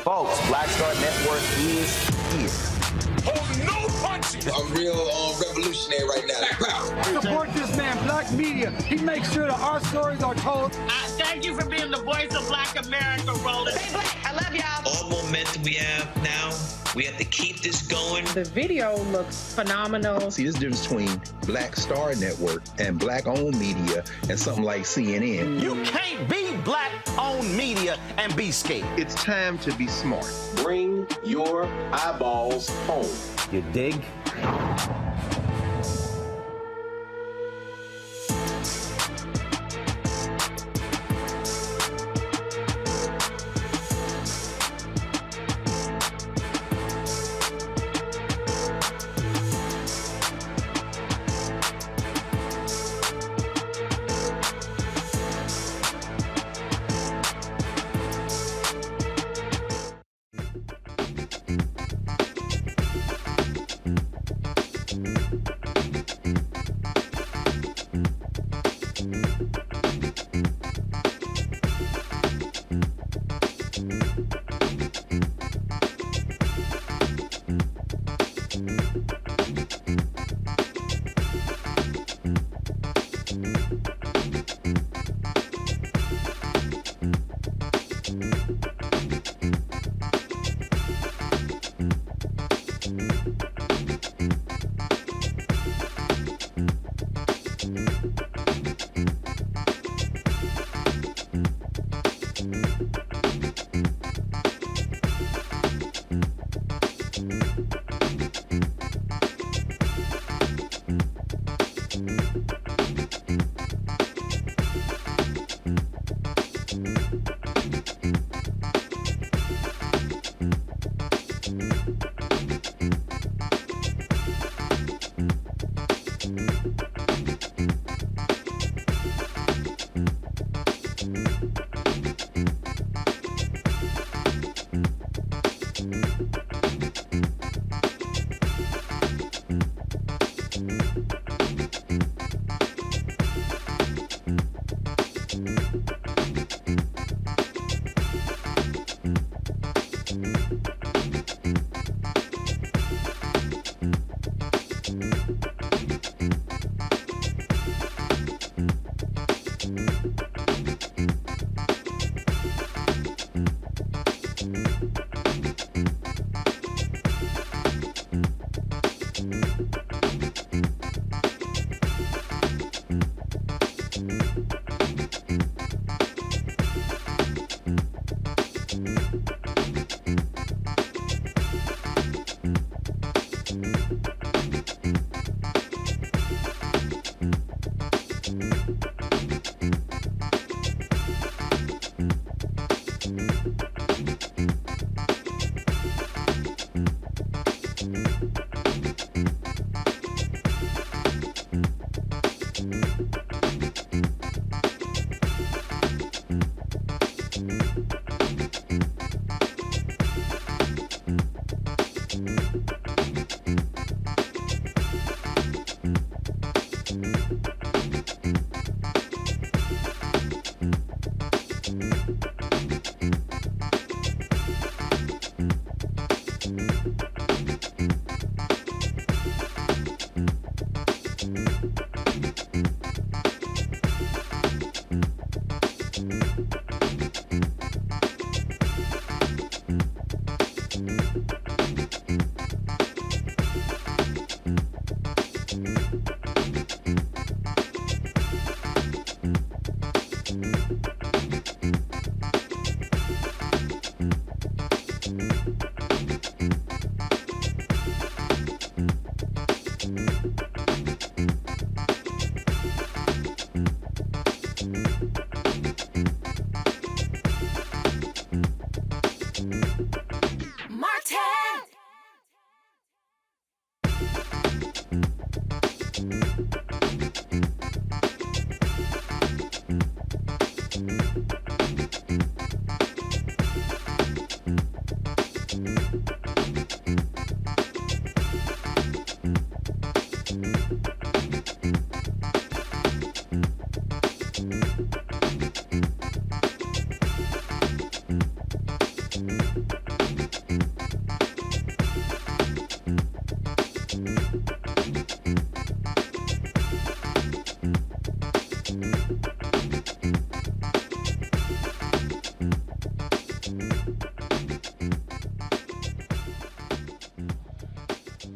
Folks, Black Star Network is here. Oh, no punches! I'm real revolutionary right now. Support this man, Black Media. He makes sure that our stories are told. Thank you for being the voice of Black America, Roland. Stay black. I love y'all. All momentum we have now, we have to keep this going. The video looks phenomenal. See, this difference between Black Star Network and black-owned media and something like CNN. You can't be black-owned media and be scared. It's time to be smart. Bring your eyeballs home. You dig?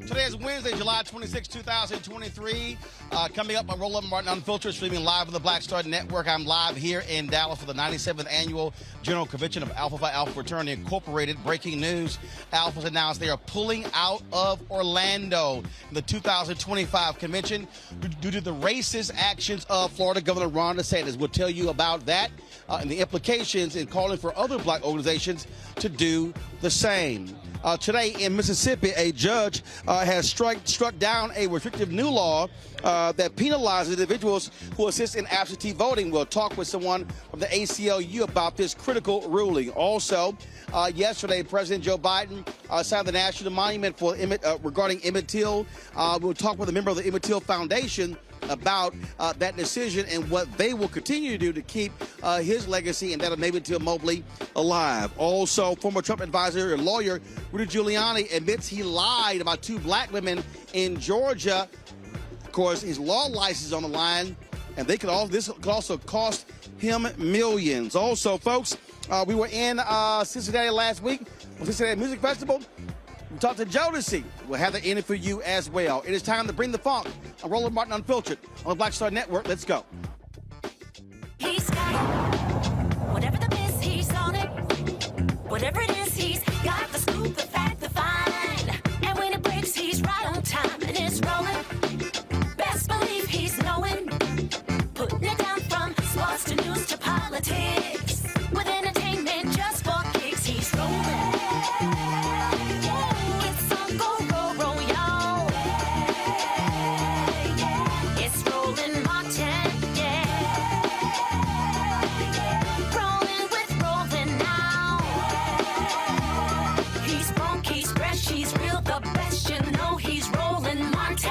Today is Wednesday, July 26, 2023. Coming up on Roland Martin Unfiltered, streaming live on the Black Star Network. I'm live here in Dallas for the 97th Annual General Convention of Alpha Phi Alpha Fraternity Incorporated. Breaking news, Alphas announced they are pulling out of Orlando in the 2025 convention due to the racist actions of Florida Governor Ron DeSantis. We'll tell you about that and the implications in calling for other black organizations to do the same. Today in Mississippi, a judge has struck down a restrictive new law that penalizes individuals who assist in absentee voting. We'll talk with someone from the ACLU about this critical ruling. Also, yesterday, President Joe Biden signed the National Monument for regarding Emmett Till. We'll talk with a member of the Emmett Till Foundation about that decision and what they will continue to do to keep his legacy and that of maybe Till-Mobley alive. Also, former Trump advisor and lawyer Rudy Giuliani admits he lied about 2 black women in Georgia. Of course, his law license is on the line, and this could also cost him millions. Also, folks, we were in Cincinnati last week, Cincinnati Music Festival. We talked to Judiciary. We'll have the ending for you as well. It is time to bring the funk on Roland Martin Unfiltered on the Black Star Network. Let's go. He's got it. Whatever the miss, he's on it. Whatever it is, he's got the scoop, the fact, the fine. And when it breaks, he's right on time and it's rolling. Best believe he's knowing. Putting it down from sports to news to politics. With entertainment just for kicks, he's rolling. It's on go, roll, roll, y'all. It's Roland Martin, yeah. Rolling with Roland now. He's funk, he's fresh, he's real, the best, you know he's Roland Martin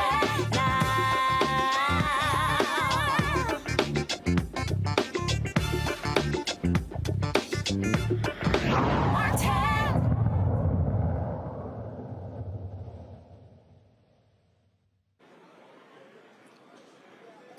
now.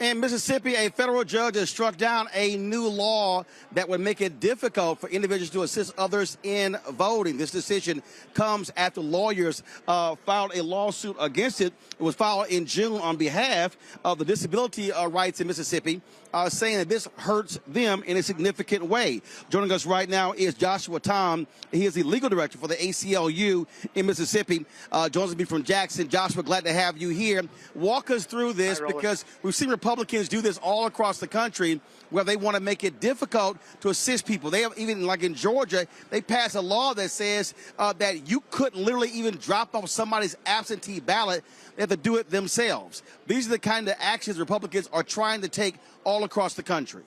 In Mississippi, a federal judge has struck down a new law that would make it difficult for individuals to assist others in voting. This decision comes after lawyers filed a lawsuit against it. It was filed in June on behalf of the disability rights in Mississippi, saying that this hurts them in a significant way. Joining us right now is Joshua Tom. He is the legal director for the ACLU in Mississippi. Joins me from Jackson. Joshua, glad to have you here. Walk us through this, because we've seen Republicans do this all across the country where they want to make it difficult to assist people. They have, even like in Georgia, they passed a law that says that you couldn't literally even drop off somebody's absentee ballot. They have to do it themselves. These are the kind of actions Republicans are trying to take all across the country.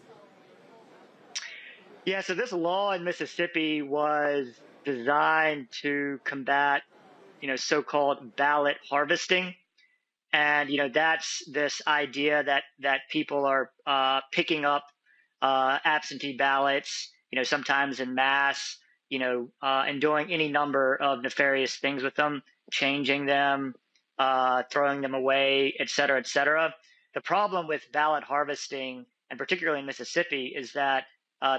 Yeah, so this law in Mississippi was designed to combat, so-called ballot harvesting. And, that's this idea that people are picking up absentee ballots, sometimes in mass, and doing any number of nefarious things with them, changing them, throwing them away, et cetera, et cetera. The problem with ballot harvesting, and particularly in Mississippi, is that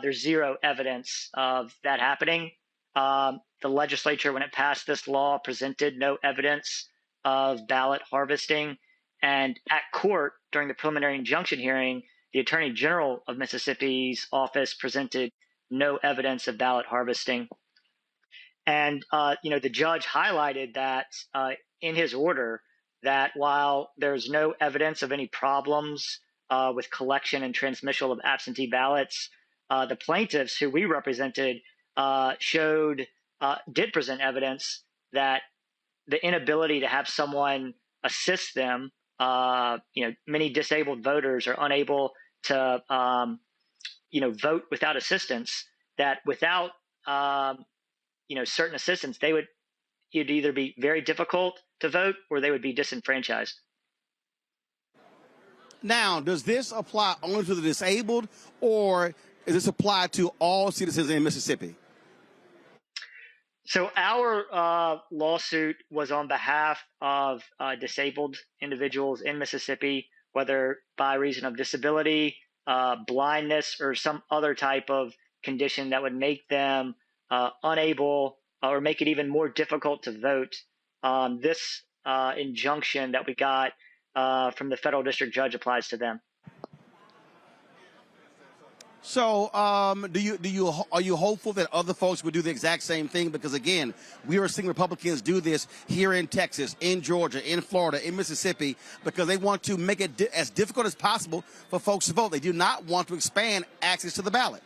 there's zero evidence of that happening. The legislature, when it passed this law, presented no evidence of ballot harvesting. And at court, during the preliminary injunction hearing, the Attorney General of Mississippi's office presented no evidence of ballot harvesting. And, the judge highlighted that in his order, that while there's no evidence of any problems with collection and transmission of absentee ballots, the plaintiffs who we represented did present evidence that the inability to have someone assist them, many disabled voters are unable to, vote without assistance, that without, certain assistance, it'd either be very difficult to vote or they would be disenfranchised. Now, does this apply only to the disabled, or is this apply to all citizens in Mississippi? So our lawsuit was on behalf of disabled individuals in Mississippi, whether by reason of disability, blindness, or some other type of condition that would make them unable or make it even more difficult to vote. This injunction that we got from the federal district judge applies to them. So, are you hopeful that other folks would do the exact same thing? Because again, we are seeing Republicans do this here in Texas, in Georgia, in Florida, in Mississippi, because they want to make it as difficult as possible for folks to vote. They do not want to expand access to the ballot.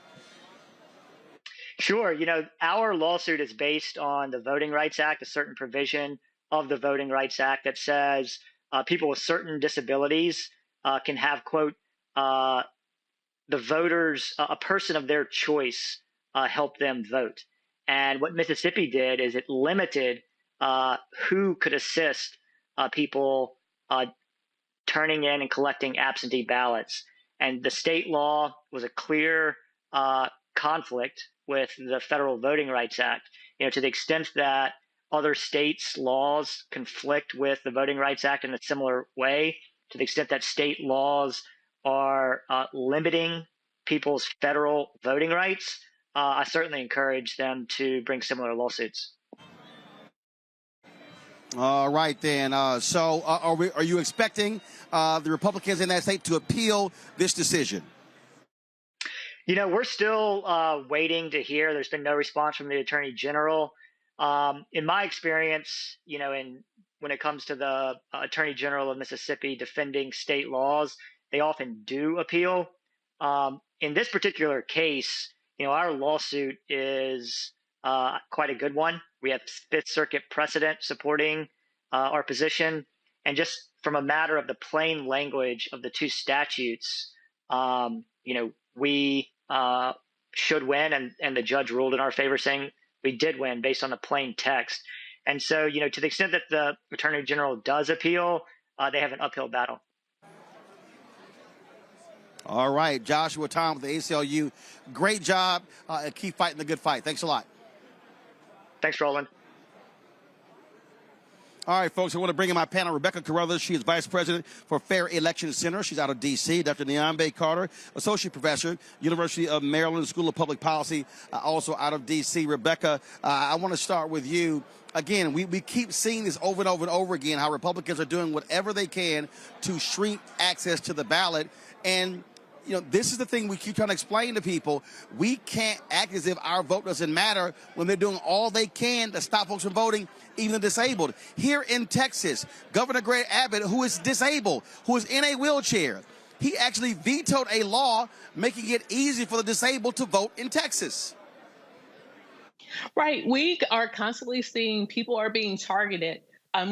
Sure. Our lawsuit is based on the Voting Rights Act, a certain provision of the Voting Rights Act that says people with certain disabilities can have, quote, the voters, a person of their choice, help them vote. And what Mississippi did is it limited who could assist people turning in and collecting absentee ballots. And the state law was a clear conflict with the Federal Voting Rights Act. To the extent that other states' laws conflict with the Voting Rights Act in a similar way, to the extent that state laws are limiting people's federal voting rights, I certainly encourage them to bring similar lawsuits. All right, then. So are you expecting the Republicans in that state to appeal this decision? We're still waiting to hear. There's been no response from the Attorney General. In my experience, when it comes to the Attorney General of Mississippi defending state laws, they often do appeal. In this particular case, our lawsuit is quite a good one. We have Fifth Circuit precedent supporting our position. And just from a matter of the plain language of the two statutes, we should win. And the judge ruled in our favor, saying we did win based on the plain text. And so, to the extent that the Attorney General does appeal, they have an uphill battle. All right, Joshua Tom with the ACLU. Great job. Keep fighting the good fight. Thanks a lot. Thanks, Roland. All right, folks, I want to bring in my panel, Rebecca Carruthers. She is Vice President for Fair Election Center. She's out of D.C. Dr. Niambe Carter, Associate Professor, University of Maryland School of Public Policy, also out of D.C. Rebecca, I want to start with you. Again, we keep seeing this over and over and over again, how Republicans are doing whatever they can to shrink access to the ballot. And this is the thing we keep trying to explain to people. We can't act as if our vote doesn't matter when they're doing all they can to stop folks from voting, even the disabled. Here in Texas, Governor Greg Abbott, who is disabled, who is in a wheelchair, he actually vetoed a law making it easy for the disabled to vote in Texas. Right. We are constantly seeing people are being targeted.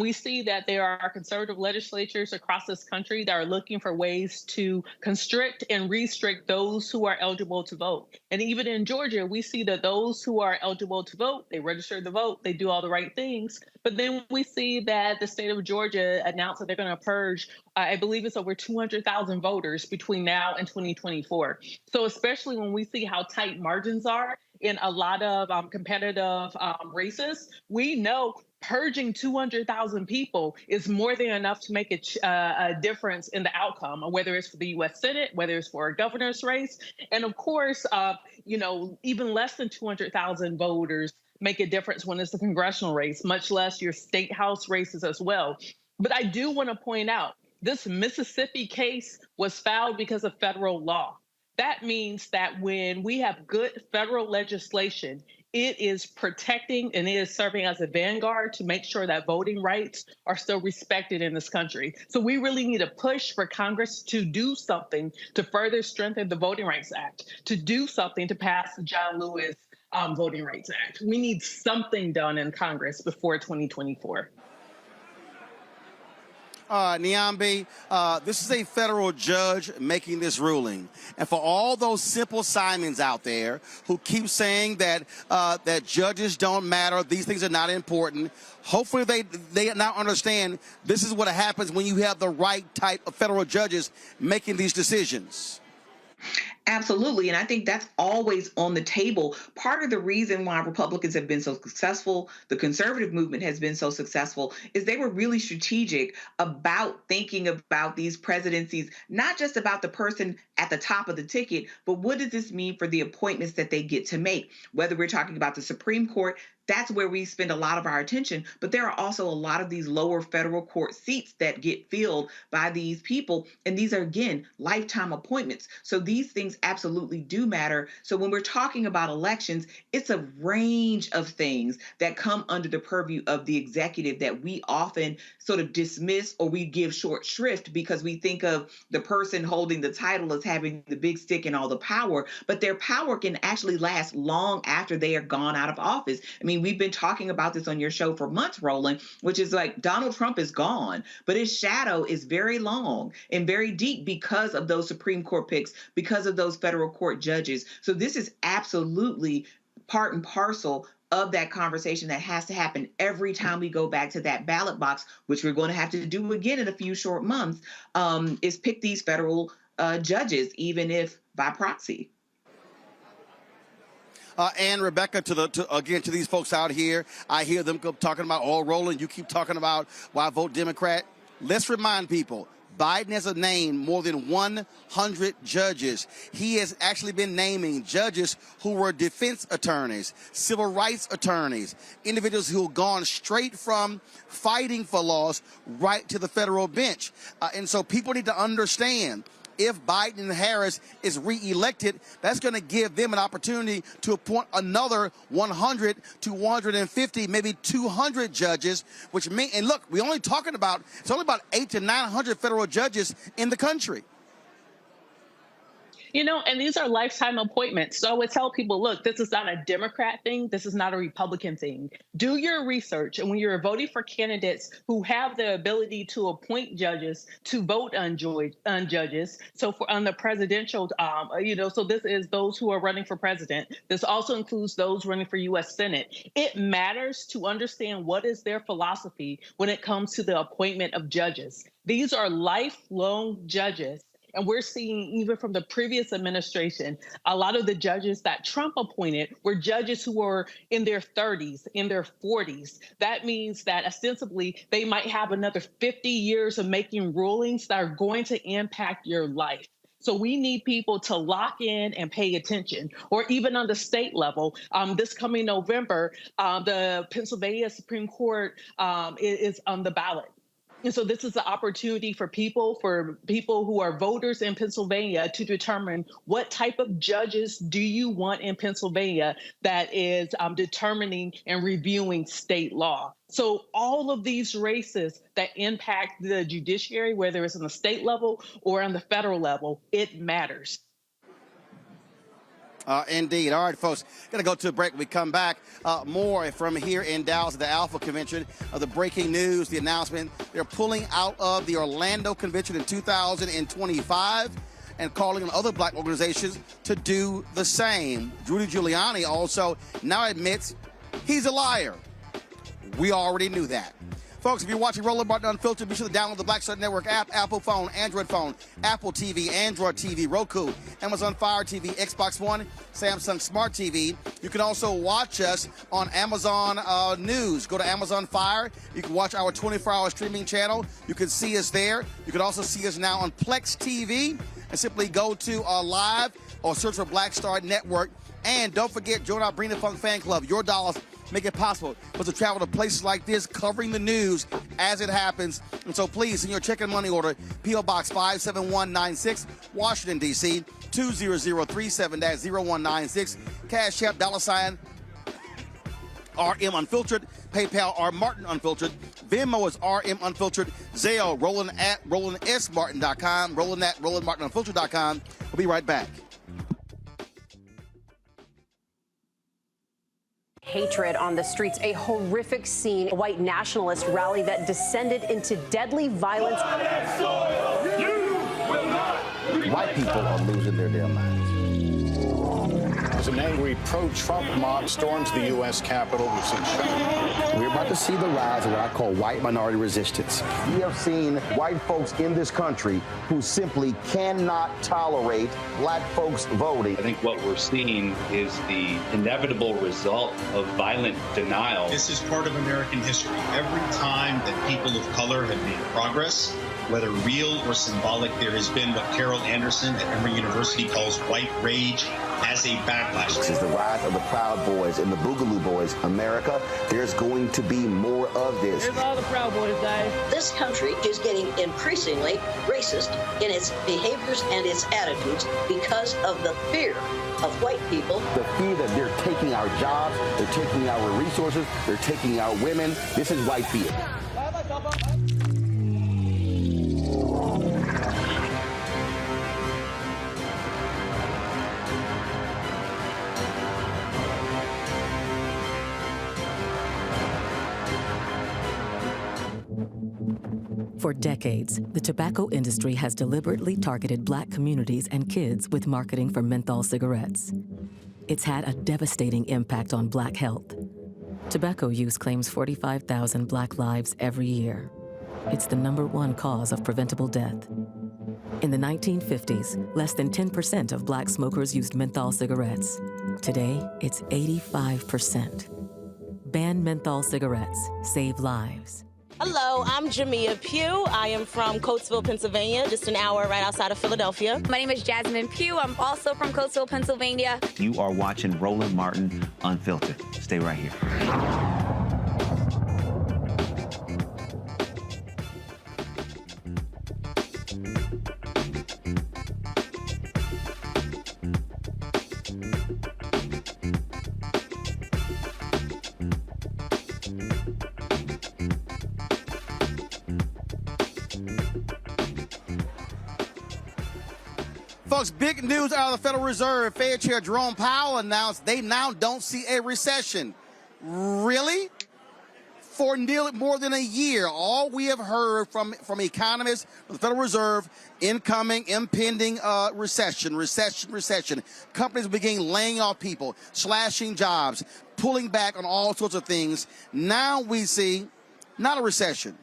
We see that there are conservative legislatures across this country that are looking for ways to constrict and restrict those who are eligible to vote. And even in Georgia, we see that those who are eligible to vote, they register to vote, they do all the right things. But then we see that the state of Georgia announced that they're going to purge, I believe it's over 200,000 voters between now and 2024. So especially when we see how tight margins are in a lot of competitive races, we know purging 200,000 people is more than enough to make a difference in the outcome, whether it's for the U.S. Senate, whether it's for a governor's race. And of course, even less than 200,000 voters make a difference when it's a congressional race, much less your state house races as well. But I do want to point out, this Mississippi case was filed because of federal law. That means that when we have good federal legislation, it is protecting and it is serving as a vanguard to make sure that voting rights are still respected in this country. So we really need to push for Congress to do something to further strengthen the Voting Rights Act, to do something to pass the John Lewis Voting Rights Act. We need something done in Congress before 2024. Niambe, this is a federal judge making this ruling. And for all those simple Simons out there who keep saying that that judges don't matter, these things are not important, hopefully they now understand this is what happens when you have the right type of federal judges making these decisions. Absolutely. And I think that's always on the table. Part of the reason why Republicans have been so successful, the conservative movement has been so successful, is they were really strategic about thinking about these presidencies, not just about the person at the top of the ticket, but what does this mean for the appointments that they get to make? Whether we're talking about the Supreme Court, that's where we spend a lot of our attention. But there are also a lot of these lower federal court seats that get filled by these people. And these are, again, lifetime appointments. So these things absolutely do matter. So when we're talking about elections, it's a range of things that come under the purview of the executive that we often sort of dismiss or we give short shrift because we think of the person holding the title as having the big stick and all the power. But their power can actually last long after they are gone out of office. I mean, we've been talking about this on your show for months, Roland, which is like Donald Trump is gone, but his shadow is very long and very deep because of those Supreme Court picks, because of those federal court judges. So this is absolutely part and parcel of that conversation that has to happen every time we go back to that ballot box, which we're going to have to do again in a few short months, is pick these federal judges, even if by proxy. And Rebecca, to these folks out here, I hear them talking about, oh, Roland, you keep talking about why vote Democrat. Let's remind people, Biden has named more than 100 judges. He has actually been naming judges who were defense attorneys, civil rights attorneys, individuals who have gone straight from fighting for laws right to the federal bench. And so people need to understand, if Biden and Harris is reelected, that's going to give them an opportunity to appoint another 100 to 150, maybe 200 judges, which mean, and look, it's only about 800 to 900 federal judges in the country. You know, and these are lifetime appointments. So I would tell people, look, this is not a Democrat thing. This is not a Republican thing. Do your research. And when you're voting for candidates who have the ability to appoint judges, to vote on judges. So on the presidential, so this is those who are running for president. This also includes those running for U.S. Senate. It matters to understand what is their philosophy when it comes to the appointment of judges. These are lifelong judges. And we're seeing, even from the previous administration, a lot of the judges that Trump appointed were judges who were in their 30s, in their 40s. That means that ostensibly they might have another 50 years of making rulings that are going to impact your life. So we need people to lock in and pay attention. Or even on the state level, this coming November, the Pennsylvania Supreme Court is on the ballot. And so this is the opportunity for people who are voters in Pennsylvania to determine what type of judges do you want in Pennsylvania that is determining and reviewing state law. So all of these races that impact the judiciary, whether it's on the state level or on the federal level, it matters. Indeed. All right, folks, going to go to a break. When we come back, more from here in Dallas at the Alpha Convention. The breaking news, the announcement, they're pulling out of the Orlando Convention in 2025 and calling on other black organizations to do the same. Rudy Giuliani also now admits he's a liar. We already knew that. Folks, if you're watching Roland Martin Unfiltered, be sure to download the Black Star Network app, Apple phone, Android phone, Apple TV, Android TV, Roku, Amazon Fire TV, Xbox One, Samsung Smart TV. You can also watch us on Amazon News. Go to Amazon Fire. You can watch our 24-hour streaming channel. You can see us there. You can also see us now on Plex TV. And simply go to Live or search for Black Star Network. And don't forget, join our Bring the Funk fan club. Your dollars make it possible for us to travel to places like this, covering the news as it happens. And so please, send your check and money order, P.O. Box 57196, Washington, D.C., 20037-0196, Cash App, $, RM Unfiltered, PayPal, R Martin Unfiltered, Venmo is RM Unfiltered, Zelle, Roland at RolandSMartin.com, Roland at RolandMartinUnfiltered.com. We'll be right back. Hatred on the streets, a horrific scene, a white nationalist rally that descended into deadly violence. White people are losing their damn minds. As an angry pro-Trump mob storms the U.S. Capitol, we've seen shooting. We're about to see the rise of what I call white minority resistance. We have seen white folks in this country who simply cannot tolerate black folks voting. I think what we're seeing is the inevitable result of violent denial. This is part of American history. Every time that people of color have made progress, whether real or symbolic, there has been what Carol Anderson at Emory University calls white rage as a backlash. This is the rise of the Proud Boys and the Boogaloo Boys. America, there's going to be more of this. Here's all the Proud Boys, guys. This country is getting increasingly racist in its behaviors and its attitudes because of the fear of white people. The fear that they're taking our jobs, they're taking our resources, they're taking our women. This is white fear. For decades, the tobacco industry has deliberately targeted black communities and kids with marketing for menthol cigarettes. It's had a devastating impact on black health. Tobacco use claims 45,000 Black lives every year. It's the #1 cause of preventable death. In the 1950s, less than 10% of Black smokers used menthol cigarettes. Today, it's 85%. Ban menthol cigarettes. Save lives. Hello, I'm Jamia Pugh. I am from Coatesville, Pennsylvania, just an hour right outside of Philadelphia. My name is Jasmine Pugh. I'm also from Coatesville, Pennsylvania. You are watching Roland Martin Unfiltered. Stay right here. Folks, big news out of the Federal Reserve. Fed Chair Jerome Powell announced they now don't see a recession. Really? For nearly more than a year, all we have heard from economists, from the Federal Reserve, impending recession. Companies begin laying off people, slashing jobs, pulling back on all sorts of things. Now we see not a recession.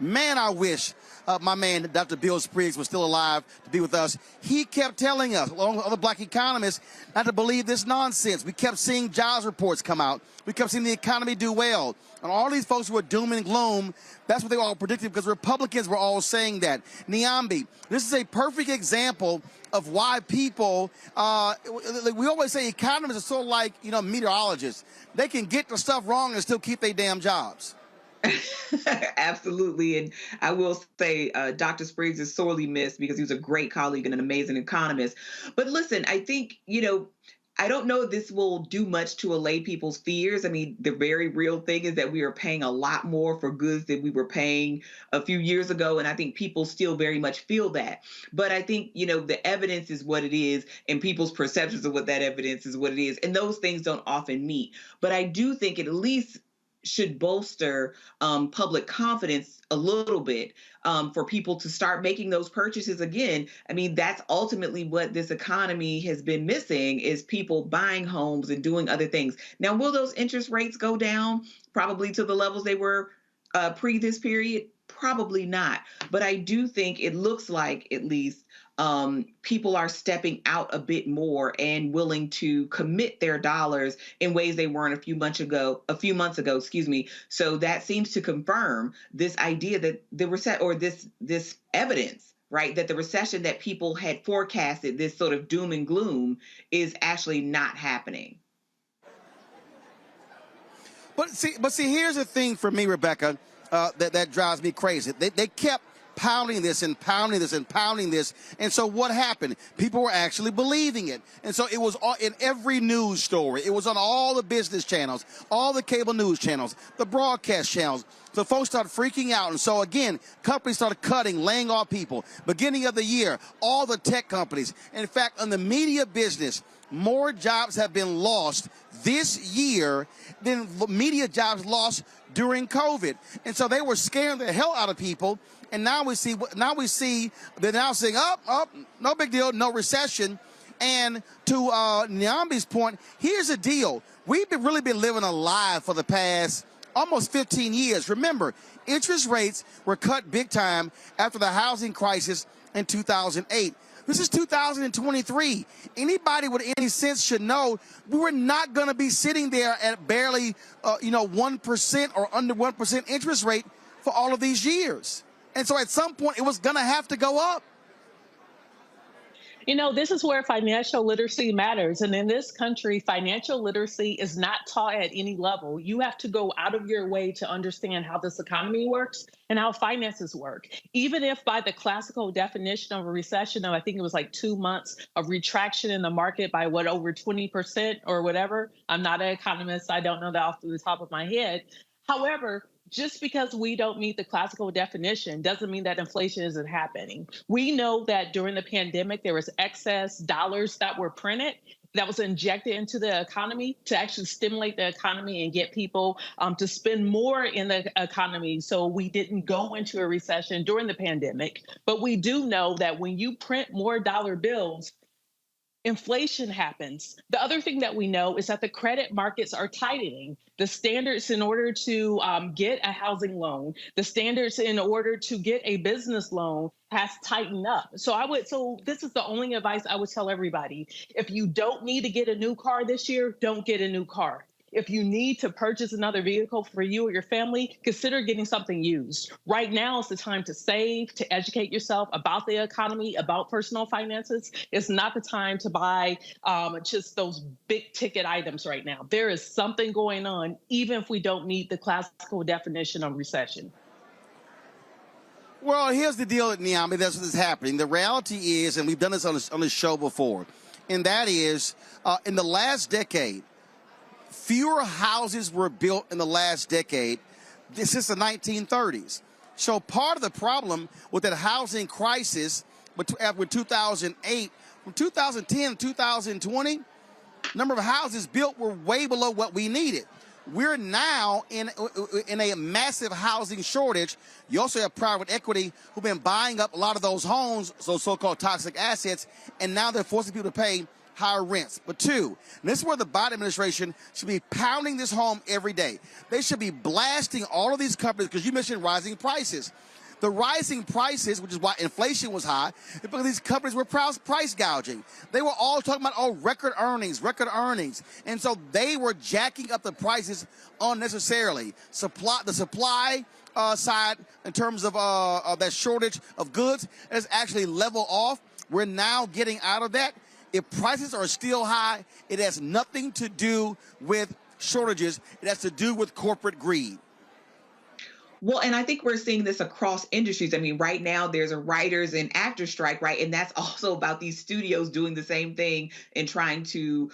Man, I wish my man, Dr. Bill Spriggs, was still alive to be with us. He kept telling us, along with other Black economists, not to believe this nonsense. We kept seeing jobs reports come out. We kept seeing the economy do well. And all these folks who were doom and gloom, that's what they all predicted because Republicans were all saying that. Niambi, this is a perfect example of why people, we always say economists are sort of like, meteorologists. They can get the stuff wrong and still keep their damn jobs. Absolutely. And I will say Dr. Spriggs is sorely missed because he was a great colleague and an amazing economist. But listen, I think, I don't know if this will do much to allay people's fears. I mean, the very real thing is that we are paying a lot more for goods than we were paying a few years ago. And I think people still very much feel that. But I think, the evidence is what it is and people's perceptions of what that evidence is what it is. And those things don't often meet. But I do think it at least should bolster public confidence a little bit for people to start making those purchases again. I mean, that's ultimately what this economy has been missing is people buying homes and doing other things. Now, will those interest rates go down probably to the levels they were pre this period? Probably not. But I do think it looks like at least people are stepping out a bit more and willing to commit their dollars in ways they weren't a few months ago, So that seems to confirm this idea that this evidence, right, that the recession that people had forecasted, this sort of doom and gloom, is actually not happening. But see, here's the thing for me, Rebecca, that drives me crazy. They kept pounding this. And so what happened? People were actually believing it. And so it was in every news story. It was on all the business channels, all the cable news channels, the broadcast channels. So folks started freaking out. And so, again, companies started cutting, laying off people. Beginning of the year, all the tech companies. In fact, in the media business, more jobs have been lost this year than media jobs lost during COVID. And so they were scaring the hell out of people. And now we see they're now saying, no big deal, no recession. And to Niambi's point, here's the deal. We've really been living a lie for the past almost 15 years. Remember, interest rates were cut big time after the housing crisis in 2008. This is 2023. Anybody with any sense should know we were not going to be sitting there at barely, 1% or under 1% interest rate for all of these years. And so at some point, it was going to have to go up. This is where financial literacy matters. And in this country, financial literacy is not taught at any level. You have to go out of your way to understand how this economy works and how finances work. Even if by the classical definition of a recession, I think it was like 2 months of retraction in the market by over 20% or whatever. I'm not an economist. I don't know that off the top of my head. However, just because we don't meet the classical definition doesn't mean that inflation isn't happening. We know that during the pandemic, there was excess dollars that were printed that was injected into the economy to actually stimulate the economy and get people to spend more in the economy. So we didn't go into a recession during the pandemic. But we do know that when you print more dollar bills, inflation happens. The other thing that we know is that the credit markets are tightening. The standards in order to get a housing loan, the standards in order to get a business loan has tightened up. So this is the only advice I would tell everybody. If you don't need to get a new car this year, don't get a new car. If you need to purchase another vehicle for you or your family, consider getting something used. Right now is the time to save, to educate yourself about the economy, about personal finances. It's not the time to buy just those big ticket items right now. There is something going on, even if we don't need the classical definition of recession. Well, here's the deal at Mamie. That's what's happening. The reality is, and we've done this on the show before, and that is in the last decade, fewer houses were built in the last decade since the 1930s. So part of the problem with that housing crisis with 2008, from 2010 to 2020, number of houses built were way below what we needed. We're now in a massive housing shortage. You also have private equity who've been buying up a lot of those homes, those so-called toxic assets, and now they're forcing people to pay higher rents. But two, and this is where the Biden administration should be pounding this home every day. They should be blasting all of these companies, because you mentioned rising prices. The rising prices, which is why inflation was high, is because these companies were price gouging. They were all talking about, record earnings. And so they were jacking up the prices unnecessarily. The supply side, in terms of that shortage of goods, has actually leveled off. We're now getting out of that. If prices are still high, it has nothing to do with shortages. It has to do with corporate greed. Well, and I think we're seeing this across industries. I mean, right now there's a writers and actors strike, right? And that's also about these studios doing the same thing and trying to,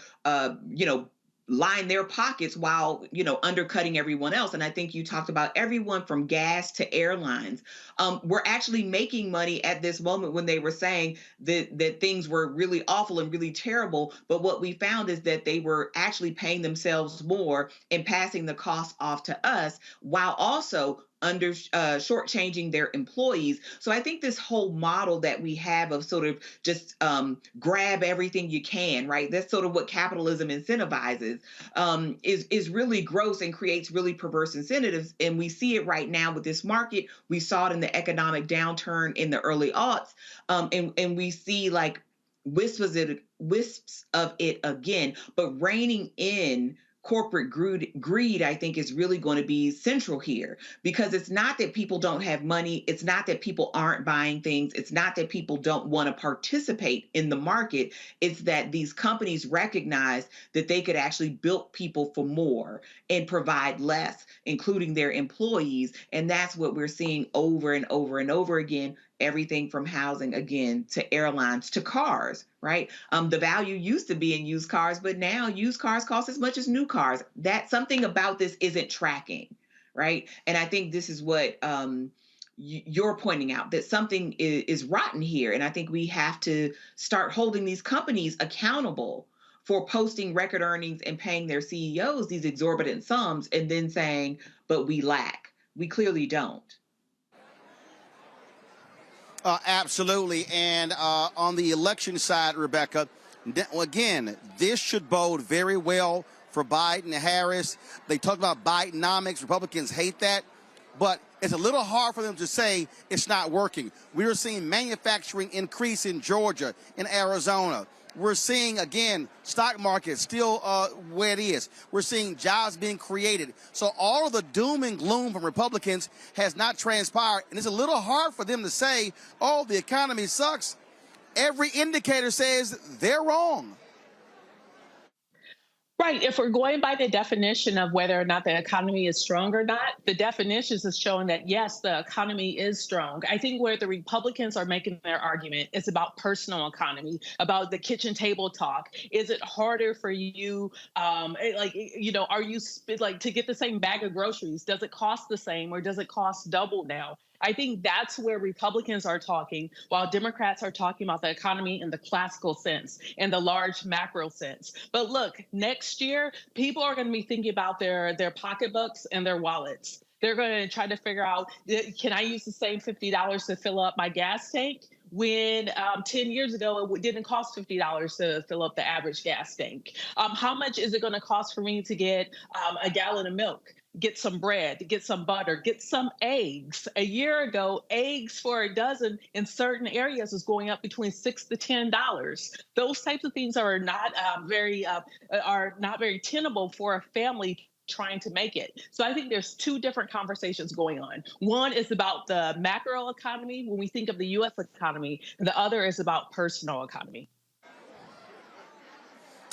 line their pockets while, undercutting everyone else. And I think you talked about everyone from gas to airlines. We're actually making money at this moment when they were saying that things were really awful and really terrible. But what we found is that they were actually paying themselves more and passing the cost off to us, while also shortchanging their employees. So I think this whole model that we have of sort of just grab everything you can, right? That's sort of what capitalism incentivizes, is really gross and creates really perverse incentives. And we see it right now with this market. We saw it in the economic downturn in the early aughts. And we see like wisps of it again, but reining in corporate greed, I think, is really going to be central here, because it's not that people don't have money. It's not that people aren't buying things. It's not that people don't want to participate in the market. It's that these companies recognize that they could actually bilk people for more and provide less, including their employees. And that's what we're seeing over and over and over again. Everything from housing, again, to airlines, to cars, right? The value used to be in used cars, but now used cars cost as much as new cars. That something about this isn't tracking, right? And I think this is what you're pointing out, that something is rotten here. And I think we have to start holding these companies accountable for posting record earnings and paying their CEOs these exorbitant sums, and then saying, but we lack. We clearly don't. Absolutely. And on the election side, Rebecca, again, this should bode very well for Biden and Harris. They talk about Bidenomics. Republicans hate that. But it's a little hard for them to say it's not working. We are seeing manufacturing increase in Georgia, in Arizona. We're seeing, again, stock market still where it is. We're seeing jobs being created. So all of the doom and gloom from Republicans has not transpired. And it's a little hard for them to say, oh, the economy sucks. Every indicator says they're wrong. Right. If we're going by the definition of whether or not the economy is strong or not, the definitions is showing that, yes, the economy is strong. I think where the Republicans are making their argument is about personal economy, about the kitchen table talk. Is it harder for you, are you to get the same bag of groceries? Does it cost the same, or does it cost double now? I think that's where Republicans are talking, while Democrats are talking about the economy in the classical sense, in the large macro sense. But look, next year, people are going to be thinking about their pocketbooks and their wallets. They're going to try to figure out, can I use the same $50 to fill up my gas tank? when 10 years ago it didn't cost $50 to fill up the average gas tank? How much is it going to cost for me to get a gallon of milk, get some bread, get some butter, get some eggs? A year ago, eggs for a dozen in certain areas was going up between $6 to $10. Those types of things are not very tenable for a family trying to make it. So I think there's two different conversations going on. One is about the macro economy when we think of the U.S. economy, and the other is about personal economy.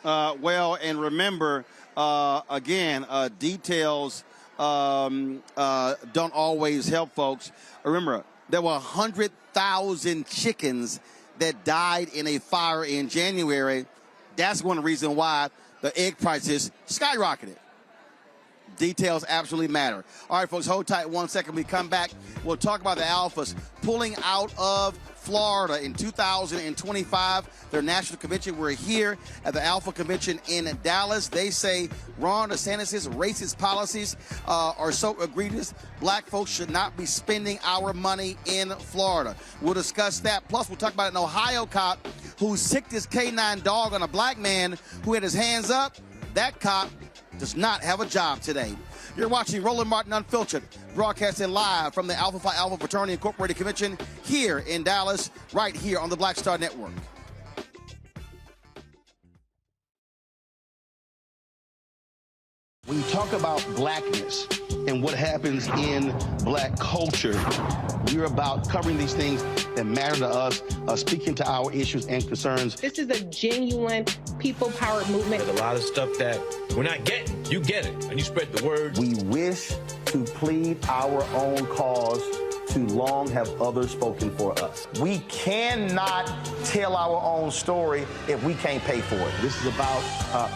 Well, and remember, again, details don't always help folks. Remember, there were 100,000 chickens that died in a fire in January. That's one reason why the egg prices skyrocketed. Details absolutely matter. All right, folks, hold tight 1 second. We come back, we'll talk about the Alphas pulling out of Florida in 2025, their national convention. We're here at the Alpha Convention in Dallas. They say Ron DeSantis' racist policies are so egregious, black folks should not be spending our money in Florida. We'll discuss that. Plus, we'll talk about an Ohio cop who sicked his canine dog on a black man who had his hands up. That cop does not have a job today. You're watching Roland Martin Unfiltered, broadcasting live from the Alpha Phi Alpha Fraternity Incorporated Convention here in Dallas, right here on the Black Star Network. When you talk about blackness and what happens in black culture, we're about covering these things that matter to us, speaking to our issues and concerns. This is a genuine people-powered movement. There's a lot of stuff that we're not getting. You get it, and you spread the word. We wish to plead our own cause. Too long have others spoken for us. We cannot tell our own story if we can't pay for it. This is about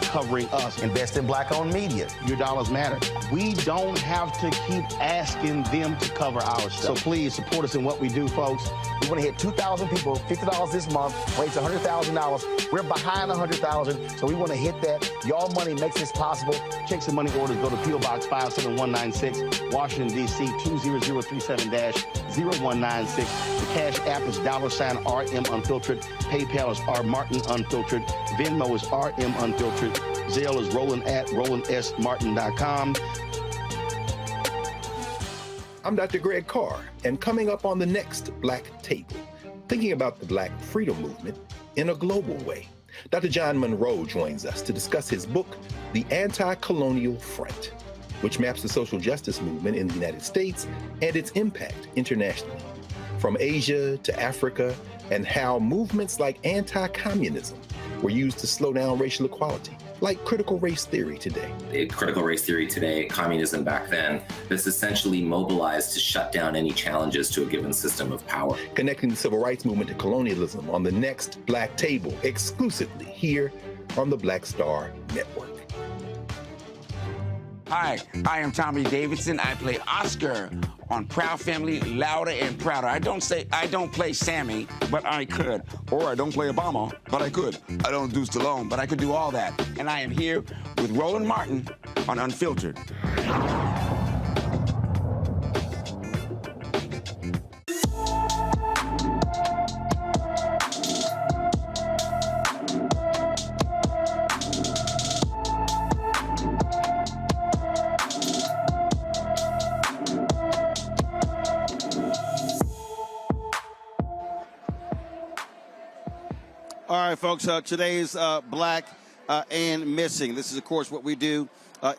covering us. Invest in black-owned media. Your dollars matter. We don't have to keep asking them to cover our stuff. So please support us in what we do, folks. We want to hit 2,000 people, $50 this month, raise $100,000. We're behind 100,000, so we want to hit that. Y'all money makes this possible. Checks and money orders go to P.O. Box 57196, Washington, D.C. 20037-0196. The Cash App is $RM Unfiltered. PayPal is R Martin Unfiltered. Venmo is RM Unfiltered. Zelle is Roland at RolandSMartin.com. I'm Dr. Greg Carr, and coming up on the next Black Table, thinking about the Black freedom movement in a global way. Dr. John Monroe joins us to discuss his book, The Anti-Colonial Front, which maps the social justice movement in the United States and its impact internationally, from Asia to Africa, and how movements like anti-communism were used to slow down racial equality, like critical race theory today. Critical race theory today, communism back then, that's essentially mobilized to shut down any challenges to a given system of power. Connecting the civil rights movement to colonialism on the next Black Table, exclusively here on the Black Star Network. Hi, I am Tommy Davidson. I play Oscar on Proud Family, Louder and Prouder. I don't play Sammy, but I could. Or I don't play Obama, but I could. I don't do Stallone, but I could do all that. And I am here with Roland Martin on Unfiltered. All right, folks, today's Black and Missing. This is, of course, what we do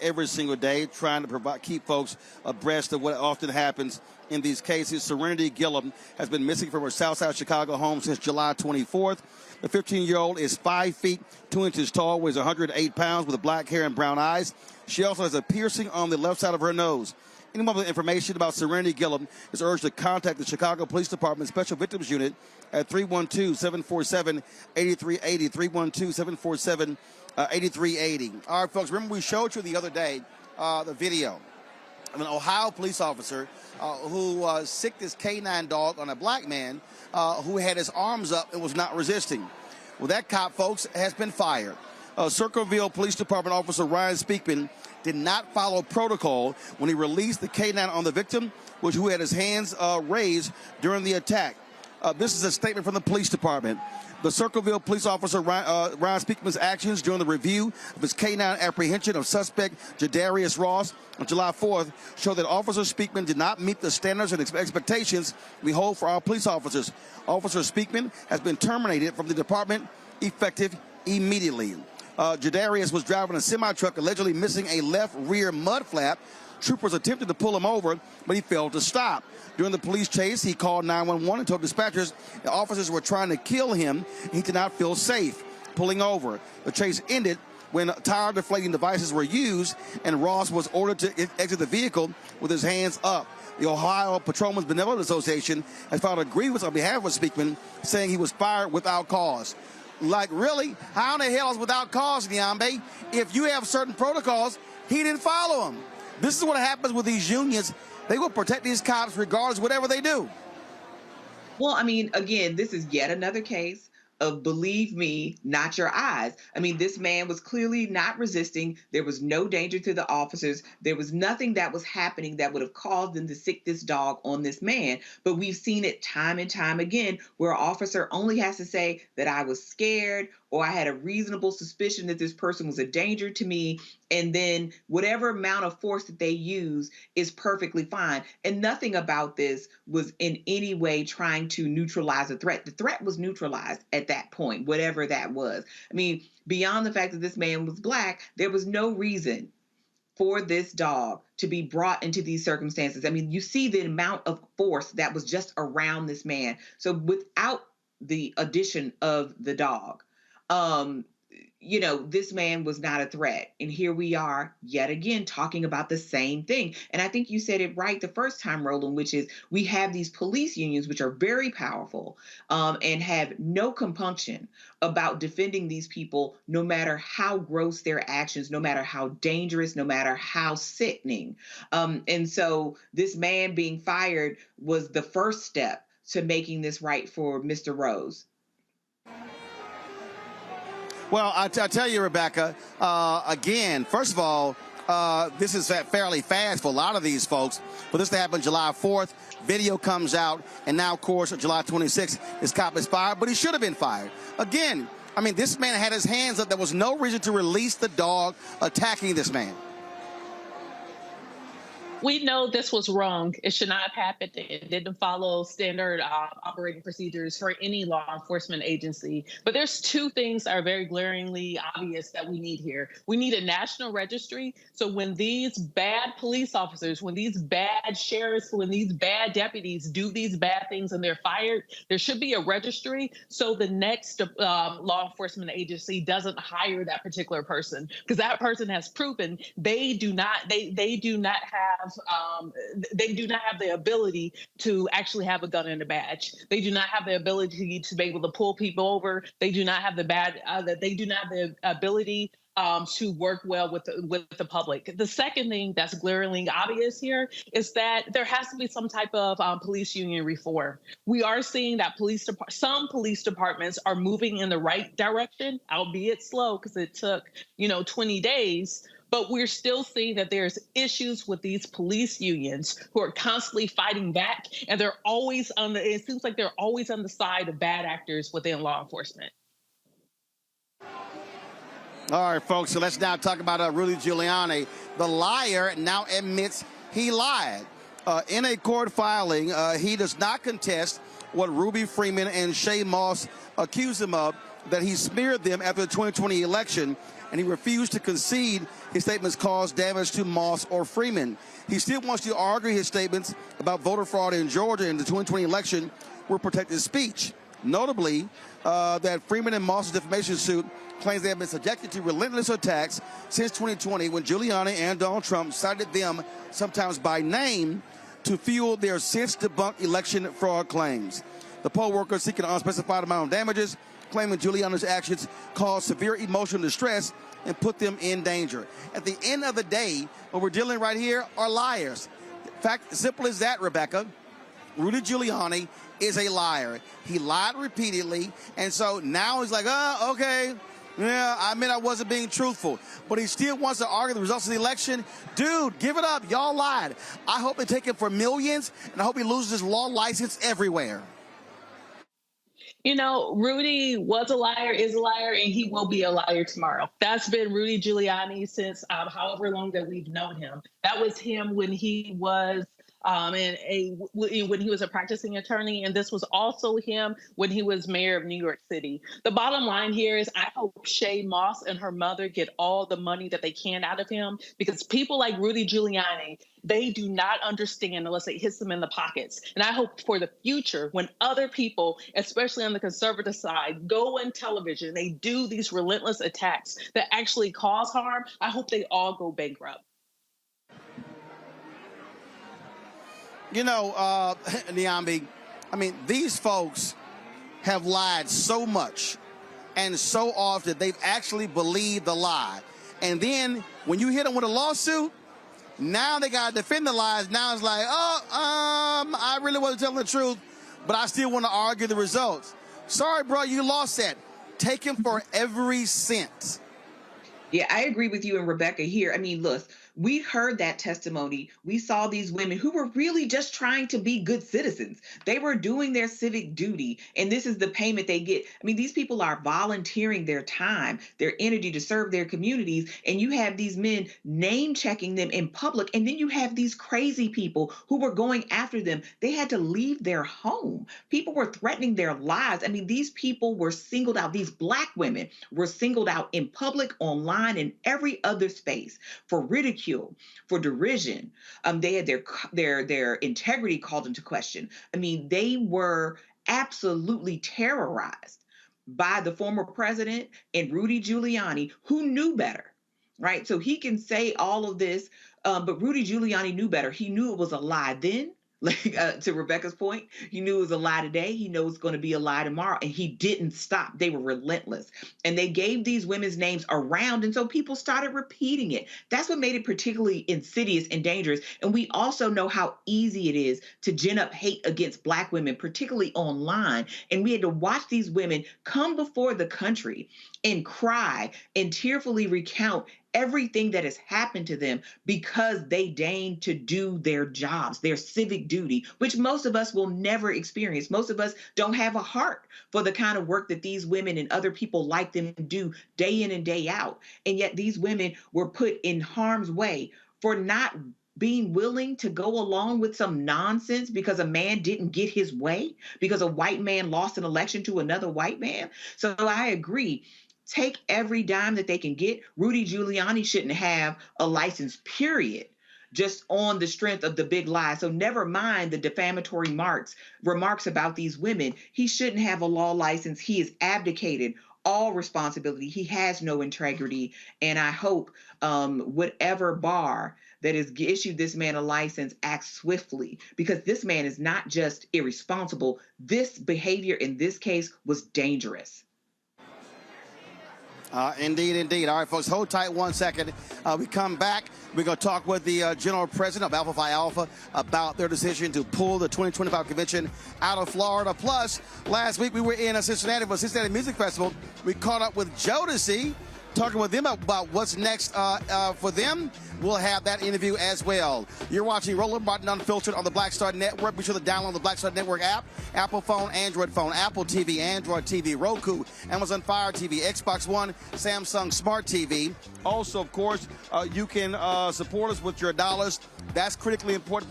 every single day, trying to keep folks abreast of what often happens in these cases. Serenity Gillum has been missing from her Southside Chicago home since July 24th. The 15-year-old is 5 feet 2 inches tall, weighs 108 pounds, with black hair and brown eyes. She also has a piercing on the left side of her nose. Anyone with information about Serenity Gillum is urged to contact the Chicago Police Department Special Victims Unit at 312-747-8380, 312-747-8380. All right, folks, remember we showed you the other day the video of an Ohio police officer who sicked his canine dog on a black man who had his arms up and was not resisting. Well, that cop, folks, has been fired. Circleville Police Department officer Ryan Speakman did not follow protocol when he released the canine on the victim, who had his hands raised during the attack. This is a statement from the police department. The Circleville police officer Ryan Speakman's actions during the review of his K-9 apprehension of suspect Jadarius Ross on July 4th show that Officer Speakman did not meet the standards and expectations we hold for our police officers. Officer Speakman has been terminated from the department effective immediately. Jadarius was driving a semi-truck allegedly missing a left rear mud flap. Troopers attempted to pull him over, but he failed to stop. During the police chase, he called 911 and told dispatchers the officers were trying to kill him. He did not feel safe pulling over. The chase ended when tire deflating devices were used, and Ross was ordered to exit the vehicle with his hands up. The Ohio Patrolmen's Benevolent Association has filed a grievance on behalf of Speakman, saying he was fired without cause. Like, really? How in the hell is without cause, Nyambe? If you have certain protocols, he didn't follow them. This is what happens with these unions. They will protect these cops regardless of whatever they do. Well, I mean, again, this is yet another case of believe me, not your eyes. I mean, this man was clearly not resisting. There was no danger to the officers. There was nothing that was happening that would have caused them to sick this dog on this man. But we've seen it time and time again where an officer only has to say that I was scared or I had a reasonable suspicion that this person was a danger to me, and then whatever amount of force that they use is perfectly fine. And nothing about this was in any way trying to neutralize the threat. The threat was neutralized at that point, whatever that was. I mean, beyond the fact that this man was Black, there was no reason for this dog to be brought into these circumstances. I mean, you see the amount of force that was just around this man. So without the addition of the dog, you know, this man was not a threat. And here we are yet again talking about the same thing. And I think you said it right the first time, Roland, which is we have these police unions, which are very powerful and have no compunction about defending these people, no matter how gross their actions, no matter how dangerous, no matter how sickening. And so this man being fired was the first step to making this right for Mr. Rose. Well, I tell you, Rebecca, again, first of all, this is fairly fast for a lot of these folks. For this to happen July 4th, video comes out, and now, of course, July 26th, this cop is fired, but he should have been fired. Again, I mean, this man had his hands up. There was no reason to release the dog attacking this man. We know this was wrong. It should not have happened. It didn't follow standard operating procedures for any law enforcement agency. But there's two things that are very glaringly obvious that we need here. We need a national registry. So when these bad police officers, when these bad sheriffs, when these bad deputies do these bad things and they're fired, there should be a registry so the next law enforcement agency doesn't hire that particular person, because that person has proven they do not have the ability to actually have a gun and a badge. They do not have the ability to be able to pull people over. They do not have the ability to work well with the public. The second thing that's glaringly obvious here is that there has to be some type of police union reform. We are seeing that some police departments are moving in the right direction, albeit slow because it took 20 days. But we're still seeing that there's issues with these police unions who are constantly fighting back, and it seems like they're always on the side of bad actors within law enforcement. All right, folks, so let's now talk about Rudy Giuliani. The liar now admits he lied. In a court filing, he does not contest what Ruby Freeman and Shay Moss accused him of, that he smeared them after the 2020 election, and he refused to concede his statements caused damage to Moss or Freeman. He still wants to argue his statements about voter fraud in Georgia in the 2020 election were protected speech. Notably, that Freeman and Moss's defamation suit claims they have been subjected to relentless attacks since 2020 when Giuliani and Donald Trump cited them, sometimes by name, to fuel their since-debunked election fraud claims. The poll workers seeking an unspecified amount of damages, claiming Giuliani's actions caused severe emotional distress and put them in danger. At the end of the day, what we're dealing right here are liars. In fact, simple as that, Rebecca. Rudy Giuliani is a liar. He lied repeatedly, and so now he's like, okay, yeah, I admit I wasn't being truthful. But he still wants to argue the results of the election. Dude, give it up. Y'all lied. I hope they take him for millions, and I hope he loses his law license everywhere. You know, Rudy was a liar, is a liar, and he will be a liar tomorrow. That's been Rudy Giuliani since however long that we've known him. That was him when he was when he was a practicing attorney, and this was also him when he was mayor of New York City. The bottom line here is I hope Shay Moss and her mother get all the money that they can out of him, because people like Rudy Giuliani, they do not understand unless it hits them in the pockets. And I hope for the future, when other people, especially on the conservative side, go on television, they do these relentless attacks that actually cause harm, I hope they all go bankrupt. You know, Niambi, I mean, these folks have lied so much and so often they've actually believed the lie. And then when you hit them with a lawsuit, now they got to defend the lies. Now it's like, I really wasn't telling the truth, but I still want to argue the results. Sorry, bro, you lost that. Take him for every cent. Yeah, I agree with you and Rebecca here. I mean, look, we heard that testimony. We saw these women who were really just trying to be good citizens. They were doing their civic duty, and this is the payment they get. I mean, these people are volunteering their time, their energy to serve their communities, and you have these men name-checking them in public, and then you have these crazy people who were going after them. They had to leave their home. People were threatening their lives. I mean, these people were singled out. These Black women were singled out in public, online, and every other space for ridicule, for derision. They had their integrity called into question. I mean, they were absolutely terrorized by the former president and Rudy Giuliani, who knew better, right? So he can say all of this, but Rudy Giuliani knew better. He knew it was a lie then. Like to Rebecca's point, he knew it was a lie today. He knows it's going to be a lie tomorrow. And he didn't stop. They were relentless. And they gave these women's names around. And so people started repeating it. That's what made it particularly insidious and dangerous. And we also know how easy it is to gin up hate against Black women, particularly online. And we had to watch these women come before the country and cry and tearfully recount everything that has happened to them because they deigned to do their jobs, their civic duty, which most of us will never experience. Most of us don't have a heart for the kind of work that these women and other people like them do day in and day out. And yet these women were put in harm's way for not being willing to go along with some nonsense because a man didn't get his way, because a white man lost an election to another white man. So I agree. Take every dime that they can get. Rudy Giuliani shouldn't have a license, period, just on the strength of the big lie. So never mind the defamatory remarks about these women. He shouldn't have a law license. He has abdicated all responsibility. He has no integrity. And I hope whatever bar that has issued this man a license acts swiftly, because this man is not just irresponsible. This behavior in this case was dangerous. Indeed. All right, folks, hold tight 1 second. We come back. We're going to talk with the general president of Alpha Phi Alpha about their decision to pull the 2025 convention out of Florida. Plus, last week we were in Cincinnati for the Cincinnati Music Festival. We caught up with Jodeci, talking with them about what's next for them. We'll have that interview as well. You're watching Roland Martin Unfiltered on the Black Star Network. Be sure to download the Black Star Network app, Apple phone, Android phone, Apple TV, Android TV, Roku, Amazon Fire TV, Xbox One, Samsung Smart TV. Also, of course, you can support us with your dollars. That's critically important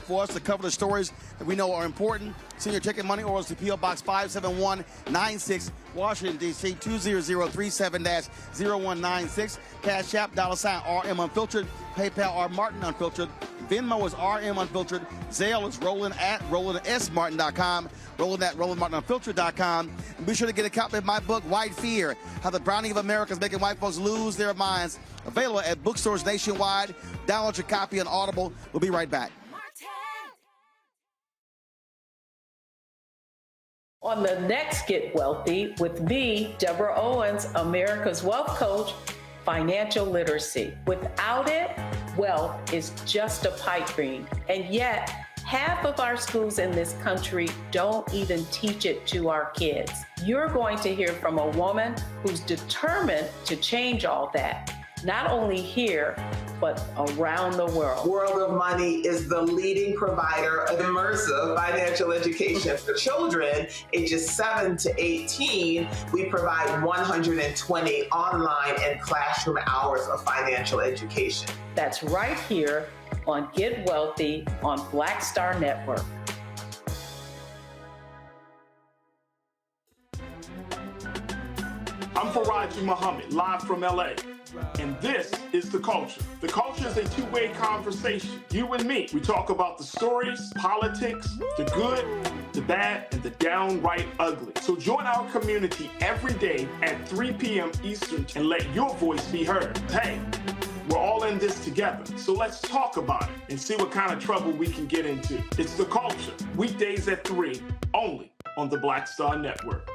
for us to cover the stories that we know are important. Send your check and money orders to P.O. Box 57196, Washington, D.C. 20037-0196. Cash App, $RM Unfiltered. PayPal, R Martin Unfiltered. Venmo is RM Unfiltered. Zelle is Roland at RolandSMartin.com. Roland at RolandMartinUnfiltered.com. And be sure to get a copy of my book, White Fear, How the Browning of America is Making White Folks Lose Their Minds. Available at bookstores nationwide. Download your copy on Audible. We'll be right back. On the next Get Wealthy with me, Deborah Owens, America's Wealth Coach, financial literacy. Without it, wealth is just a pipe dream. And yet, half of our schools in this country don't even teach it to our kids. You're going to hear from a woman who's determined to change all that, not only here, but around the world. World of Money is the leading provider of immersive financial education for children ages 7 to 18. We provide 120 online and classroom hours of financial education. That's right here on Get Wealthy on Black Star Network. I'm Faraji Muhammad, live from LA. And this is The Culture. The Culture is a two-way conversation. You and me. We talk about the stories, politics, the good, the bad, and the downright ugly. So join our community every day at 3 p.m. Eastern and let your voice be heard. Hey, we're all in this together. So let's talk about it and see what kind of trouble we can get into. It's The Culture, weekdays at 3, only on the Black Star Network.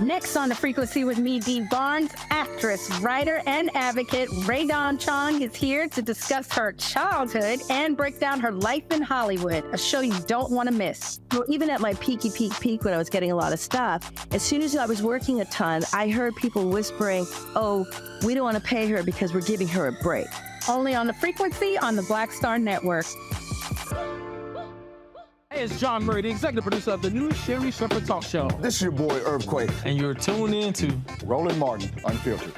Next on The Frequency with me, Dee Barnes, actress, writer, and advocate Rae Dawn Chong is here to discuss her childhood and break down her life in Hollywood, a show you don't want to miss. Well, even at my peak when I was getting a lot of stuff, as soon as I was working a ton, I heard people whispering, oh, we don't want to pay her because we're giving her a break. Only on The Frequency on the Black Star Network. Hey, it's John Murray, the executive producer of the new Sherry Shepherd Talk Show. This is your boy, Earthquake. And you're tuned in to Roland Martin, Unfiltered.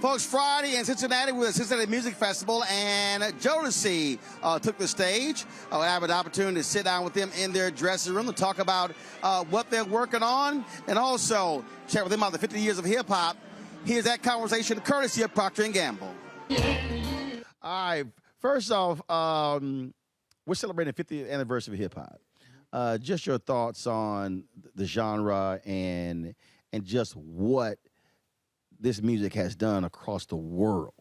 Folks, Friday in Cincinnati with the Cincinnati Music Festival, and Jodeci took the stage. I have an opportunity to sit down with them in their dressing room to talk about what they're working on, and also chat with them about the 50 years of hip-hop. Here's that conversation courtesy of Procter & Gamble. All right, first off, we're celebrating the 50th anniversary of hip-hop. Just your thoughts on the genre and just what this music has done across the world.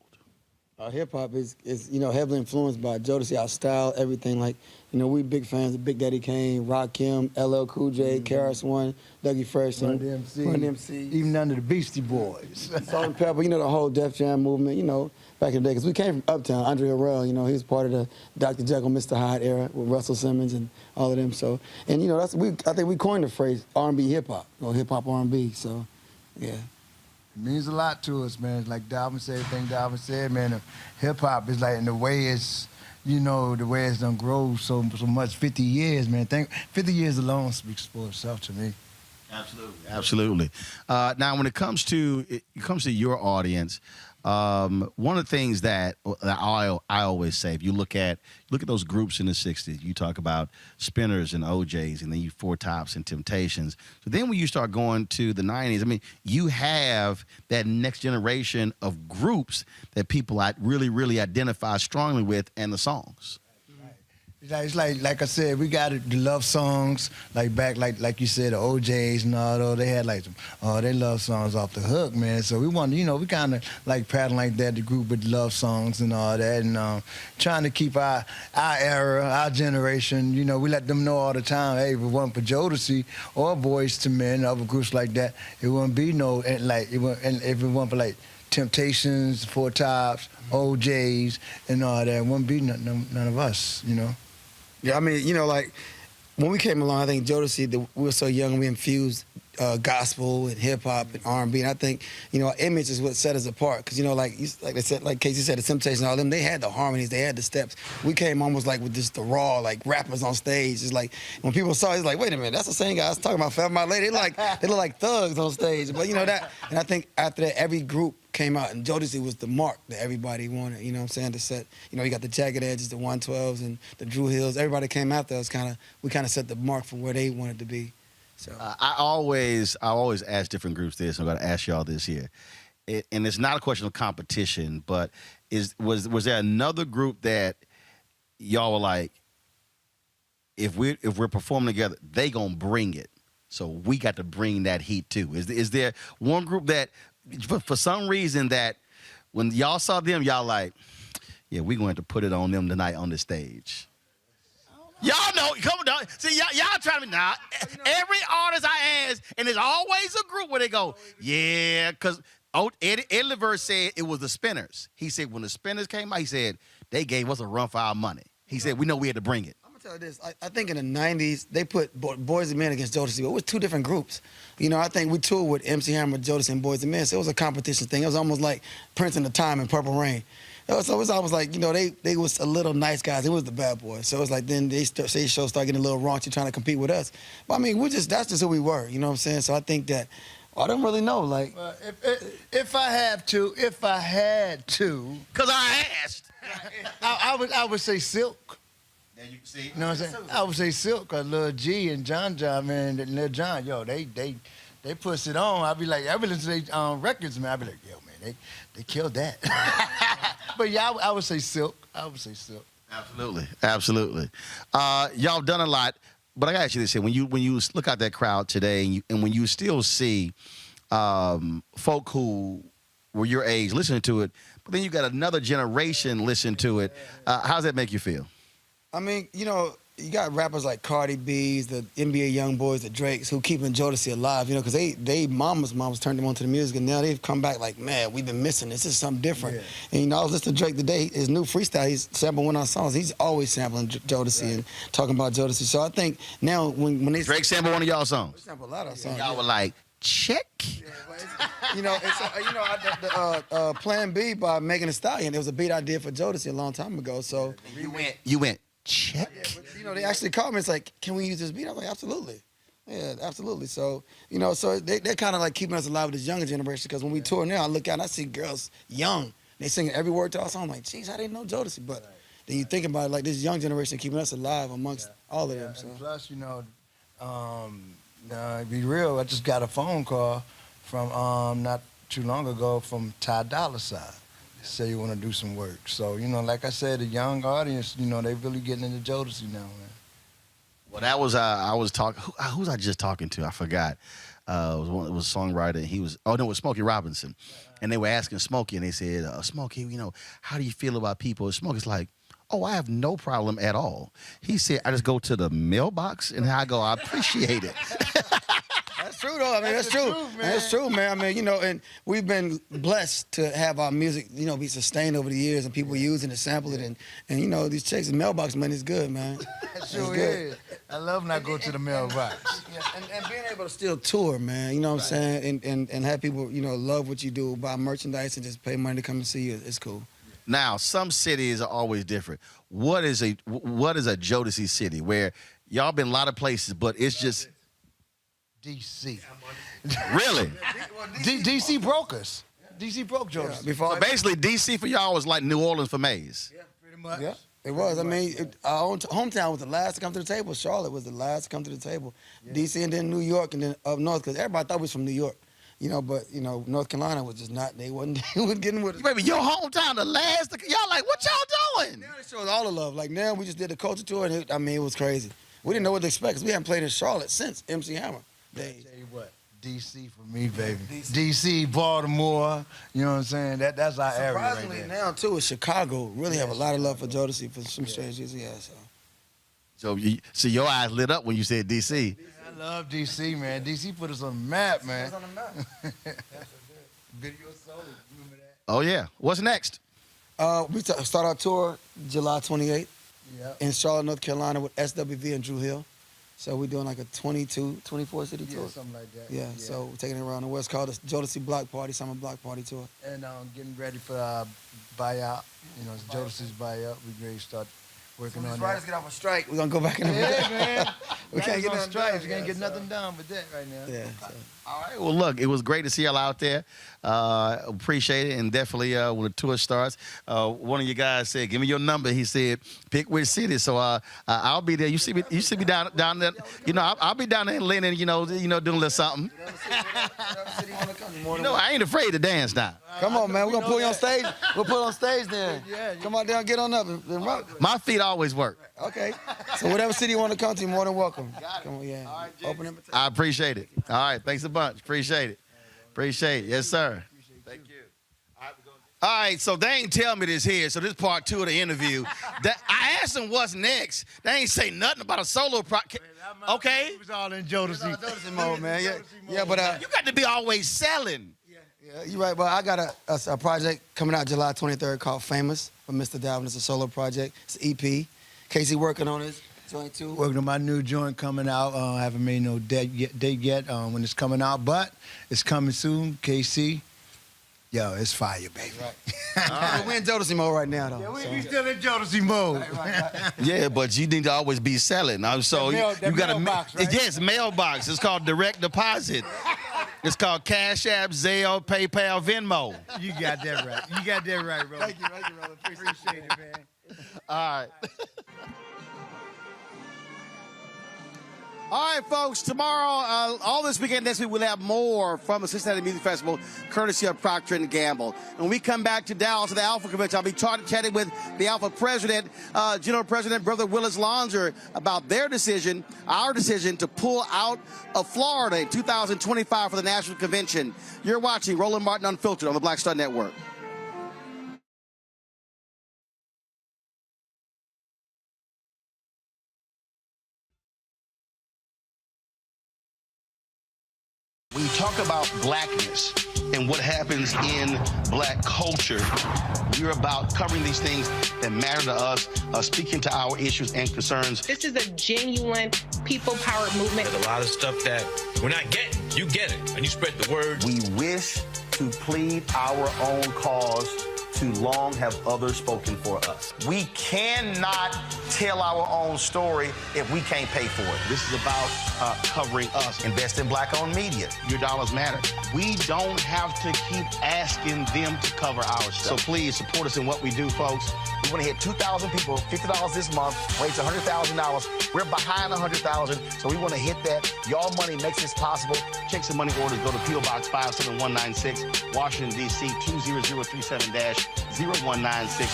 Hip hop is heavily influenced by Jodeci, our style, everything. Like, we big fans of Big Daddy Kane, Rakim, LL Cool J, KRS-One, Dougie Fresh, Run DMC, even under the Beastie Boys. Salt and Pepper, the whole Def Jam movement, back in the day. Because we came from Uptown, Andre Harrell, he was part of the Dr. Jekyll, Mr. Hyde era with Russell Simmons and all of them. So, and I think we coined the phrase R&B hip hop, hip hop R&B. So, yeah. It means a lot to us, man. It's like Dalvin said, everything Dalvin said, man. Hip-hop is like, in the way it's, the way it's done grown so much, 50 years, man. 50 years alone speaks for itself to me. Absolutely. Now, when it comes to your audience, one of the things that I always say, if you look at those groups in the 60s, you talk about Spinners and OJs, and then you Four Tops and Temptations. So then when you start going to the 90s, I mean, you have that next generation of groups that people really, really identify strongly with, and the songs. It's like I said, we got the love songs, like you said, the OJs and all those. They had they love songs off the hook, man. So we want, we kind of like pattern like that, the group with love songs and all that, and trying to keep our era, our generation. We let them know all the time, hey, if it wasn't for Jodeci or Boys to Men, other groups like that, it wouldn't be and if it wasn't for Temptations, Four Tops, OJs, and all that, it wouldn't be none of us, Yeah, I mean, when we came along, I think Jodeci, we were so young, we infused gospel and hip hop and R&B, and I think our image is what set us apart. Because like they said, like Casey said, the Temptations and all them, they had the harmonies, they had the steps. We came almost with just the raw rappers on stage. It's like when people saw it, it's like, wait a minute, that's the same guy I was talking about, Fat My Lady. They look like thugs on stage. But that, and I think after that, every group came out, and Jodeci was the mark that everybody wanted, to set, you got the Jagged Edges, the 112s, and the Drew Hills. Everybody came after us, we kind of set the mark for where they wanted to be. So I always ask different groups this. I'm going to ask y'all this here, and it's not a question of competition, but was there another group that y'all were like, if we're performing together, they gonna bring it, so we got to bring that heat too? Is there one group that, for some reason, that when y'all saw them, y'all like, yeah, we're going to put it on them tonight on the stage? Y'all know, come on, dog. See, y'all trying to be, nah, every artist I ask, and there's always a group where they go, yeah, because Eddie LeVert said it was the Spinners. He said when the Spinners came out, he said, they gave us a run for our money. He said, we know we had to bring it. I'm going to tell you this. I think in the 90s, they put Boys and Men against Jodeci. It was two different groups. You know, I think we toured with MC Hammer, Jodeci, and Boys and Men, so it was a competition thing. It was almost like Prince and the Time and Purple Rain. So it was almost like, you know, they was a little nice guys. It was the bad boys. So it's like then they shows start getting a little raunchy trying to compete with us. But I mean, that's just who we were. You know what I'm saying? So I think that, I don't really know. Like, well, if I had to, because I asked, I would say Silk. There you see. You know what I'm saying? I would say Silk, cause Lil G and John, man, Lil John, yo, they push it on. I be listening to their records, man. I be like, yo, man, they killed that. But yeah, I would say Silk. Absolutely, absolutely. Y'all done a lot, but I gotta ask you this here: when you look at that crowd today, and when you still see folk who were your age listening to it, but then you got another generation listening to it, how does that make you feel? I mean, you know, you got rappers like Cardi B's, the NBA Youngboys, the Drakes, who keeping Jodeci alive, you know, because they mamas turned them onto the music, and now they've come back like, man, we've been missing this. This is something different. Yeah. And, you know, I was listening to Drake today, his new freestyle, he's sampling one of our songs. He's always sampling Jodeci and talking about Jodeci. So I think now when they... Drake sampled one of y'all songs? They sampled a lot of our songs. Y'all were like, check. Yeah, you know, the Plan B by Megan Thee Stallion, it was a beat I did for Jodeci a long time ago. So you went, check. Yeah, but, you know, they actually called me. It's like, can we use this beat? I was like, absolutely. Yeah, absolutely. So, you know, so they're kind of like keeping us alive with this younger generation, because when we tour now, I look out and I see girls young. They singing every word to our song. I'm like, geez, I didn't know Jodeci. But then you think about it, like this young generation keeping us alive amongst all of them. So. And plus, you know, be real, I just got a phone call from not too long ago from Ty Dolla $ign. Say you want to do some work. So, you know, like I said, the young audience, you know, they really getting into Jodeci now, man. Well, that was, I was talking, who was I just talking to? I forgot. It was a songwriter. He was, it was Smokey Robinson. And they were asking Smokey, and they said, Smokey, you know, how do you feel about people? And Smokey's like, oh, I have no problem at all. He said, I just go to the mailbox, and I go, I appreciate it. That's true, though. I mean, that's true. Man. That's true, man. I mean, you know, and we've been blessed to have our music, you know, be sustained over the years, and people using it, sample it, and you know, these checks and mailbox money is good, man. Sure is. I love when I go to the mailbox. And being able to still tour, man, you know what I'm saying, and have people, you know, love what you do, buy merchandise, and just pay money to come and see you. It's cool. Now, some cities are always different. What is a Jodeci city where y'all been a lot of places, but it's just DC. Really? DC broke us. DC broke Jodeci. Yeah, so basically, DC for y'all was like New Orleans for Maze. Yeah, pretty much. Yeah, it was. I mean, our own hometown was the last to come to the table. Charlotte was the last to come to the table. Yeah. DC and then New York and then up north, because everybody thought we was from New York. You know, but, you know, North Carolina was just not, they wasn't getting with us. Baby, your hometown, the last, y'all like, what y'all doing? Now they show us all the love. Like, now we just did the culture tour, and it was crazy. We didn't know what to expect, because we haven't played in Charlotte since MC Hammer days. Tell you what, DC for me, baby. DC, Baltimore, you know what I'm saying? That's our area right Surprisingly there. now, too, is Chicago really have a lot of love for Jodeci for some strange reason. Yeah, so your eyes lit up when you said DC. I love DC, man. DC put us on the map, man. Put us on the map. Video Soul, remember that? Oh, yeah. What's next? We start our tour July 28th in Charlotte, North Carolina with SWV and Drew Hill. So we're doing like a 24 city tour. Yeah, something like that. Yeah, so we're taking it around the West. Called the Jodeci Block Party, Summer Block Party Tour. And getting ready for our buyout. You know, it's Jodeci's buyout. We're ready to start working on that. Writers get off a strike, we're going to go back in the man. We can't get on nothing strikes. done. We can't get nothing done with that right now. Yeah. So. All right. Well, look, it was great to see y'all out there. Appreciate it. And definitely when the tour starts, one of you guys said, give me your number. He said, pick which city. So I'll be there. You see me down there. You know, I'll be down there in Lennon, you know, doing a little something. You know, I ain't afraid to dance now. Come on, man. We're going to put you on stage. We'll put you on stage then. Come on down, get on up and rock. My feet always work. Okay. So whatever city you want to come to, you're more than welcome. Come on, yeah. Right, open invitation. I appreciate it. All right. Thanks a bunch. Appreciate it. Appreciate it. Yes, sir. Thank you. All right, we're going to All right, so they ain't tell me this here, so this part 2 of the interview. I asked them what's next. They ain't say nothing about a solo okay. It was all in Jodeci mode, man. Yeah, but you got to be always selling. Yeah, you're right, but I got a project coming out July 23rd called Famous with Mr. Dalvin. It's a solo project. It's an EP. Casey working on his joint too. Working on my new joint coming out. Haven't made no date yet when it's coming out, but it's coming soon. KC. Yo, it's fire, baby. Right. We're in Jodeci mode right now, though. Yeah, we still in Jodeci mode. Right. Yeah, but you need to always be selling. So you got to mailbox, right? Yes, mailbox. It's called direct deposit. It's called Cash App, Zelle, PayPal, Venmo. You got that right. You got that right, bro. Thank you, Roland. Appreciate it, man. All right. All right, folks, tomorrow, all this weekend, next week, we'll have more from the Cincinnati Music Festival, courtesy of Procter & Gamble. When we come back to Dallas to the Alpha Convention, I'll be chatting with the Alpha President, General President, Brother Willis Lonser, about their decision, our decision, to pull out of Florida in 2025 for the National Convention. You're watching Roland Martin Unfiltered on the Black Star Network. When you talk about blackness and what happens in black culture, we're about covering these things that matter to us, speaking to our issues and concerns. This is a genuine people-powered movement. There's a lot of stuff that we're not getting. You get it, and you spread the word. We wish to plead our own cause. Too long have others spoken for us. We cannot tell our own story if we can't pay for it. This is about covering us. Invest in black-owned media. Your dollars matter. We don't have to keep asking them to cover our stuff. So please support us in what we do, folks. We want to hit 2,000 people, $50 this month, raise $100,000. We're behind 100,000, so we want to hit that. Y'all money makes this possible. Check some money orders. Go to P.O. Box 57196, Washington, D.C. 20037-0196. The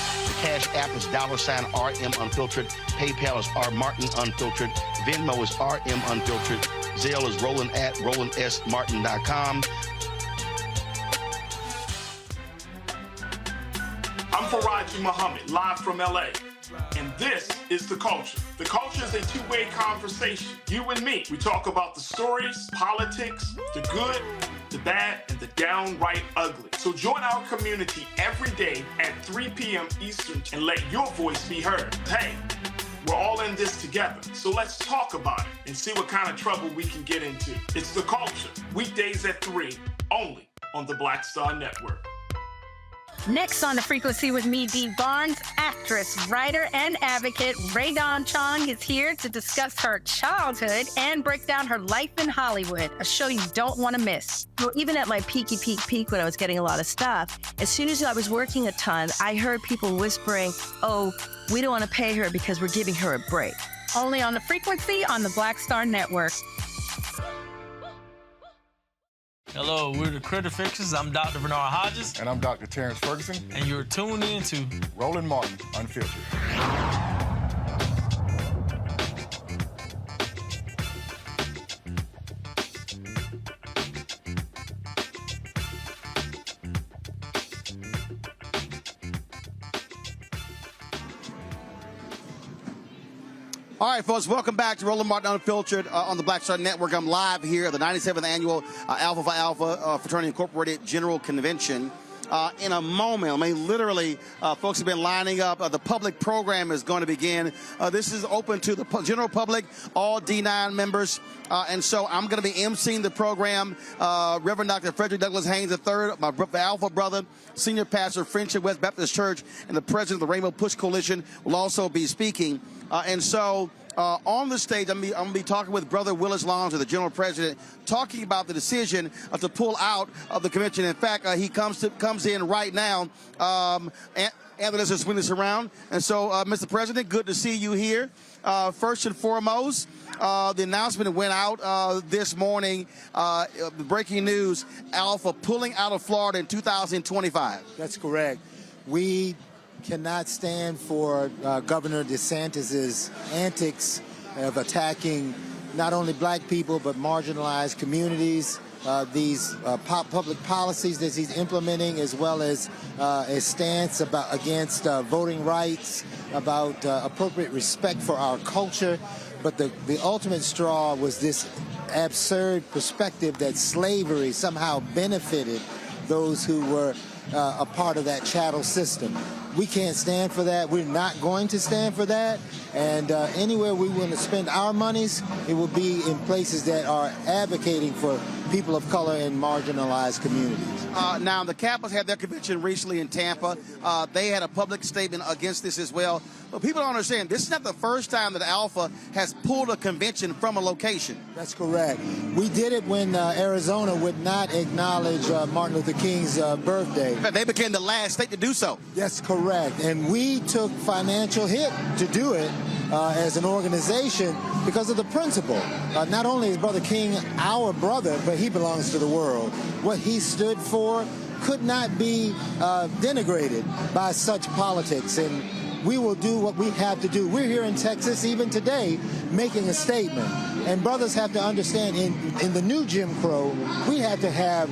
Cash App is $RM Unfiltered. PayPal is R Martin Unfiltered. Venmo is RM Unfiltered. Zelle is Roland at RolandSMartin.com. I'm Faraji Muhammad, live from LA. And this is The Culture. The Culture is a two-way conversation. You and me. We talk about the stories, politics, the good, the bad, and the downright ugly. So join our community every day at 3 p.m. Eastern and let your voice be heard. Hey, we're all in this together. So let's talk about it and see what kind of trouble we can get into. It's The Culture, weekdays at 3, only on the Black Star Network. Next on The Frequency with me, Dee Barnes, actress, writer, and advocate Rae Dawn Chong is here to discuss her childhood and break down her life in Hollywood, a show you don't want to miss. Well, even at my peak when I was getting a lot of stuff, as soon as I was working a ton, I heard people whispering, oh, we don't want to pay her because we're giving her a break. Only on The Frequency on the Black Star Network. Hello, we're the Critter Fixers. I'm Dr. Bernard Hodges. And I'm Dr. Terrence Ferguson. And you're tuned in to Roland Martin Unfiltered. All right, folks, welcome back to Roland Martin Unfiltered on the Black Star Network. I'm live here at the 97th Annual Alpha Phi Alpha Fraternity Incorporated General Convention. In a moment, I mean, literally, folks have been lining up. The public program is going to begin. This is open to the general public, all D9 members. And so I'm going to be emceeing the program. Reverend Dr. Frederick Douglass Haynes III, my Alpha brother, senior pastor of Friendship West Baptist Church, and the president of the Rainbow Push Coalition will also be speaking. And so on the stage, I'm going to be talking with Brother Willis Lonser, the general president, talking about the decision to pull out of the convention. In fact, he comes in right now. Anthony, let's just swing this around. And so, Mr. President, good to see you here. First and foremost, the announcement went out this morning. Breaking news, Alpha pulling out of Florida in 2025. That's correct. We cannot stand for Governor DeSantis's antics of attacking not only black people but marginalized communities. these public policies that he's implementing, as well as his stance against voting rights, about appropriate respect for our culture. But the ultimate straw was this absurd perspective that slavery somehow benefited those who were a part of that chattel system. We can't stand for that. We're not going to stand for that. And anywhere we want to spend our monies, it will be in places that are advocating for people of color and marginalized communities. Now, the Kappas had their convention recently in Tampa. They had a public statement against this as well. But people don't understand, this is not the first time that Alpha has pulled a convention from a location. That's correct. We did it when Arizona would not acknowledge Martin Luther King's birthday. They became the last state to do so. That's correct. And we took financial hit to do it as an organization because of the principle. Not only is Brother King our brother, but he belongs to the world. What he stood for could not be denigrated by such politics. And we will do what we have to do. We're here in Texas, even today, making a statement. And brothers have to understand, in the new Jim Crow, we have to have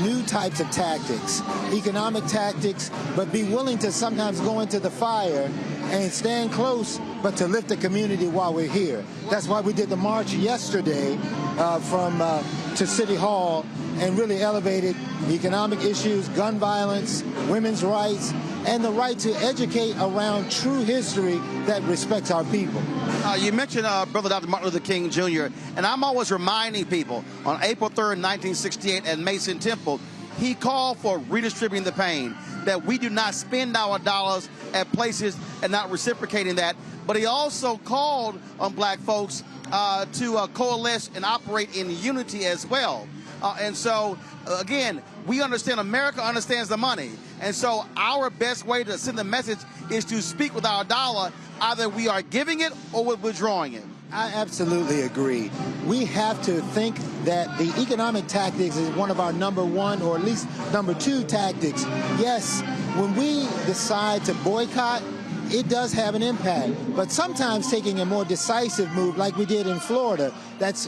new types of tactics, economic tactics, but be willing to sometimes go into the fire and stand close, but to lift the community while we're here. That's why we did the march yesterday to City Hall and really elevated economic issues, gun violence, women's rights, and the right to educate around true history that respects our people. You mentioned Brother Dr. Martin Luther King Jr., and I'm always reminding people, on April 3rd, 1968 at Mason Temple, he called for redistributing the pain, that we do not spend our dollars at places and not reciprocating that. But he also called on black folks to coalesce and operate in unity as well. And so, again, we understand, America understands the money. And so our best way to send the message is to speak with our dollar. Either we are giving it or we're withdrawing it. I absolutely agree. We have to think that the economic tactics is one of our number one or at least number two tactics. Yes, when we decide to boycott, it does have an impact. But sometimes taking a more decisive move like we did in Florida, that's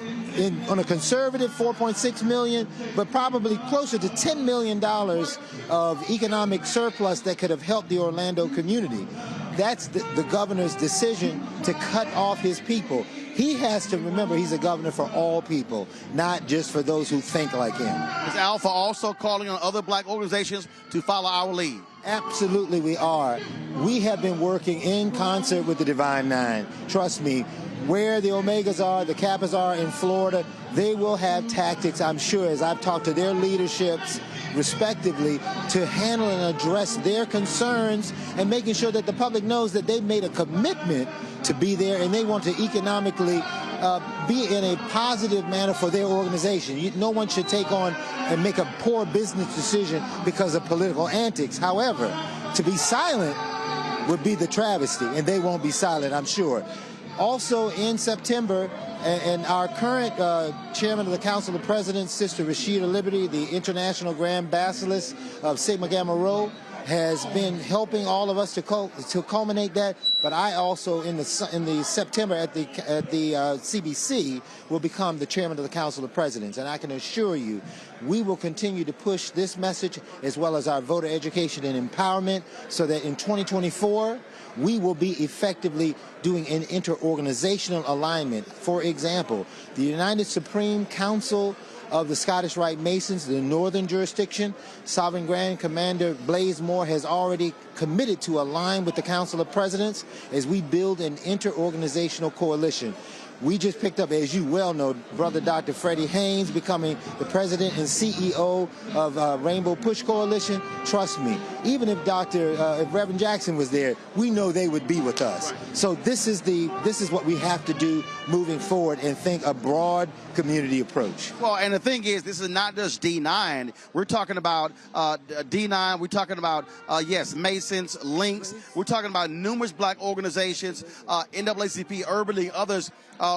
on a conservative $4.6 million, but probably closer to $10 million of economic surplus that could have helped the Orlando community. That's the governor's decision to cut off his people. He has to remember he's a governor for all people, not just for those who think like him. Is Alpha also calling on other black organizations to follow our lead? Absolutely we are. We have been working in concert with the Divine Nine. Trust me, where the Omegas are, the Kappas are in Florida, they will have tactics, I'm sure, as I've talked to their leaderships, respectively, to handle and address their concerns and making sure that the public knows that they've made a commitment to be there and they want to economically be in a positive manner for their organization. No one should take on and make a poor business decision because of political antics. However, to be silent would be the travesty, and they won't be silent, I'm sure. Also in September, and our current chairman of the Council of Presidents, Sister Rashida Liberty, the International Grand Basilisk of Sigma Gamma Rho, has been helping all of us to culminate that. But I also, in the September at the CBC, will become the chairman of the Council of Presidents. And I can assure you, we will continue to push this message as well as our voter education and empowerment so that in 2024, we will be effectively doing an interorganizational alignment. For example, the United Supreme Council of the Scottish Rite Masons, the northern jurisdiction, Sovereign Grand Commander Blaze Moore has already committed to align with the Council of Presidents as we build an interorganizational coalition. We just picked up, as you well know, Brother Dr. Freddie Haynes becoming the president and CEO of Rainbow Push Coalition. Trust me, even if if Reverend Jackson was there, we know they would be with us. So this is what we have to do moving forward and think a broad community approach. Well, and the thing is, this is not just D9. We're talking about D9. We're talking about, yes, Masons, Links. We're talking about numerous black organizations, NAACP, Urban League, others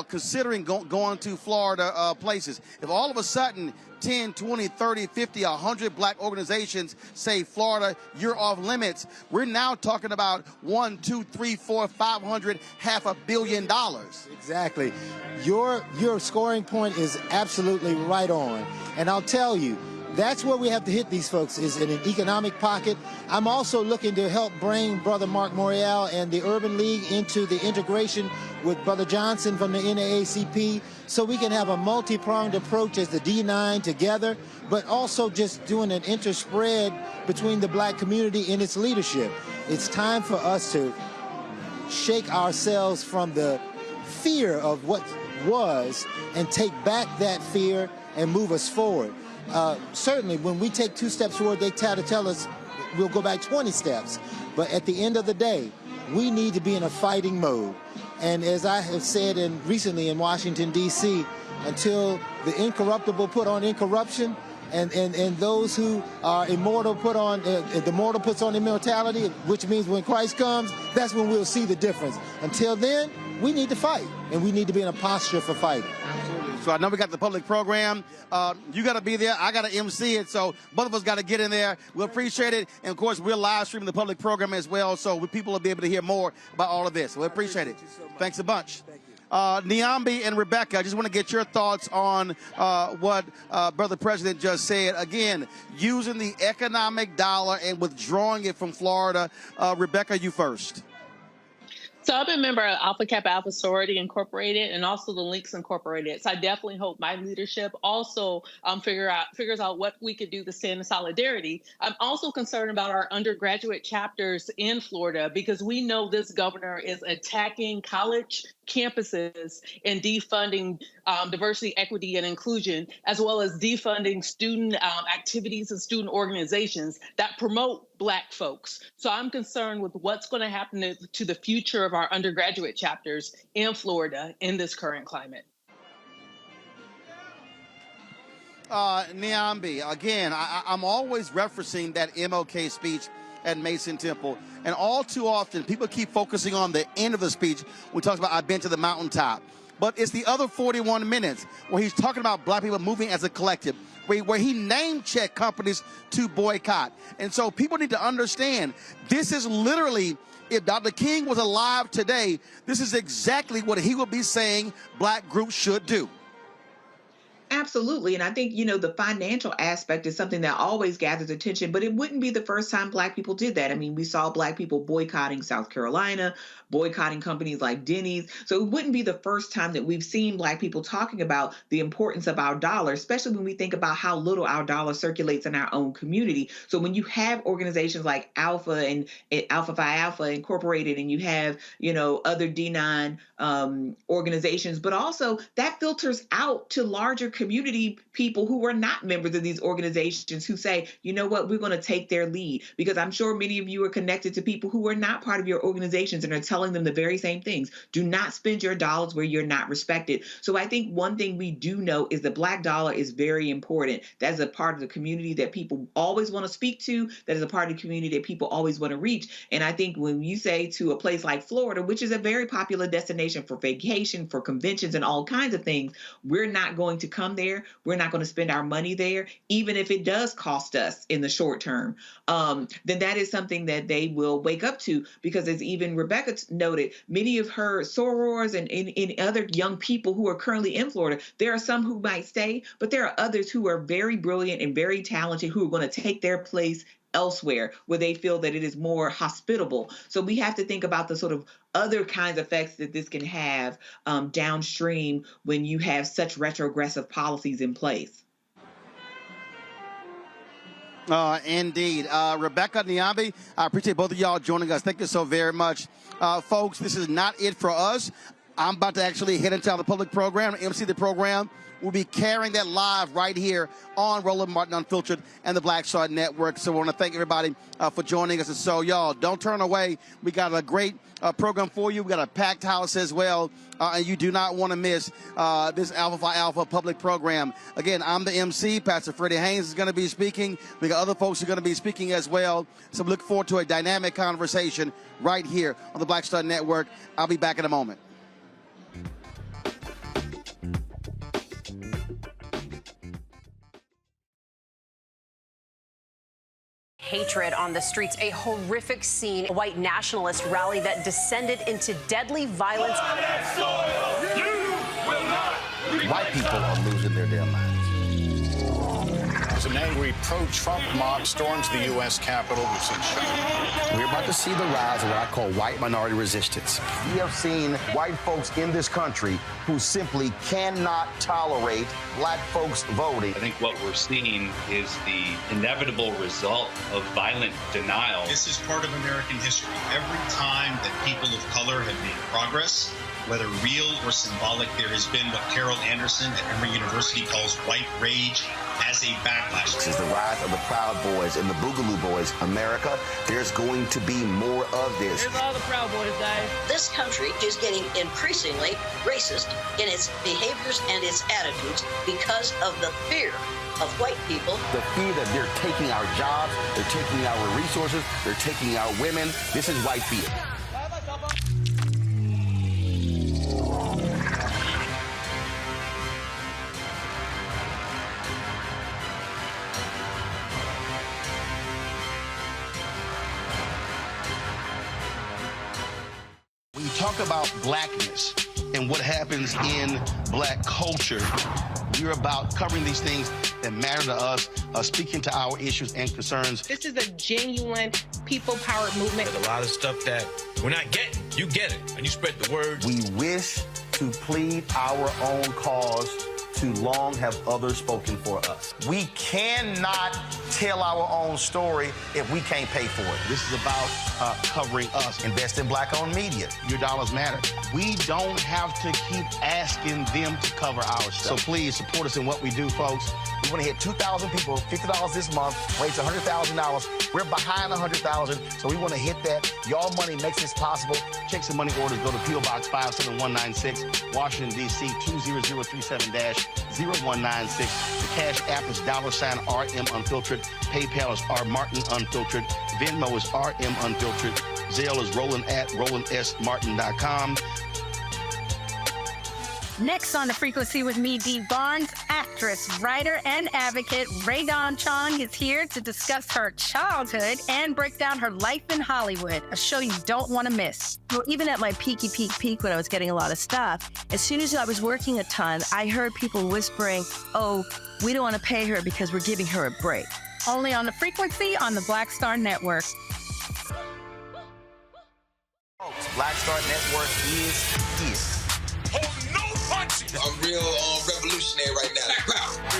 considering going to Florida places. If all of a sudden 10, 20, 30, 50, 100 black organizations say, Florida, you're off limits, we're now talking about 1, 2, 3, 4, 500, $500 million. Exactly. Your scoring point is absolutely right on. And I'll tell you, that's where we have to hit these folks, is in an economic pocket. I'm also looking to help bring Brother Mark Morial and the Urban League into the integration with Brother Johnson from the NAACP, so we can have a multi-pronged approach as the D9 together, but also just doing an interspread between the black community and its leadership. It's time for us to shake ourselves from the fear of what was and take back that fear and move us forward. Certainly, when we take 2 steps forward, they try to tell us we'll go back 20 steps. But at the end of the day, we need to be in a fighting mode. And as I have said recently in Washington, D.C., until the incorruptible put on incorruption, and those who are immortal put on, the mortal puts on immortality, which means when Christ comes, that's when we'll see the difference. Until then, we need to fight, and we need to be in a posture for fighting. So I know we got the public program. You got to be there. I got to MC it. So both of us got to get in there. We'll appreciate it. And, of course, we're live streaming the public program as well, so people will be able to hear more about all of this. We appreciate it. Thanks a bunch. Niambi and Rebecca, I just want to get your thoughts on what Brother President just said. Again, using the economic dollar and withdrawing it from Florida. Rebecca, you first. So I'm a member of Alpha Kappa Alpha Sorority Incorporated and also the Links Incorporated. So I definitely hope my leadership also figures out what we could do to stand in solidarity. I'm also concerned about our undergraduate chapters in Florida because we know this governor is attacking college campuses and defunding diversity, equity, and inclusion, as well as defunding student activities and student organizations that promote Black folks. So I'm concerned with what's going to happen to the future of our undergraduate chapters in Florida in this current climate. Niambi, again, I'm always referencing that MLK speech at Mason Temple. And all too often, people keep focusing on the end of the speech when he talks about, I've been to the mountaintop. But it's the other 41 minutes where he's talking about black people moving as a collective, where he name-checked companies to boycott. And so people need to understand, this is literally, if Dr. King was alive today, this is exactly what he would be saying black groups should do. Absolutely. And I think, the financial aspect is something that always gathers attention, but it wouldn't be the first time Black people did that. I mean, we saw Black people boycotting South Carolina, boycotting companies like Denny's. So it wouldn't be the first time that we've seen Black people talking about the importance of our dollar, especially when we think about how little our dollar circulates in our own community. So when you have organizations like Alpha and Alpha Phi Alpha Incorporated, and you have, other D9 organizations, but also that filters out to larger community people who are not members of these organizations who say, you know what, we're going to take their lead. Because I'm sure many of you are connected to people who are not part of your organizations and are telling them the very same things. Do not spend your dollars where you're not respected. So I think one thing we do know is the Black dollar is very important. That is a part of the community that people always want to speak to. That is a part of the community that people always want to reach. And I think when you say to a place like Florida, which is a very popular destination for vacation, for conventions and all kinds of things, we're not going to come there. We're not going to spend our money there, even if it does cost us in the short term. Then that is something that they will wake up to, because as even Rebecca noted, many of her sorors and other young people who are currently in Florida, there are some who might stay, but there are others who are very brilliant and very talented who are going to take their place elsewhere where they feel that it is more hospitable. So we have to think about the sort of other kinds of effects that this can have downstream when you have such retrogressive policies in place. Indeed. Rebecca, Niambi, I appreciate both of y'all joining us. Thank you so very much. Folks, this is not it for us. I'm about to actually head into the public program, MC the program. We'll be carrying that live right here on Roland Martin Unfiltered and the Black Star Network. So I want to thank everybody for joining us. And so, y'all, don't turn away. We got a great program for you. We got a packed house as well. And you do not want to miss this Alpha Phi Alpha public program. Again, I'm the MC. Pastor Freddie Haynes is going to be speaking. We got other folks who are going to be speaking as well. So we look forward to a dynamic conversation right here on the Black Star Network. I'll be back in a moment. Hatred on the streets, a horrific scene, a white nationalist rally that descended into deadly violence. White people are losing their damn minds. As an angry pro-Trump mob storms the U.S. Capitol, we've seen shooting. We're about to see the rise of what I call white minority resistance. We have seen white folks in this country who simply cannot tolerate black folks voting. I think what we're seeing is the inevitable result of violent denial. This is part of American history. Every time that people of color have made progress, whether real or symbolic, there has been what Carol Anderson at Emory University calls white rage as a backlash. This is the rise of the Proud Boys and the Boogaloo Boys. America, there's going to be more of this. Here's all the Proud Boys, guys. This country is getting increasingly racist in its behaviors and its attitudes because of the fear of white people. The fear that they're taking our jobs, they're taking our resources, they're taking our women. This is white fear. When you talk about blackness and what happens in black culture, we're about covering these things that matter to us, speaking to our issues and concerns. This is a genuine people-powered movement. There's a lot of stuff that we're not getting. You get it, and you spread the word. We wish to plead our own cause. Too long have others spoken for us. We cannot tell our own story if we can't pay for it. This is about covering us. Invest in black-owned media. Your dollars matter. We don't have to keep asking them to cover our stuff. So please support us in what we do, folks. We want to hit 2,000 people, $50 this month, raise $100,000. We're behind $100,000, so we want to hit that. Y'all money makes this possible. Checks and money orders go to P.O. Box 57196, Washington, D.C. 20037-0196. The Cash App is $RM Unfiltered. PayPal is R Martin Unfiltered. Venmo is RM Unfiltered. Zelle is Roland at RolandSMartin.com. Next on The Frequency with me, Dee Barnes, actress, writer, and advocate Rae Dawn Chong is here to discuss her childhood and break down her life in Hollywood, a show you don't want to miss. Well, even at my peak when I was getting a lot of stuff, as soon as I was working a ton, I heard people whispering, oh, we don't want to pay her because we're giving her a break. Only on The Frequency on the Black Star Network. Black Star Network is here. I'm real revolutionary right now.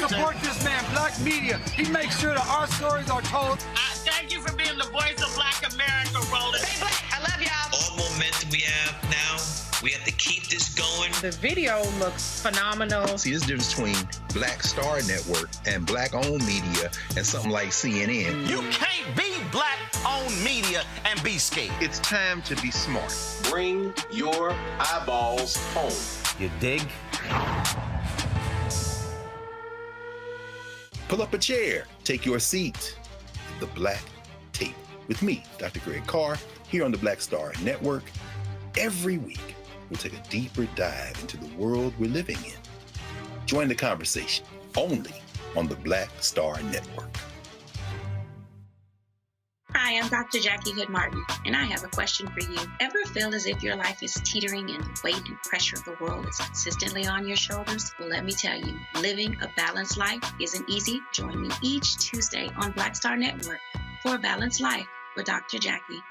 Support this man, Black Media. He makes sure that our stories are told. Thank you for being the voice of Black America, Roland. Stay black. I love y'all. All momentum we have now, we have to keep this going. The video looks phenomenal. See, there's a difference between Black Star Network and black-owned media and something like CNN. You can't be black-owned media and be scared. It's time to be smart. Bring your eyeballs home. You dig? Pull up a chair, take your seat at the Black Table with me, Dr. Greg Carr, here on the Black Star Network. Every week, we'll take a deeper dive into the world we're living in. Join the conversation only on the Black Star Network. Hi, I'm Dr. Jackie Hood Martin, and I have a question for you. Ever feel as if your life is teetering and the weight and pressure of the world is consistently on your shoulders? Well, let me tell you, living a balanced life isn't easy. Join me each Tuesday on Black Star Network for A Balanced Life with Dr. Jackie.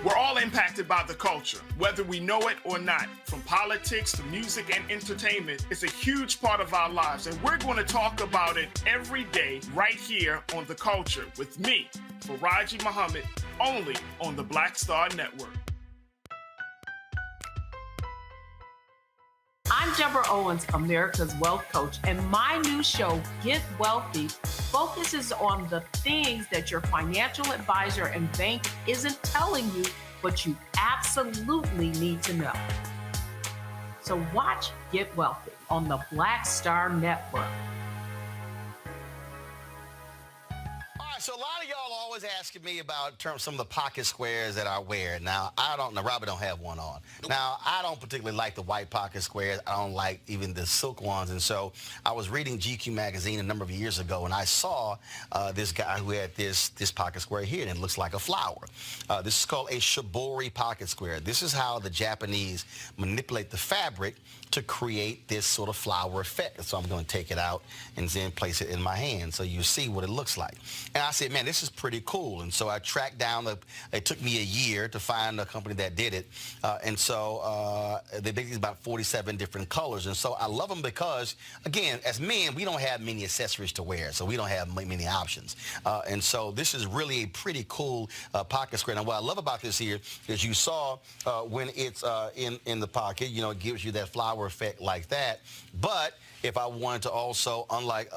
We're all impacted by the culture, whether we know it or not. From politics to music and entertainment, it's a huge part of our lives, and we're going to talk about it every day right here on The Culture with me, Faraji Muhammad, only on the Black Star Network. I'm Deborah Owens, America's Wealth Coach, and my new show, Get Wealthy, focuses on the things that your financial advisor and bank isn't telling you, but you absolutely need to know. So watch Get Wealthy on the Black Star Network. All right, so a lot of y'all always always asking me about some of the pocket squares that I wear. Now, Robert don't have one on. Now, I don't particularly like the white pocket squares. I don't like even the silk ones. And so I was reading GQ magazine a number of years ago, and I saw this guy who had this pocket square here, and it looks like a flower. This is called a shibori pocket square. This is how the Japanese manipulate the fabric to create this sort of flower effect. So I'm going to take it out and then place it in my hand so you see what it looks like. And I said, man, this is pretty cool. And so I tracked down, it took me a year to find a company that did it. And so they make these about 47 different colors. And so I love them because, again, as men, we don't have many accessories to wear, so we don't have many options. And so this is really a pretty cool pocket square. Now, what I love about this here is you saw when it's in the pocket, you know, it gives you that flower effect like that. But if I wanted to also, unlike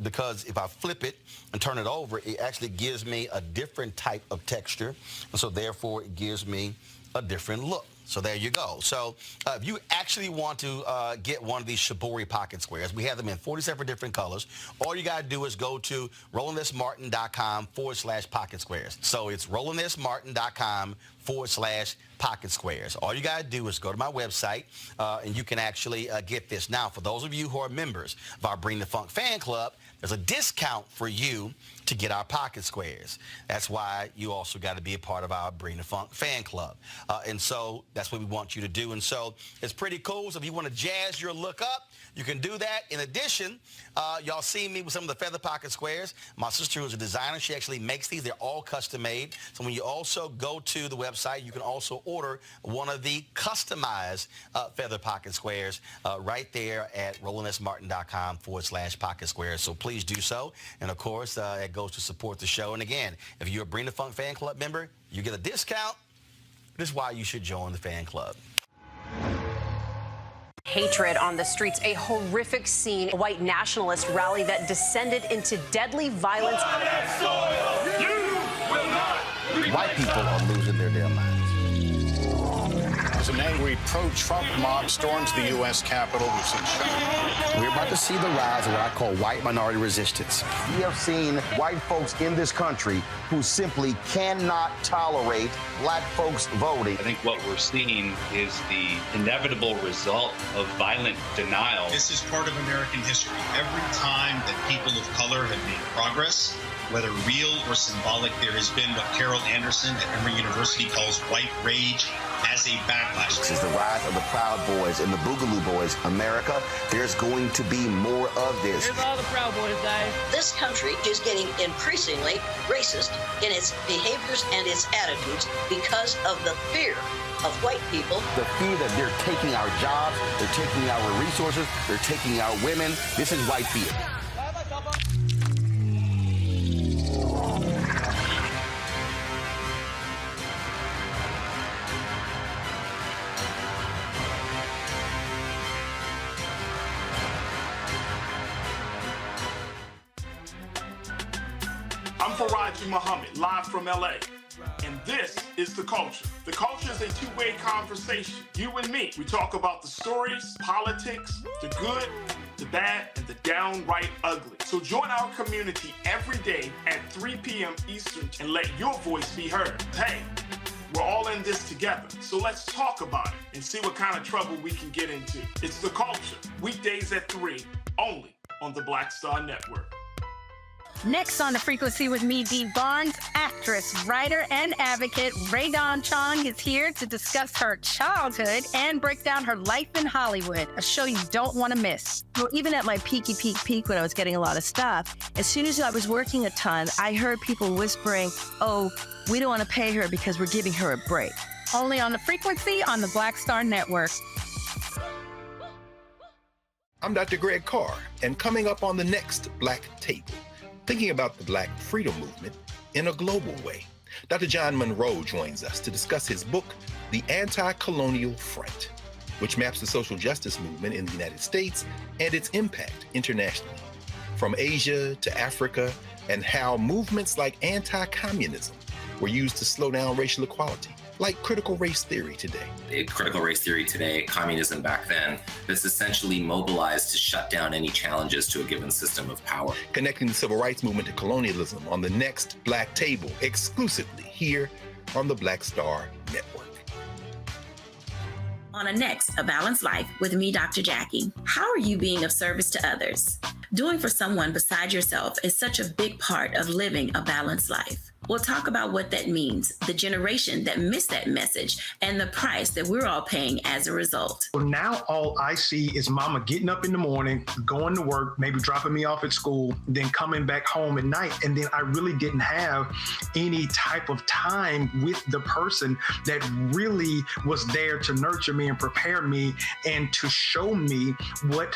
because if I flip it and turn it over, it actually gives me a different type of texture. And so therefore, it gives me a different look. So there you go. So if you actually want to get one of these shibori pocket squares, we have them in 47 different colors. All you got to do is go to RolandSMartin.com/pocket squares. So it's RolandSMartin.com/pocket squares. All you got to do is go to my website, and you can actually get this. Now, for those of you who are members of our Bring the Funk fan club, there's a discount for you to get our pocket squares. That's why you also got to be a part of our Bring the Funk fan club. And so that's what we want you to do. And so it's pretty cool. So if you want to jazz your look up, you can do that. In addition, y'all see me with some of the feather pocket squares. My sister, who's a designer, she actually makes these. They're all custom made. So when you also go to the website, you can also order one of the customized feather pocket squares right there at RolandSMartin.com/pocket squares. So please do so. And of course, it goes to support the show. And again, if you're a Bring the Funk fan club member, you get a discount. This is why you should join the fan club. Hatred on the streets, a horrific scene, a white nationalist rally that descended into deadly violence. White people are losing their damn minds. As an angry pro-Trump mob storms the U.S. Capitol, we've seen shooting. We're about to see the rise of what I call white minority resistance. We have seen white folks in this country who simply cannot tolerate black folks voting. I think what we're seeing is the inevitable result of violent denial. This is part of American history. Every time that people of color have made progress, whether real or symbolic, there has been what Carol Anderson at Emory University calls white rage as a backlash. This is the rise of the Proud Boys and the Boogaloo Boys. America, there's going to be more of this. Here's all the Proud Boys, guys. This country is getting increasingly racist in its behaviors and its attitudes because of the fear of white people. The fear that they're taking our jobs, they're taking our resources, they're taking our women. This is white fear. I'm Faraji Muhammad, live from LA. And this is The Culture. The Culture is a two-way conversation. You and me. We talk about the stories, politics, the good, the bad, and the downright ugly. So join our community every day at 3 p.m. Eastern and let your voice be heard. Hey, we're all in this together. So let's talk about it and see what kind of trouble we can get into. It's The Culture. Weekdays at 3, only on the Black Star Network. Next on The Frequency with me, Dee Barnes, actress, writer, and advocate Rae Dawn Chong is here to discuss her childhood and break down her life in Hollywood, a show you don't want to miss. Well, even at my peak when I was getting a lot of stuff, as soon as I was working a ton, I heard people whispering, oh, we don't want to pay her because we're giving her a break. Only on The Frequency on the Black Star Network. I'm Dr. Greg Carr, and coming up on the next Black Table, thinking about the Black freedom movement in a global way. Dr. John Monroe joins us to discuss his book, The Anti-Colonial Front, which maps the social justice movement in the United States and its impact internationally, from Asia to Africa, and how movements like anti-communism were used to slow down racial equality like critical race theory today. Critical race theory today, communism back then, that's essentially mobilized to shut down any challenges to a given system of power. Connecting the civil rights movement to colonialism on the next Black Table, exclusively here on the Black Star Network. On a Next, A Balanced Life with me, Dr. Jackie. How are you being of service to others? Doing for someone beside yourself is such a big part of living a balanced life. We'll talk about what that means, the generation that missed that message, and the price that we're all paying as a result. Well, now all I see is mama getting up in the morning, going to work, maybe dropping me off at school, then coming back home at night. And then I really didn't have any type of time with the person that really was there to nurture me and prepare me and to show me what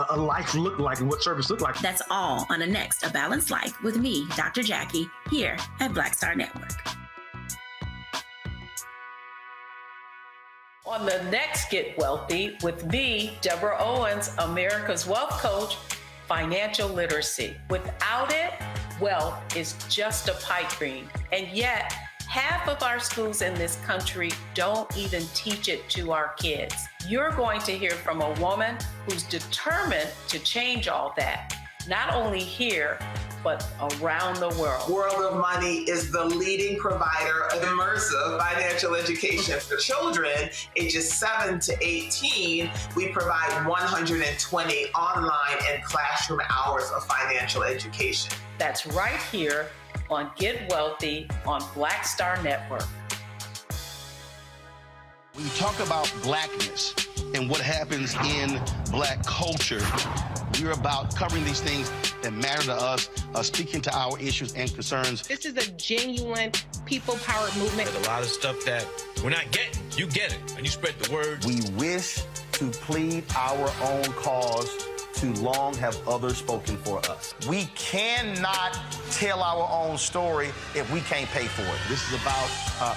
a life looked like and what service looked like. That's all on a Next, A Balanced Life with me, Dr. Jackie, here at Black Star Network. On the next Get Wealthy with me, Deborah Owens, America's Wealth Coach, financial literacy. Without it, wealth is just a pipe dream. And yet, half of our schools in this country don't even teach it to our kids. You're going to hear from a woman who's determined to change all that, not only here, but around the world. World of Money is the leading provider of immersive financial education for children ages 7 to 18. We provide 120 online and classroom hours of financial education. That's right here on Get Wealthy on Black Star Network. When you talk about blackness and what happens in Black culture, we're about covering these things that matter to us, speaking to our issues and concerns. This is a genuine people-powered movement. There's a lot of stuff that we're not getting. You get it, and you spread the word. We wish to plead our own cause. Too long have others spoken for us. We cannot tell our own story if we can't pay for it. This is about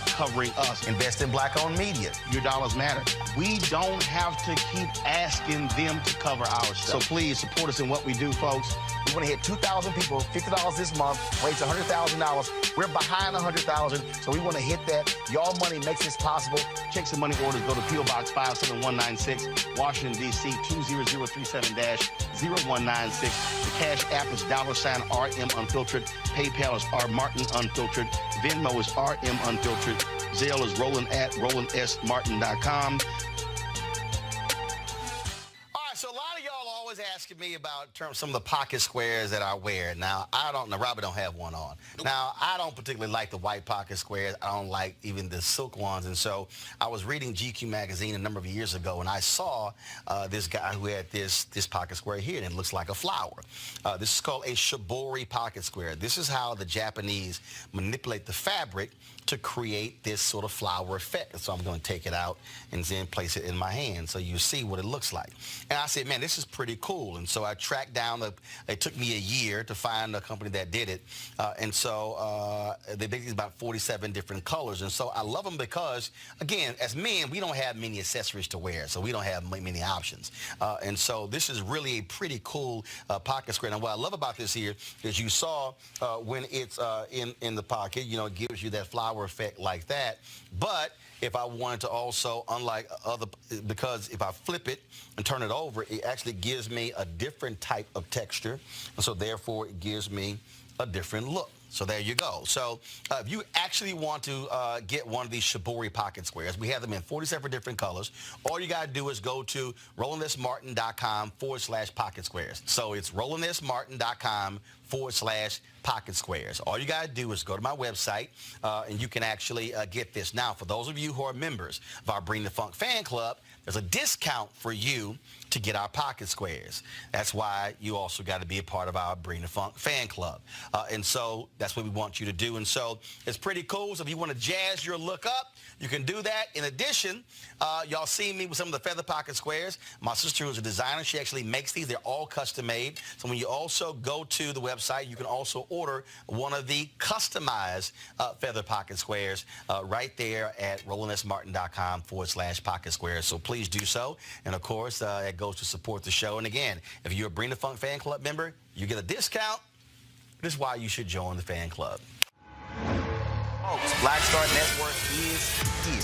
covering us. Invest in Black-owned media. Your dollars matter. We don't have to keep asking them to cover our stuff. So please support us in what we do, folks. We want to hit 2,000 people, $50 this month, raise $100,000. We're behind 100,000, so we want to hit that. Y'all money makes this possible. Checks and money orders go to P.O. Box 57196, Washington, D.C. 20037-0196. The Cash App is $RM Unfiltered. PayPal is R Martin Unfiltered. Venmo is RM Unfiltered. Zelle is Roland at RolandSMartin.com. So a lot of y'all always asking me about some of the pocket squares that I wear. Now, Robert don't have one on. Now, I don't particularly like the white pocket squares. I don't like even the silk ones. And so I was reading GQ magazine a number of years ago, and I saw this guy who had this pocket square here, and it looks like a flower. This is called a shibori pocket square. This is how the Japanese manipulate the fabric to create this sort of flower effect. So I'm going to take it out and then place it in my hand so you see what it looks like. And I said, man, this is pretty cool. And so I tracked down, it took me a year to find a company that did it. And so they basically about 47 different colors. And so I love them because, again, as men, we don't have many accessories to wear, so we don't have many options. And so this is really a pretty cool pocket square. And what I love about this here is you saw when it's in the pocket, it gives you that flower effect like that. But if I wanted to also, because if I flip it and turn it over, it actually gives me a different type of texture. And so therefore it gives me a different look. So there you go. So if you actually want to get one of these shibori pocket squares, we have them in 47 different colors. All you got to do is go to RolandSMartin.com/pocket squares. So it's RolandSMartin.com/pocket squares. All you got to do is go to my website, and you can actually get this. Now, for those of you who are members of our Bring the Funk fan club, there's a discount for you to get our pocket squares. That's why you also got to be a part of our Bring the Funk fan club. And so that's what we want you to do. And so it's pretty cool. So if you want to jazz your look up, you can do that. In addition, y'all see me with some of the feather pocket squares. My sister, who's a designer, she actually makes these. They're all custom made. So when you also go to the website, you can also order one of the customized feather pocket squares right there at RolandSMartin.com/pocket squares. So please do so. And of course, it goes to support the show. And again, if you're a Bring the Funk fan club member, you get a discount. This is why you should join the fan club. Black Star Network is here.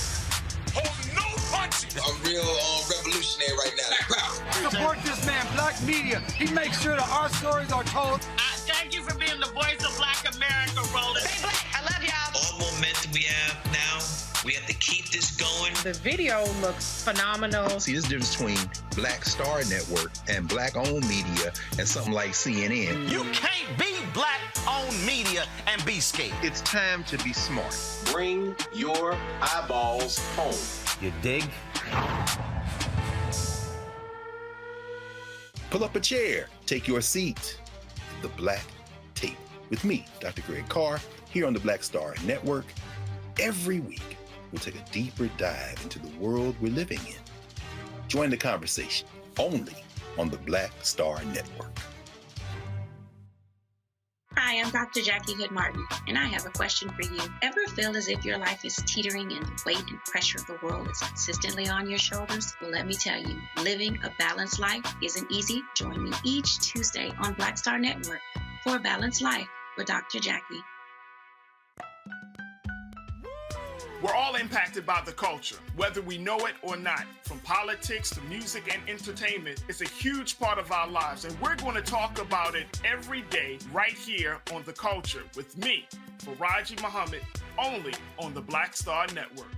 I'm real revolutionary right now. Support this man, Black Media. He makes sure that our stories are told. Thank you for being the voice of Black America, Roland. Stay black. I love y'all. All momentum we have now, we have to keep this going. The video looks phenomenal. See, there's a difference between Black Star Network and Black-owned media and something like CNN. You can't be Black-owned media and be scared. It's time to be smart. Bring your eyeballs home. You dig? Pull up a chair, take your seat at the Black Table with me, Dr. Greg Carr, here on the Black Star Network. Every week, we'll take a deeper dive into the world we're living in. Join the conversation only on the Black Star Network. Hi, I'm Dr. Jackie Hood Martin, and I have a question for you. Ever feel as if your life is teetering and the weight and pressure of the world is consistently on your shoulders? Well, let me tell you, living a balanced life isn't easy. Join me each Tuesday on Black Star Network for A Balanced Life with Dr. Jackie. We're all impacted by the culture, whether we know it or not. From politics to music and entertainment, it's a huge part of our lives, and we're going to talk about it every day right here on The Culture with me, Faraji Muhammad, only on the Black Star Network.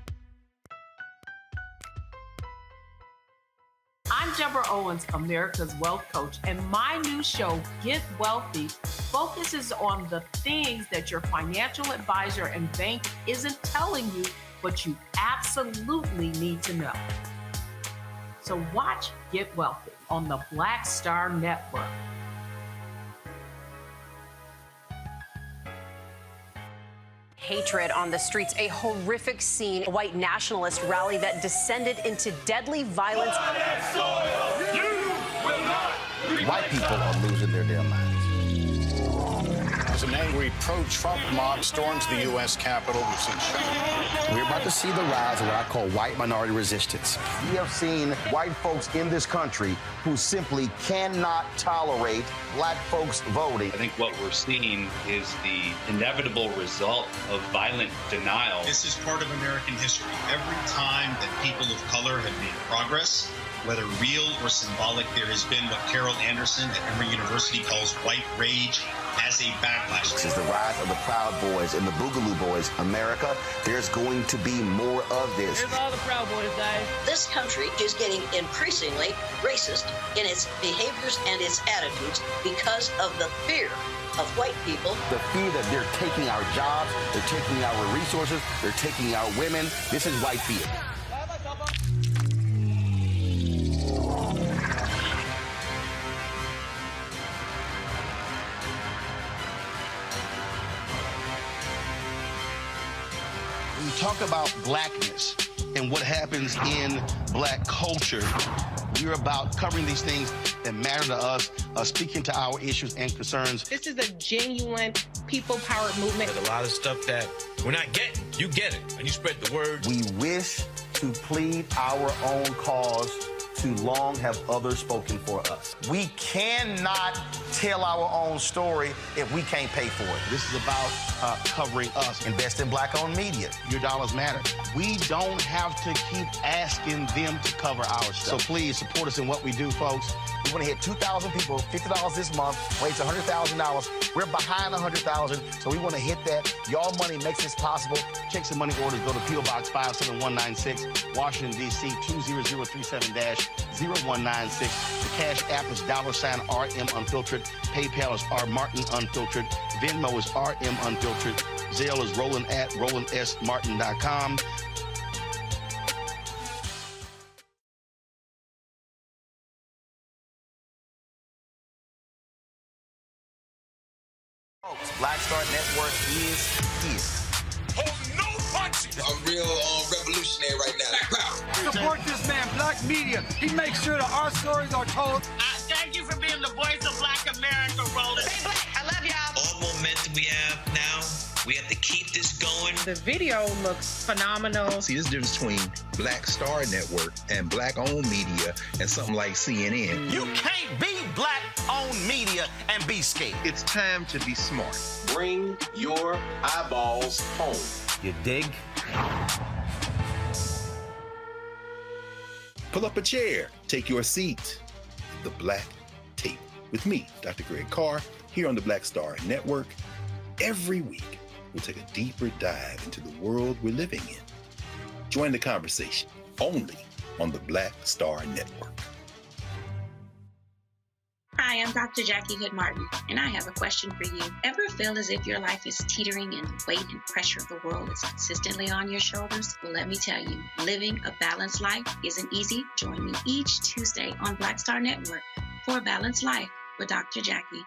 I'm Deborah Owens, America's Wealth Coach, and my new show, Get Wealthy, focuses on the things that your financial advisor and bank isn't telling you, but you absolutely need to know. So watch Get Wealthy on the Black Star Network. Hatred on the streets, a horrific scene, a white nationalist rally that descended into deadly violence. White people are losing their damn minds. As an angry pro-Trump mob storms the U.S. Capitol, we've seen shooting. We're about to see the rise of what I call white minority resistance. We have seen white folks in this country who simply cannot tolerate black folks voting. I think what we're seeing is the inevitable result of violent denial. This is part of American history. Every time that people of color have made progress, whether real or symbolic, there has been what Carol Anderson at Emory University calls white rage as a backlash. This is the rise of the Proud Boys and the Boogaloo Boys. America, there's going to be more of this. Here's all the Proud Boys, guys. This country is getting increasingly racist in its behaviors and its attitudes because of the fear of white people. The fear that they're taking our jobs, they're taking our resources, they're taking our women. This is white fear. When we talk about blackness and what happens in black culture, we're about covering these things that matter to us, speaking to our issues and concerns. This is a genuine people-powered movement. There's a lot of stuff that we're not getting. You get it, and you spread the word. We wish to plead our own cause. Too long have others spoken for us. We cannot tell our own story if we can't pay for it. This is about covering us. Invest in black-owned media. Your dollars matter. We don't have to keep asking them to cover our stuff. So please support us in what we do, folks. We want to hit 2,000 people, $50 this month, raise $100,000. We're behind 100,000, so we want to hit that. Y'all money makes this possible. Checks and money orders go to P.O. Box 57196, Washington, D.C. 20037-0196. The Cash App is $RM Unfiltered. PayPal is R Martin Unfiltered. Venmo is RM Unfiltered. Zelle is Roland at RolandSMartin.com. Black Star Network is here. I'm real revolutionary right now. Support this man, Black Media. He makes sure that our stories are told. Thank you for being the voice of Black America, Roland. Stay black. I love y'all. All momentum we have now, we have to keep this going. The video looks phenomenal. See, there's a difference between Black Star Network and Black-owned media and something like CNN. You can't be Black-owned media and be scared. It's time to be smart. Bring your eyeballs home. You dig? Pull up a chair, take your seat. The Black Tape with me, Dr. Greg Carr, here on the Black Star Network. Every week, we'll take a deeper dive into the world we're living in. Join the conversation only on the Black Star Network. Hi, I'm Dr. Jackie Hood Martin, and I have a question for you. Ever feel as if your life is teetering and the weight and pressure of the world is consistently on your shoulders? Well, let me tell you, living a balanced life isn't easy. Join me each Tuesday on Black Star Network for A Balanced Life with Dr. Jackie.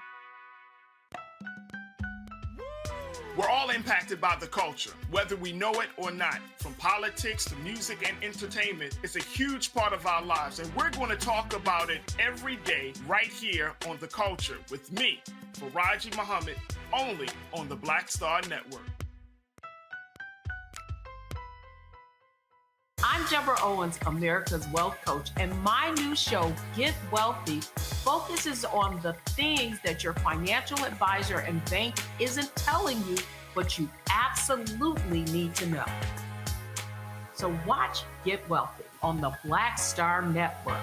We're all impacted by the culture, whether we know it or not. From politics to music and entertainment, it's a huge part of our lives, and we're going to talk about it every day right here on The Culture with me, Faraji Muhammad, only on the Black Star Network. I'm Deborah Owens, America's Wealth Coach, and my new show, Get Wealthy, focuses on the things that your financial advisor and bank isn't telling you, but you absolutely need to know. So watch Get Wealthy on the Black Star Network.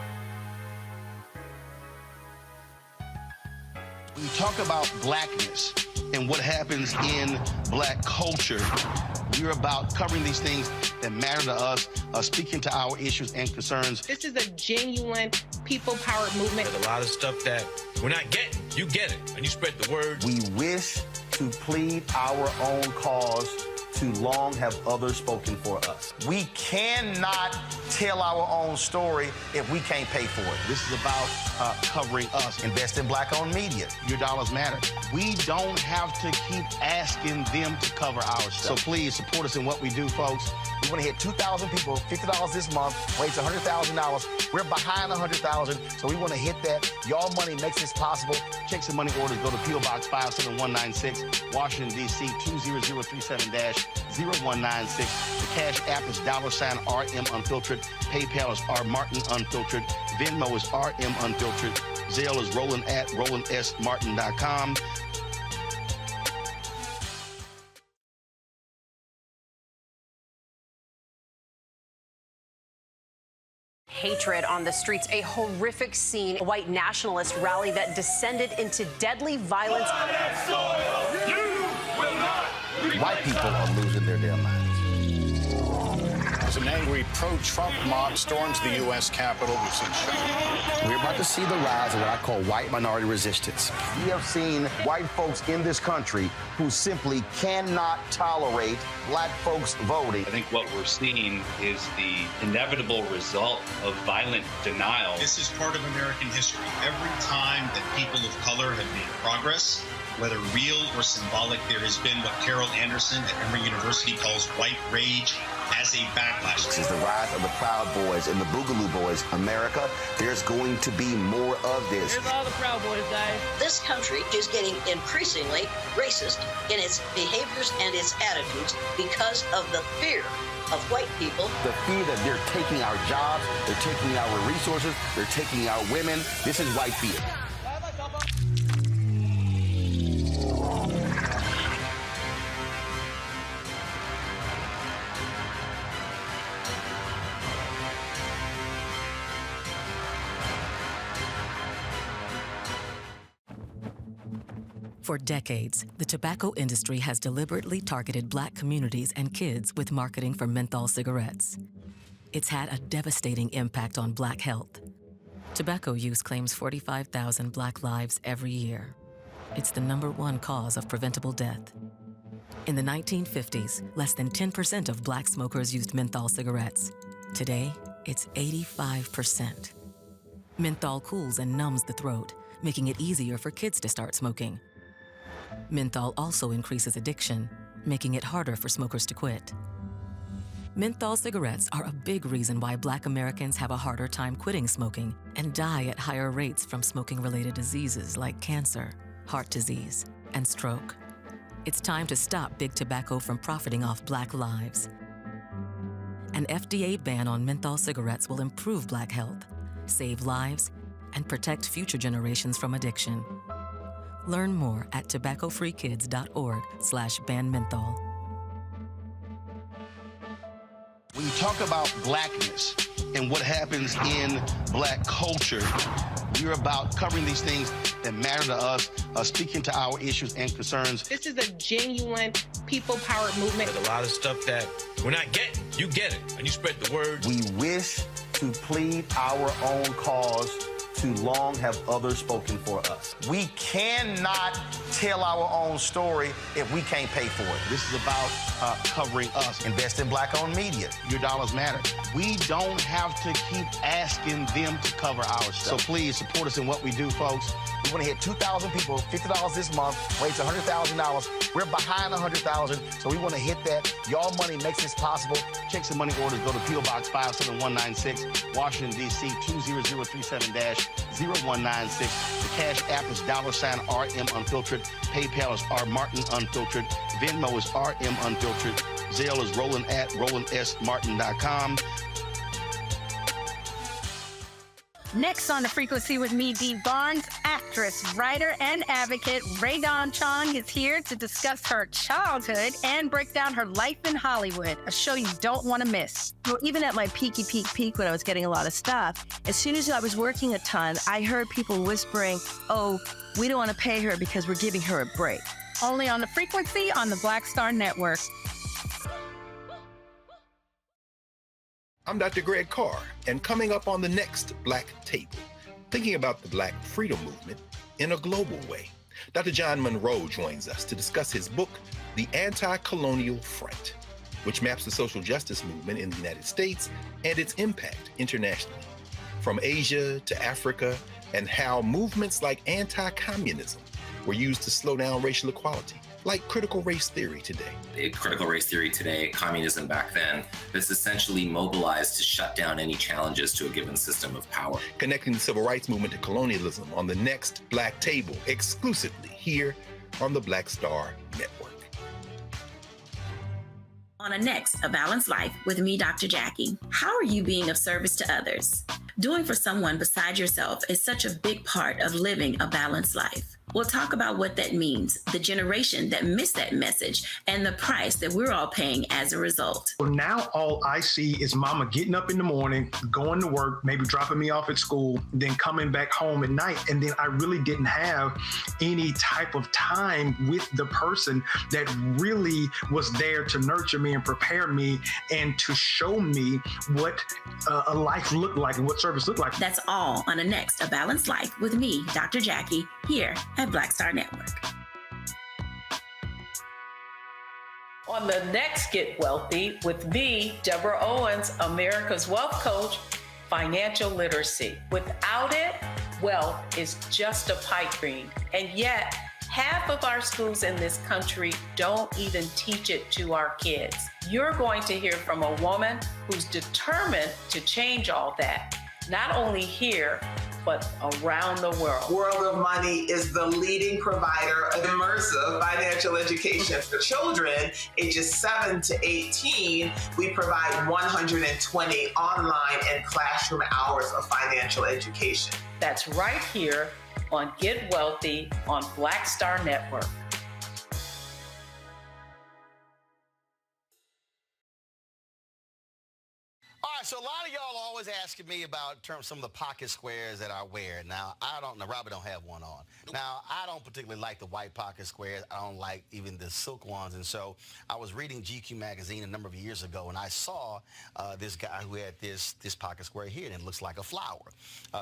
When you talk about blackness and what happens in black culture, we're about covering these things that matter to us, speaking to our issues and concerns. This is a genuine people-powered movement. There's a lot of stuff that we're not getting. You get it, and you spread the word. We wish to plead our own cause. Too long have others spoken for us. We cannot tell our own story if we can't pay for it. This is about covering us. Invest in black-owned media. Your dollars matter. We don't have to keep asking them to cover our stuff. So please support us in what we do, folks. We want to hit 2,000 people, $50 this month, raise $100,000. We're behind 100,000, so we want to hit that. Y'all money makes this possible. Checks and money orders go to P.O. Box 57196, Washington, D.C. 20037-0196. The Cash App is $RM Unfiltered. PayPal is R Martin Unfiltered. Venmo is RM Unfiltered. Zelle is Roland at RolandSMartin.com. Hatred on the streets, a horrific scene, a white nationalist rally that descended into deadly violence. White people are losing their damn minds. As an angry pro-Trump mob storms the U.S. Capitol, we've seen shooting. We're about to see the rise of what I call white minority resistance. We have seen white folks in this country who simply cannot tolerate black folks voting. I think what we're seeing is the inevitable result of violent denial. This is part of American history. Every time that people of color have made progress, whether real or symbolic, there has been what Carol Anderson at Emory University calls white rage as a backlash. This is the rise of the Proud Boys and the Boogaloo Boys. America, there's going to be more of this. Here's all the Proud Boys, guys. This country is getting increasingly racist in its behaviors and its attitudes because of the fear of white people. The fear that they're taking our jobs, they're taking our resources, they're taking our women. This is white fear. For decades, the tobacco industry has deliberately targeted Black communities and kids with marketing for menthol cigarettes. It's had a devastating impact on Black health. Tobacco use claims 45,000 Black lives every year. It's the #1 cause of preventable death. In the 1950s, less than 10% of Black smokers used menthol cigarettes. Today, it's 85%. Menthol cools and numbs the throat, making it easier for kids to start smoking. Menthol also increases addiction, making it harder for smokers to quit. Menthol cigarettes are a big reason why Black Americans have a harder time quitting smoking and die at higher rates from smoking-related diseases like cancer, heart disease, and stroke. It's time to stop Big Tobacco from profiting off Black lives. An FDA ban on menthol cigarettes will improve Black health, save lives, and protect future generations from addiction. Learn more at tobaccofreekids.org/ban menthol. When you talk about blackness and what happens in black culture, we're about covering these things that matter to us, speaking to our issues and concerns. This is a genuine people-powered movement. There's a lot of stuff that we're not getting. You get it, and you spread the word. We wish to plead our own cause. Too long have others spoken for us. We cannot tell our own story if we can't pay for it. This is about covering us. Invest in black-owned media. Your dollars matter. We don't have to keep asking them to cover our stuff. So please support us in what we do, folks. We want to hit 2,000 people, $50 this month, raise $100,000. We're behind 100,000, so we want to hit that. Y'all money makes this possible. Checks and money orders go to P.O. Box 57196, Washington, D.C. 20037-0196. The Cash App is $RM Unfiltered. PayPal is R Martin Unfiltered. Venmo is RM Unfiltered. Zelle is Roland at RolandSMartin.com. Next on The Frequency with me, Dee Barnes, actress, writer, and advocate Rae Dawn Chong is here to discuss her childhood and break down her life in Hollywood, a show you don't want to miss. Well, even at my peak when I was getting a lot of stuff, as soon as I was working a ton, I heard people whispering, oh, we don't want to pay her because we're giving her a break. Only on The Frequency on the Black Star Network. I'm Dr. Greg Carr, and coming up on the next Black Table, thinking about the Black freedom movement in a global way, Dr. John Monroe joins us to discuss his book, The Anti-Colonial Front, which maps the social justice movement in the United States and its impact internationally, from Asia to Africa, and how movements like anti-communism were used to slow down racial equality, like critical race theory today. Critical race theory today, communism back then, that's essentially mobilized to shut down any challenges to a given system of power. Connecting the civil rights movement to colonialism on the next Black Table, exclusively here on the Black Star Network. On a next, A Balanced Life with me, Dr. Jackie. How are you being of service to others? Doing for someone beside yourself is such a big part of living a balanced life. We'll talk about what that means, the generation that missed that message, and the price that we're all paying as a result. Well, now all I see is mama getting up in the morning, going to work, maybe dropping me off at school, then coming back home at night. And then I really didn't have any type of time with the person that really was there to nurture me and prepare me and to show me what a life looked like and what service looked like. That's all on a next, A Balanced Life with me, Dr. Jackie, here at Black Star Network. On the next Get Wealthy with me, Deborah Owens, America's Wealth Coach, financial literacy. Without it, wealth is just a pipe dream. And yet, half of our schools in this country don't even teach it to our kids. You're going to hear from a woman who's determined to change all that, not only here, but around the world. World of Money is the leading provider of immersive financial education for children ages 7 to 18. We provide 120 online and classroom hours of financial education. That's right here on Get Wealthy on Black Star Network. All right, so a lot of y'all always asking me about some of the pocket squares that I wear. Now, Robert don't have one on. Now, I don't particularly like the white pocket squares. I don't like even the silk ones. And so I was reading GQ magazine a number of years ago, and I saw this guy who had this pocket square here, and it looks like a flower.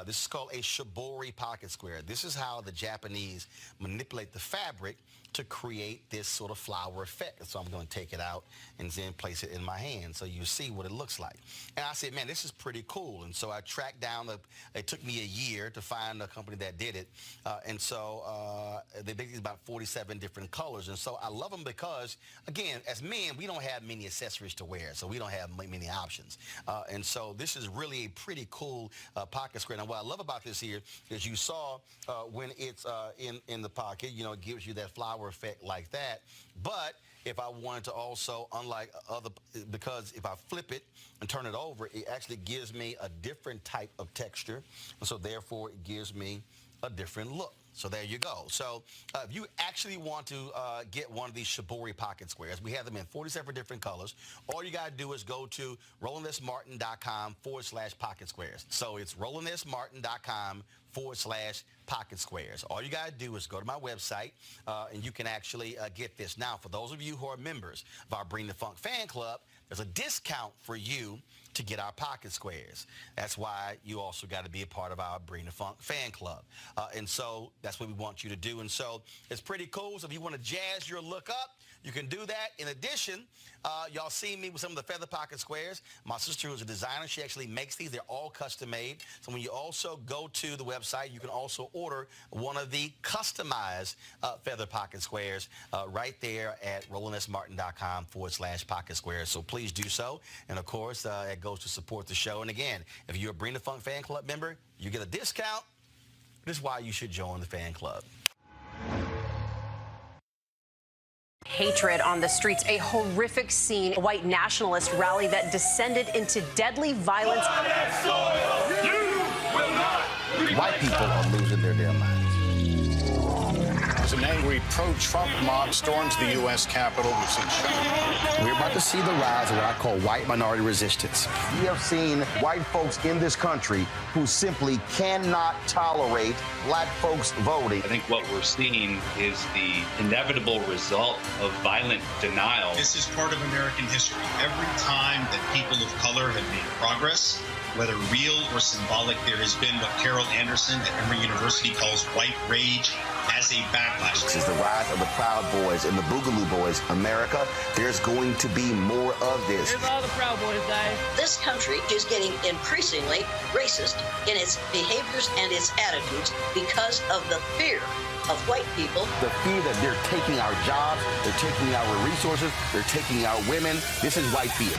This is called a shibori pocket square. This is how the Japanese manipulate the fabric to create this sort of flower effect. So I'm going to take it out and then place it in my hand so you see what it looks like. And I said, man, this is pretty cool. And so I tracked down, it took me a year to find a company that did it. And so they basically about 47 different colors. And so I love them because, again, as men, we don't have many accessories to wear, so we don't have many options. And so this is really a pretty cool pocket square. Now, what I love about this here is you saw when it's in the pocket, you know, it gives you that flower effect like that. But if I wanted to also, unlike other, because if I flip it and turn it over, it actually gives me a different type of texture. And so therefore it gives me a different look. So there you go. So if you actually want to get one of these Shibori pocket squares, we have them in 47 different colors. All you got to do is go to RolandSMartin.com/pocket squares. So it's RolandSMartin.com/pocket squares. All you got to do is go to my website, and you can actually get this. Now, for those of you who are members of our Bring the Funk fan club, there's a discount for you to get our pocket squares. That's why you also got to be a part of our Bring the Funk fan club. And so that's what we want you to do. And so it's pretty cool. So if you want to jazz your look up, you can do that. In addition, y'all see me with some of the feather pocket squares. My sister, who's a designer, she actually makes these. They're all custom made. So when you also go to the website, you can also order one of the customized feather pocket squares right there at RolandSMartin.com/pocket squares. So please do so. And of course, it goes to support the show. And again, if you're a Bring the Funk fan club member, you get a discount. This is why you should join the fan club. Hatred on the streets, a horrific scene, a white nationalist rally that descended into deadly violence. White people are losing their damn minds. As an angry pro-Trump mob storms the U.S. Capitol, we've seen shooting. We're about to see the rise of what I call white minority resistance. We have seen white folks in this country who simply cannot tolerate black folks voting. I think what we're seeing is the inevitable result of violent denial. This is part of American history. Every time that people of color have made progress, whether real or symbolic, there has been what Carol Anderson at Emory University calls white rage as a backlash. This is the rise of the Proud Boys and the Boogaloo Boys. America, there's going to be more of this. Here's all the Proud Boys, guys. This country is getting increasingly racist in its behaviors and its attitudes because of the fear of white people. The fear that they're taking our jobs, they're taking our resources, they're taking our women. This is white fear.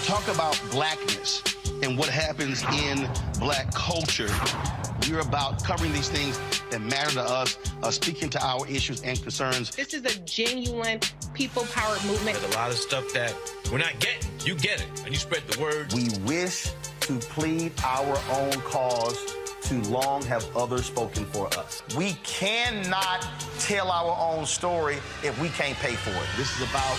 Talk about blackness and what happens in black culture. We're about covering these things that matter to us, speaking to our issues and concerns. This is a genuine people-powered movement. There's a lot of stuff that we're not getting. You get it, and you spread the word. We wish to plead our own cause. Too long have others spoken for us. We cannot tell our own story if we can't pay for it. This is about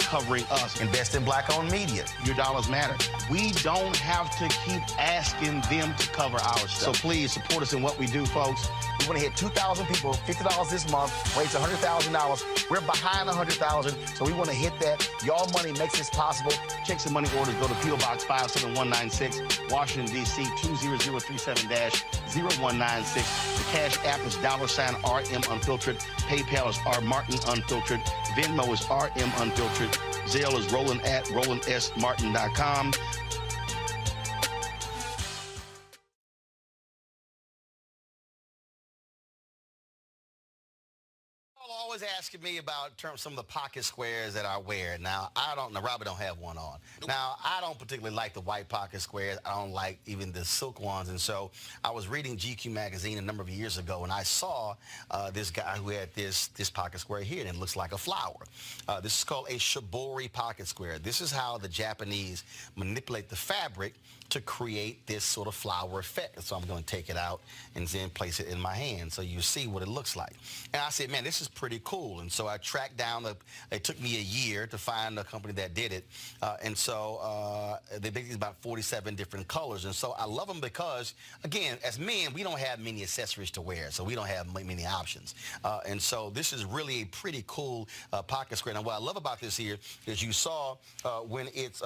covering us. Invest in black-owned media. Your dollars matter. We don't have to keep asking them to cover our stuff. So please support us in what we do, folks. We want to hit 2,000 people, $50 this month, raise $100,000. We're behind 100,000, so we want to hit that. Y'all money makes this possible. Checks and money orders go to P.O. Box 57196, Washington, D.C. 20037-0196. The Cash App is $RM Unfiltered. PayPal is R Martin Unfiltered. Venmo is RM Unfiltered. Zelle is Roland at RolandSMartin.com. Always asking me about some of the pocket squares that I wear. Now, Robert don't have one on. Now, I don't particularly like the white pocket squares. I don't like even the silk ones. And so I was reading GQ magazine a number of years ago, and I saw this guy who had this pocket square here, and it looks like a flower. This is called a Shibori pocket square. This is how the Japanese manipulate the fabric to create this sort of flower effect. So I'm going to take it out and then place it in my hand so you see what it looks like. And I said, man, this is pretty cool. And so I tracked down, it took me a year to find a company that did it. And so they make these about 47 different colors. And so I love them because, again, as men, we don't have many accessories to wear, so we don't have many options. And so this is really a pretty cool pocket square. Now, what I love about this here is you saw when it's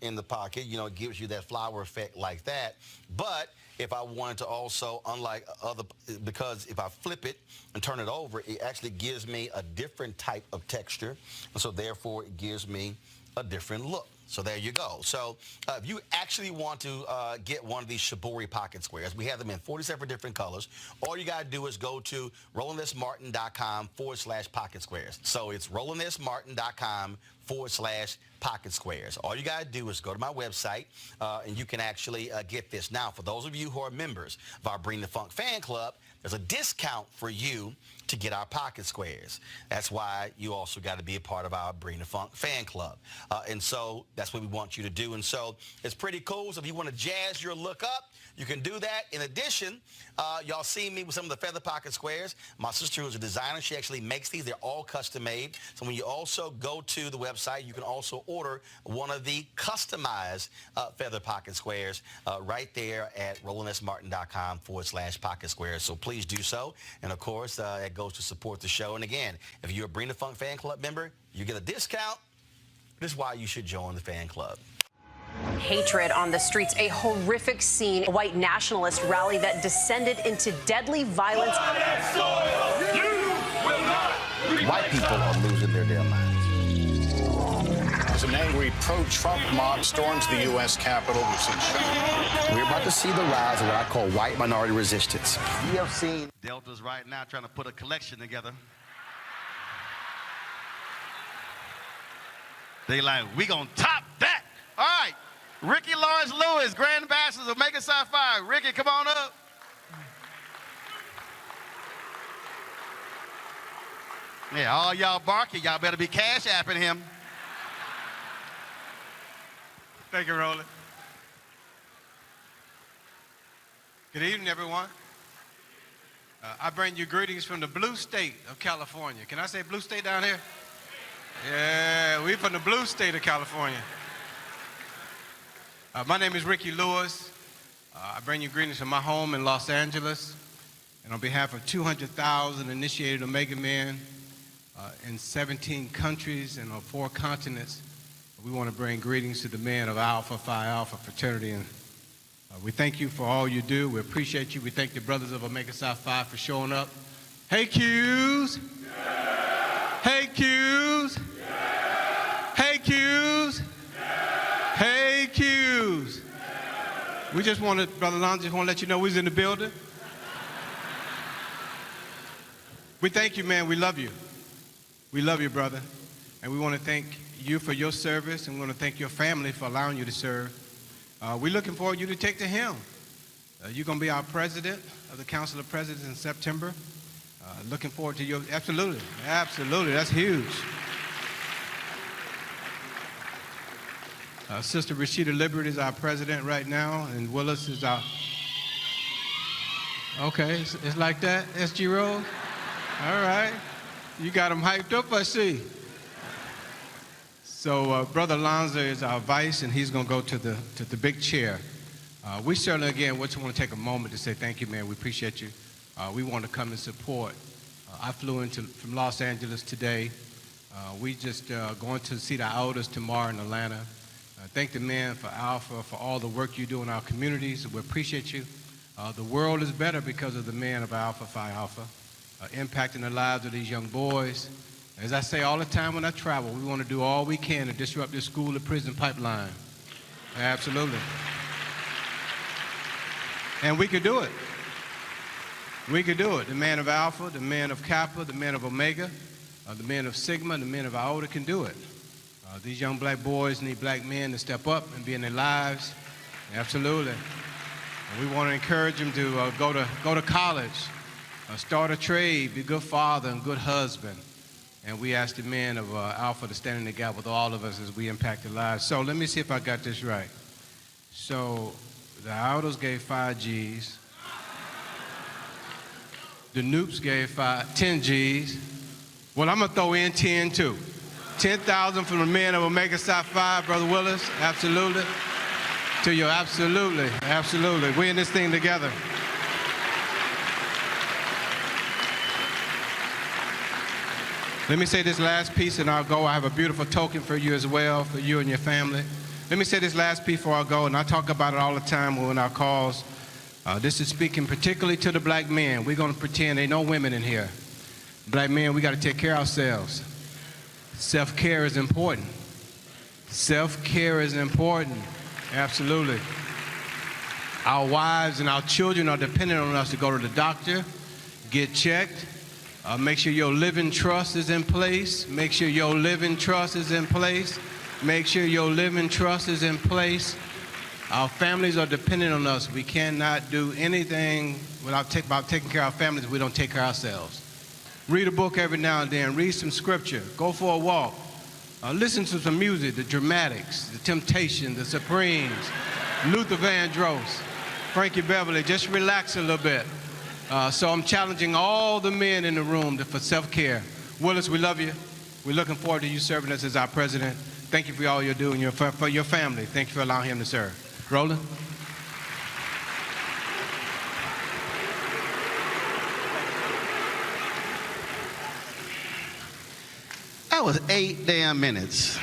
in the pocket, you know, it gives you that flower effect like that. But if I wanted to also, unlike other, because if I flip it and turn it over, it actually gives me a different type of texture. And so therefore it gives me a different look. So there you go. So if you actually want to get one of these Shibori pocket squares, we have them in 47 different colors. All you got to do is go to RolandSMartin.com/pocket squares. So it's RolandSMartin.com/pocket squares. All you got to do is go to my website, and you can actually get this. Now, for those of you who are members of our Bring the Funk fan club, there's a discount for you to get our pocket squares. That's why you also got to be a part of our Bring the Funk fan club. And so that's what we want you to do. And so it's pretty cool. So if you want to jazz your look up, you can do that. In addition, y'all see me with some of the feather pocket squares. My sister, who's a designer, she actually makes these. They're all custom made. So when you also go to the website, you can also order one of the customized feather pocket squares right there at rolandsmartin.com/pocket squares. So please do so. And of course, it goes to support the show. And again, if you're a Bring the Funk fan club member, you get a discount. This is why you should join the fan club. Hatred on the streets, a horrific scene, a white nationalist rally that descended into deadly violence. White people are losing their damn minds. As an angry pro-Trump mob storms the U.S. Capitol, we've seen We're about to see the rise of what I call white minority resistance. We have seen Delta's right now trying to put a collection together. They like, we gonna top that. All right, Ricky Lawrence Lewis, Grand Ambassador of Omega Psi Phi. Ricky, come on up. Yeah, all y'all barking, y'all better be cash apping him. Thank you, Roland. Good evening, everyone. I bring you greetings from the blue state of California. Can I say blue state down here? Yeah, we from the blue state of California. My name is Ricky Lewis. I bring you greetings from my home in Los Angeles. And on behalf of 200,000 initiated Omega men in 17 countries and on 4 continents, we want to bring greetings to the men of Alpha Phi Alpha fraternity. And we thank you for all you do. We appreciate you. We thank the brothers of Omega Psi Phi for showing up. Hey, Qs. Yeah. Hey, Qs. Yeah. Hey, Qs. Yeah. Hey, Qs. Yeah. We just want to, Brother Lon, just want to let you know we was in the building. We thank you, man. We love you. We love you, brother. And we want to thank you for your service, and we want to thank your family for allowing you to serve. We're looking forward to you to take to him. You're going to be our president of the Council of Presidents in September. Looking forward to your, absolutely, absolutely, that's huge. Sister Rashida Liberty is our president right now, and Willis is our, okay, it's like that, SG Rose? All right, you got them hyped up, I see. So Brother Lanza is our vice, and he's going to go to the big chair. We certainly, again, just want to take a moment to say thank you, man. We appreciate you. We want to come and support. I flew in from Los Angeles today. We just going to see the elders tomorrow in Atlanta. Thank the men for Alpha, for all the work you do in our communities. We appreciate you. The world is better because of the men of Alpha Phi Alpha, impacting the lives of these young boys. As I say all the time when I travel, we want to do all we can to disrupt this school-to-prison pipeline. Absolutely. And we could do it. We could do it. The men of Alpha, the men of Kappa, the men of Omega, the men of Sigma, the men of Iota can do it. These young black boys need black men to step up and be in their lives. Absolutely. And we want to encourage them to go to college, start a trade, be a good father and good husband. And we ask the men of Alpha to stand in the gap with all of us as we impact their lives. So let me see if I got this right. So the Iotas gave 5 Gs. The Noops gave 10 Gs. Well, I'm going to throw in 10 too. 10,000 from the men of Omega Psi Phi, Brother Willis. Absolutely. To you, absolutely, absolutely. We're in this thing together. Let me say this last piece and I'll go. I have a beautiful token for you as well, for you and your family. Let me say this last piece before I go, and I talk about it all the time in our calls. This is speaking particularly to the black men. We're going to pretend there ain't no women in here. Black men, we got to take care of ourselves. Self-care is important. Self-care is important. Absolutely. Our wives and our children are dependent on us to go to the doctor, get checked. Make sure your living trust is in place. Make sure your living trust is in place. Make sure your living trust is in place. Our families are dependent on us. We cannot do anything without taking care of our families if we don't take care of ourselves. Read a book every now and then. Read some scripture. Go for a walk. Listen to some music, the Dramatics, the Temptations, the Supremes, Luther Vandross, Frankie Beverly. Just relax a little bit. So I'm challenging all the men in the room for self-care. Willis, we love you. We're looking forward to you serving us as our president. Thank you for all you're doing for your family. Thank you for allowing him to serve. Roland? That was 8 damn minutes.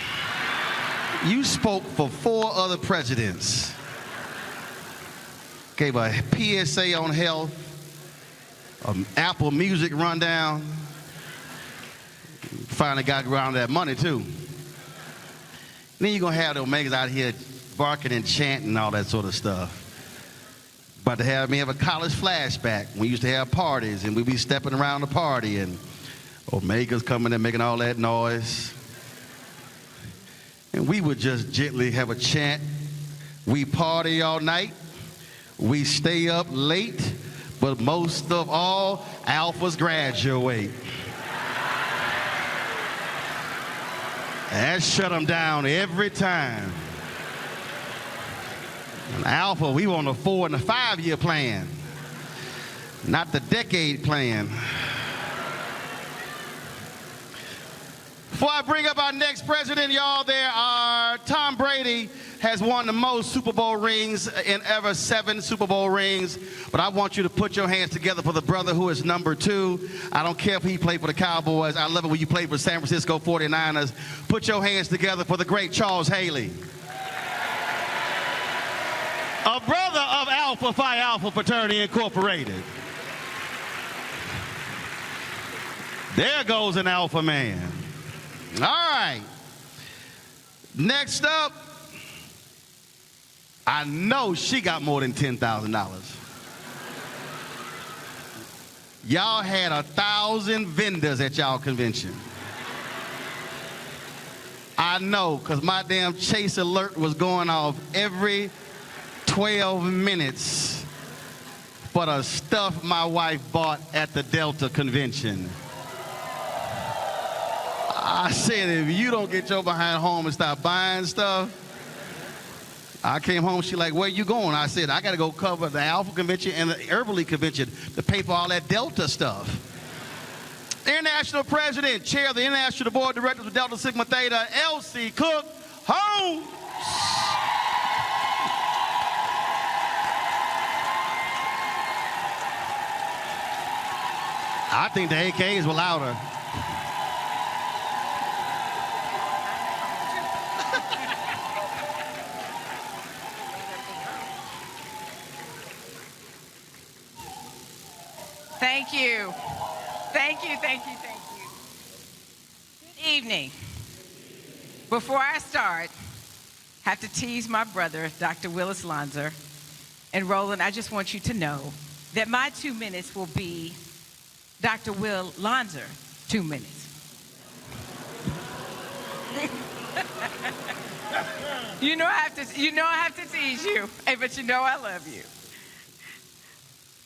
You spoke for 4 other presidents. Gave a PSA on health, Apple Music rundown. Finally got around that money, too. Then you're going to have the Omegas out here barking and chanting and all that sort of stuff. About to have me have a college flashback. We used to have parties, and we'd be stepping around the party, and Omegas coming and making all that noise. And we would just gently have a chant. We party all night. We stay up late. But most of all, alphas graduate. That shut them down every time. And alpha, we want a 4 and a 5-year plan, not the decade plan. Before I bring up our next president, y'all, Tom Brady has won the most Super Bowl rings in ever, 7 Super Bowl rings. But I want you to put your hands together for the brother who is number 2. I don't care if he played for the Cowboys. I love it when you played for San Francisco 49ers. Put your hands together for the great Charles Haley. A brother of Alpha Phi Alpha Fraternity Incorporated. There goes an alpha man. All right. Next up, I know she got more than $10,000. Y'all had 1,000 vendors at y'all convention. I know, because my damn Chase alert was going off every 12 minutes for the stuff my wife bought at the Delta convention. I said, if you don't get your behind home and stop buying stuff. I came home, she like, where you going? I said, I got to go cover the Alpha Convention and the Herbally Convention to pay for all that Delta stuff. International President, Chair of the International Board of Directors of Delta Sigma Theta, Elsie Cook Holmes. I think the AKs were louder. Thank you. Thank you, thank you, thank you. Good evening. Before I start, I have to tease my brother, Dr. Willis Lonzer. And Roland, I just want you to know that my 2 minutes will be Dr. Will Lonzer 2 minutes. You know I have to tease you, but you know I love you.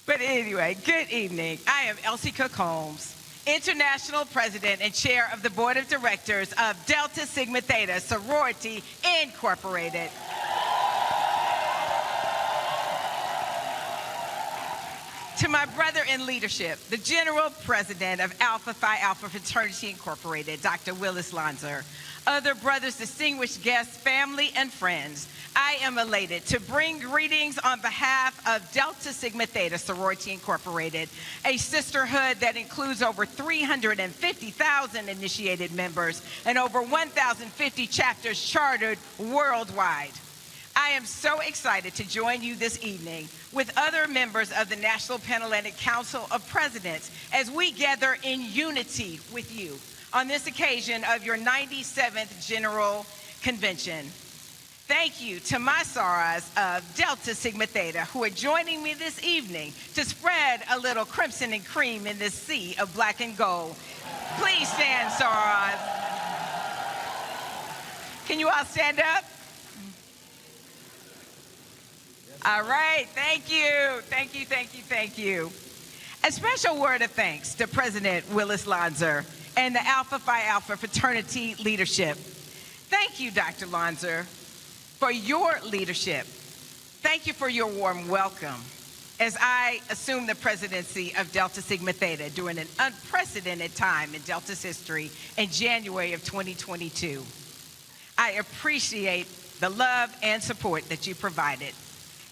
But anyway, good evening. I am Elsie Cook Holmes, International President and Chair of the Board of Directors of Delta Sigma Theta Sorority Incorporated. To my brother in leadership, the General President of Alpha Phi Alpha Fraternity Incorporated, Dr. Willis Lonzer, other brothers, distinguished guests, family, and friends, I am elated to bring greetings on behalf of Delta Sigma Theta Sorority Incorporated, a sisterhood that includes over 350,000 initiated members and over 1,050 chapters chartered worldwide. I am so excited to join you this evening with other members of the National Panhellenic Council of Presidents as we gather in unity with you on this occasion of your 97th General Convention. Thank you to my Soras of Delta Sigma Theta who are joining me this evening to spread a little crimson and cream in this sea of black and gold. Please stand, Soras. Can you all stand up? All right, thank you. Thank you, thank you, thank you. A special word of thanks to President Willis Lonser and the Alpha Phi Alpha fraternity leadership. Thank you, Dr. Lonser, for your leadership. Thank you for your warm welcome as I assume the presidency of Delta Sigma Theta during an unprecedented time in Delta's history in January of 2022. I appreciate the love and support that you provided.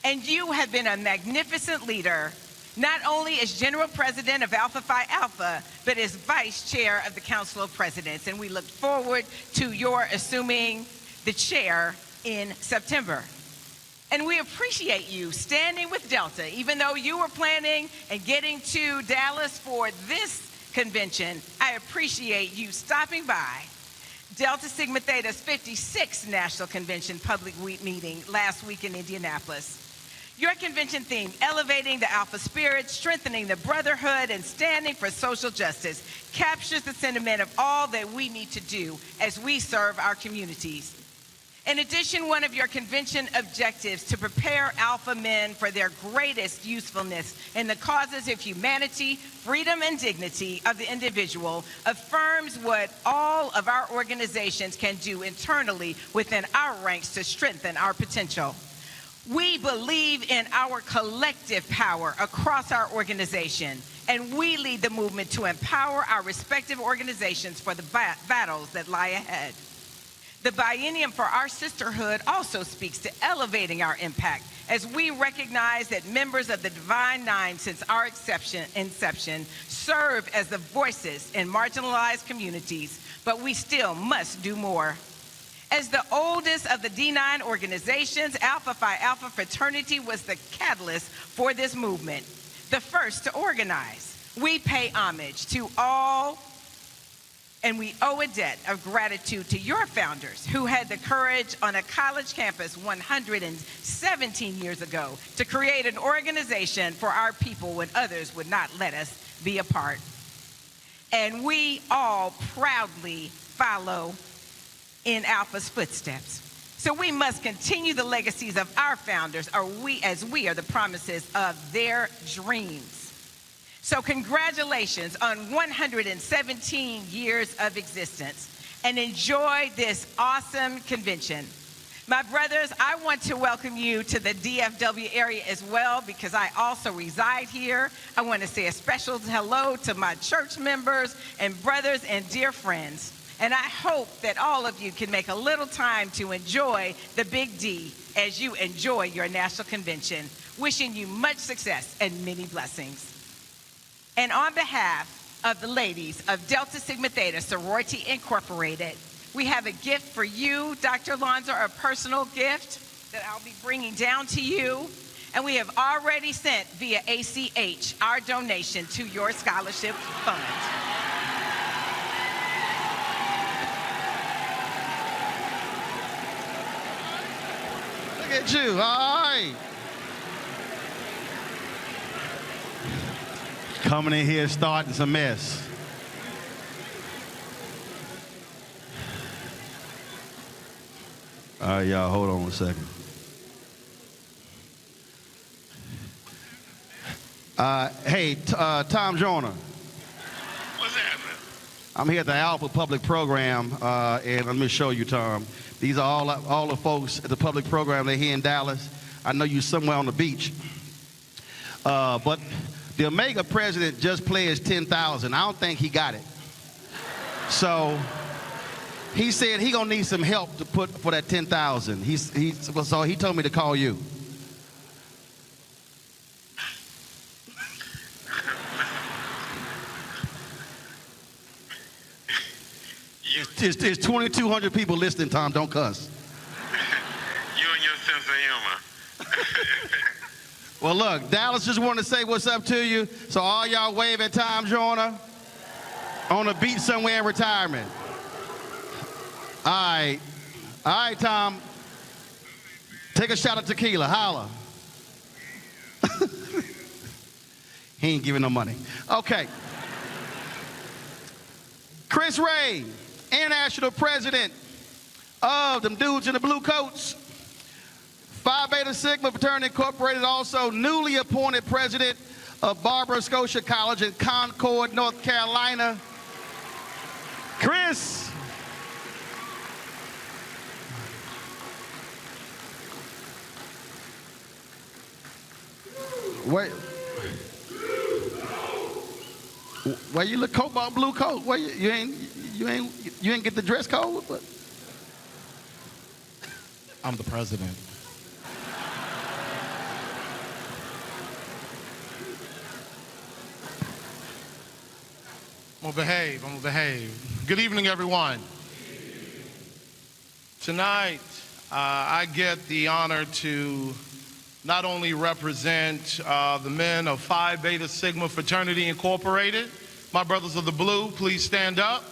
And you have been a magnificent leader, not only as General President of Alpha Phi Alpha, but as Vice Chair of the Council of Presidents. And we look forward to your assuming the chair in September. And we appreciate you standing with Delta, even though you were planning and getting to Dallas for this convention. I appreciate you stopping by Delta Sigma Theta's 56th National Convention public meeting last week in Indianapolis. Your convention theme, elevating the Alpha spirit, strengthening the brotherhood, and standing for social justice, captures the sentiment of all that we need to do as we serve our communities. In addition, one of your convention objectives to prepare Alpha men for their greatest usefulness in the causes of humanity, freedom, and dignity of the individual affirms what all of our organizations can do internally within our ranks to strengthen our potential. We believe in our collective power across our organization, and we lead the movement to empower our respective organizations for the battles that lie ahead. The biennium for our sisterhood also speaks to elevating our impact as we recognize that members of the Divine Nine since our inception serve as the voices in marginalized communities, but we still must do more. As the oldest of the D9 organizations, Alpha Phi Alpha fraternity was the catalyst for this movement, the first to organize. We pay homage to all, and we owe a debt of gratitude to your founders who had the courage on a college campus 117 years ago to create an organization for our people when others would not let us be a part. And we all proudly follow in Alpha's footsteps. So we must continue the legacies of our founders, as we are the promises of their dreams. So congratulations on 117 years of existence, and enjoy this awesome convention. My brothers, I want to welcome you to the DFW area as well because I also reside here. I want to say a special hello to my church members and brothers and dear friends. And I hope that all of you can make a little time to enjoy the Big D as you enjoy your national convention. Wishing you much success and many blessings. And on behalf of the ladies of Delta Sigma Theta Sorority Incorporated, we have a gift for you, Dr. Lonser, a personal gift that I'll be bringing down to you. And we have already sent via ACH our donation to your scholarship fund. Look at you, all right. Coming in here starting some mess. All right, y'all, hold on a second. Hey, Tom Joyner. What's happening? I'm here at the Alpha Public Program, and let me show you, Tom. These are all the folks at the public program. They're here in Dallas. I know you somewhere on the beach. But the Omega president just pledged $10,000. I don't think he got it. So he said he gonna need some help to put for that $10,000. So he told me to call you. It's 2,200 people listening, Tom. Don't cuss. You and your sense of humor. Well, look, Dallas just wanted to say what's up to you. So all y'all wave at Tom Joyner on a beach somewhere in retirement. All right. All right, Tom. Take a shot of tequila. Holla. He ain't giving no money. Okay. Chris Ray, International President of them dudes in the blue coats. Phi Beta Sigma Fraternity Incorporated, also newly appointed president of Barbara Scotia College in Concord, North Carolina, Chris. Wait. Well, you look cobalt blue coat. Well, you ain't get the dress code. But I'm the president. I'm gonna behave. Good evening, everyone. Tonight, I get the honor to not only represent the men of Phi Beta Sigma Fraternity Incorporated. My brothers of the blue, please stand up.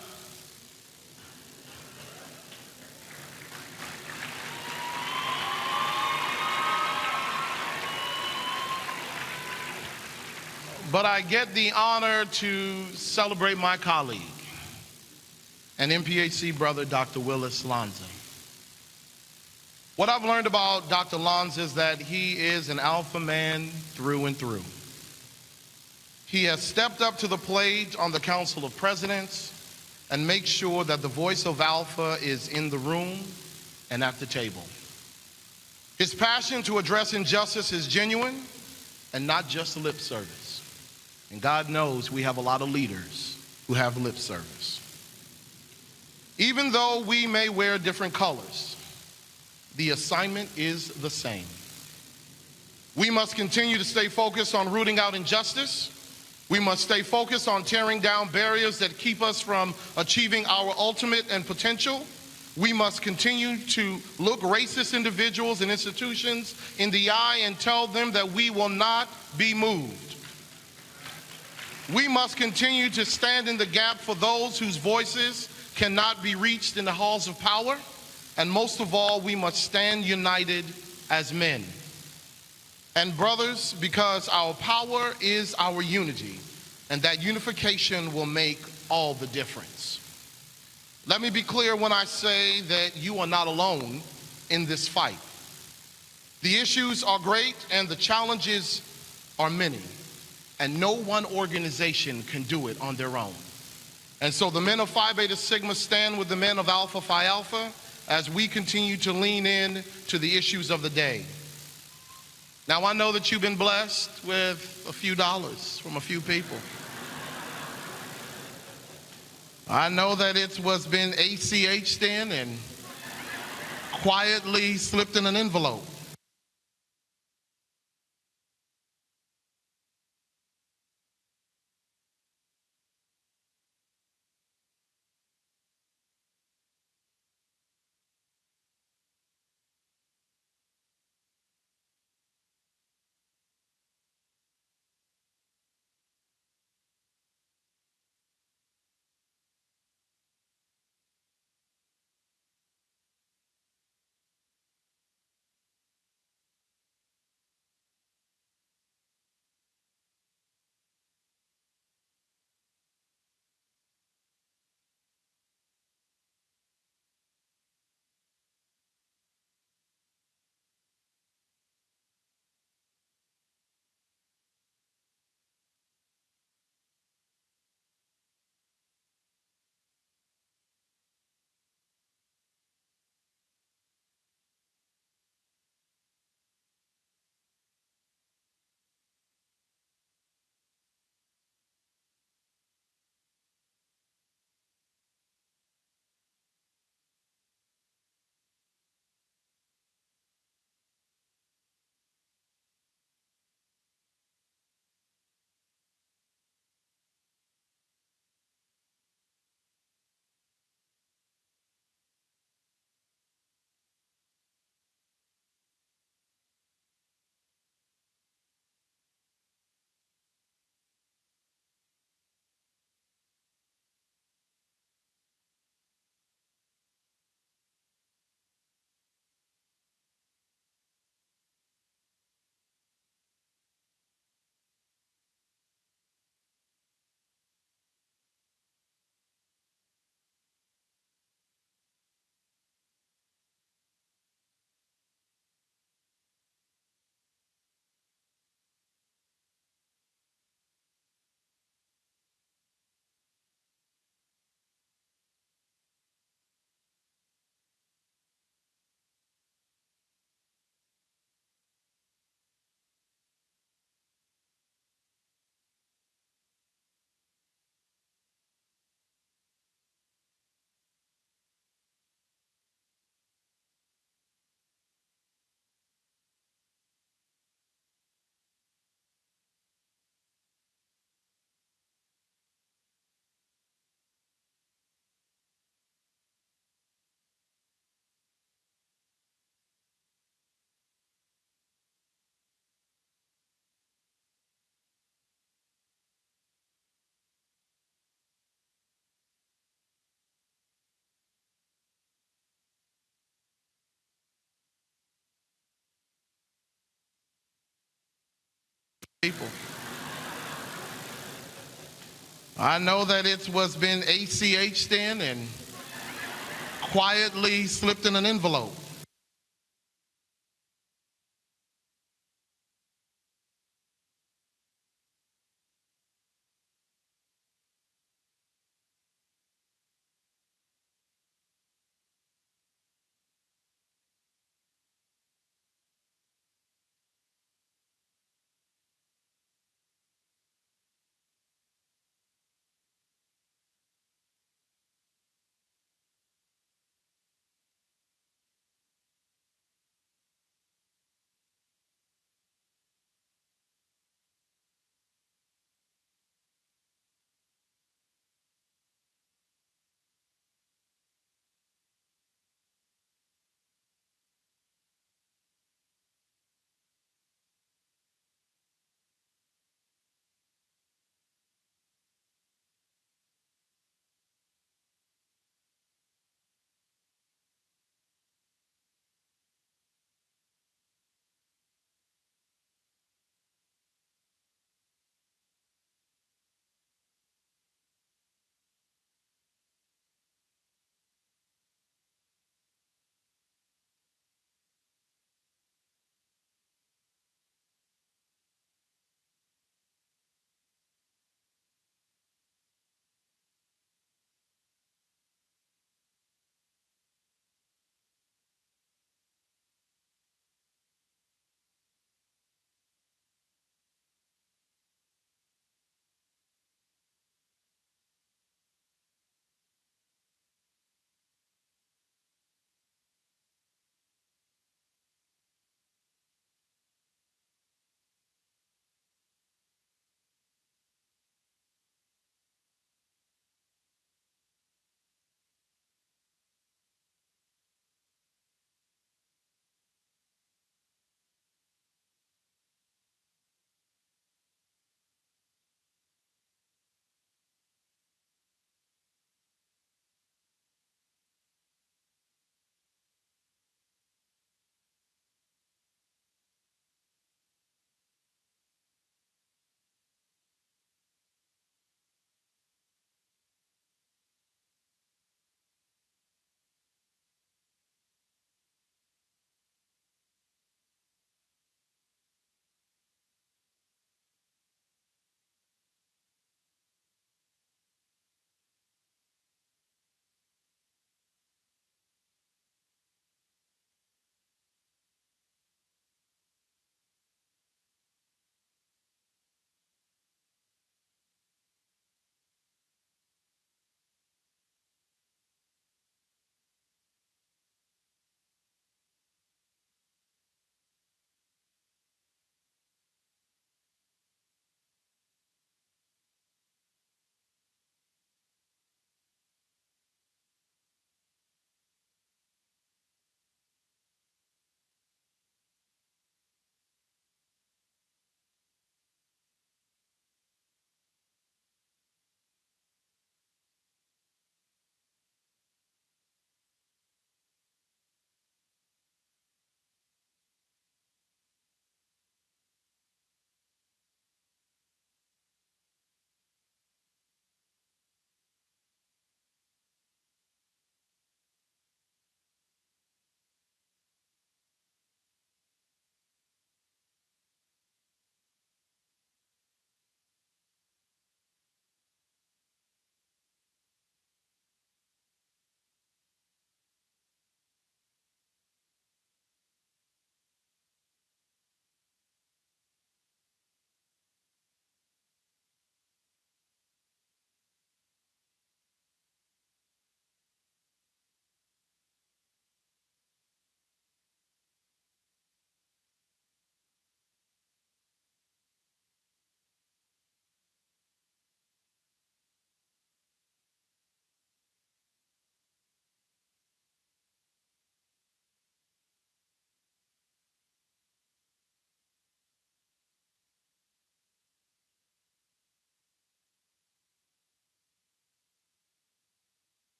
But I get the honor to celebrate my colleague and MPAC brother, Dr. Willis Lanza. What I've learned about Dr. Lanza is that he is an alpha man through and through. He has stepped up to the plate on the Council of Presidents and makes sure that the voice of alpha is in the room and at the table. His passion to address injustice is genuine and not just lip service. And God knows we have a lot of leaders who have lip service. Even though we may wear different colors, the assignment is the same. We must continue to stay focused on rooting out injustice. We must stay focused on tearing down barriers that keep us from achieving our ultimate and potential. We must continue to look racist individuals and institutions in the eye and tell them that we will not be moved. We must continue to stand in the gap for those whose voices cannot be reached in the halls of power. And most of all, we must stand united as men. And brothers, because our power is our unity, and that unification will make all the difference. Let me be clear when I say that you are not alone in this fight. The issues are great and the challenges are many. And no one organization can do it on their own. And so the men of Phi Beta Sigma stand with the men of Alpha Phi Alpha as we continue to lean in to the issues of the day. Now, I know that you've been blessed with a few dollars from a few people. I know that it was been ACH'd in and quietly slipped in an envelope. people. I know that it was been ACH then and quietly slipped in an envelope.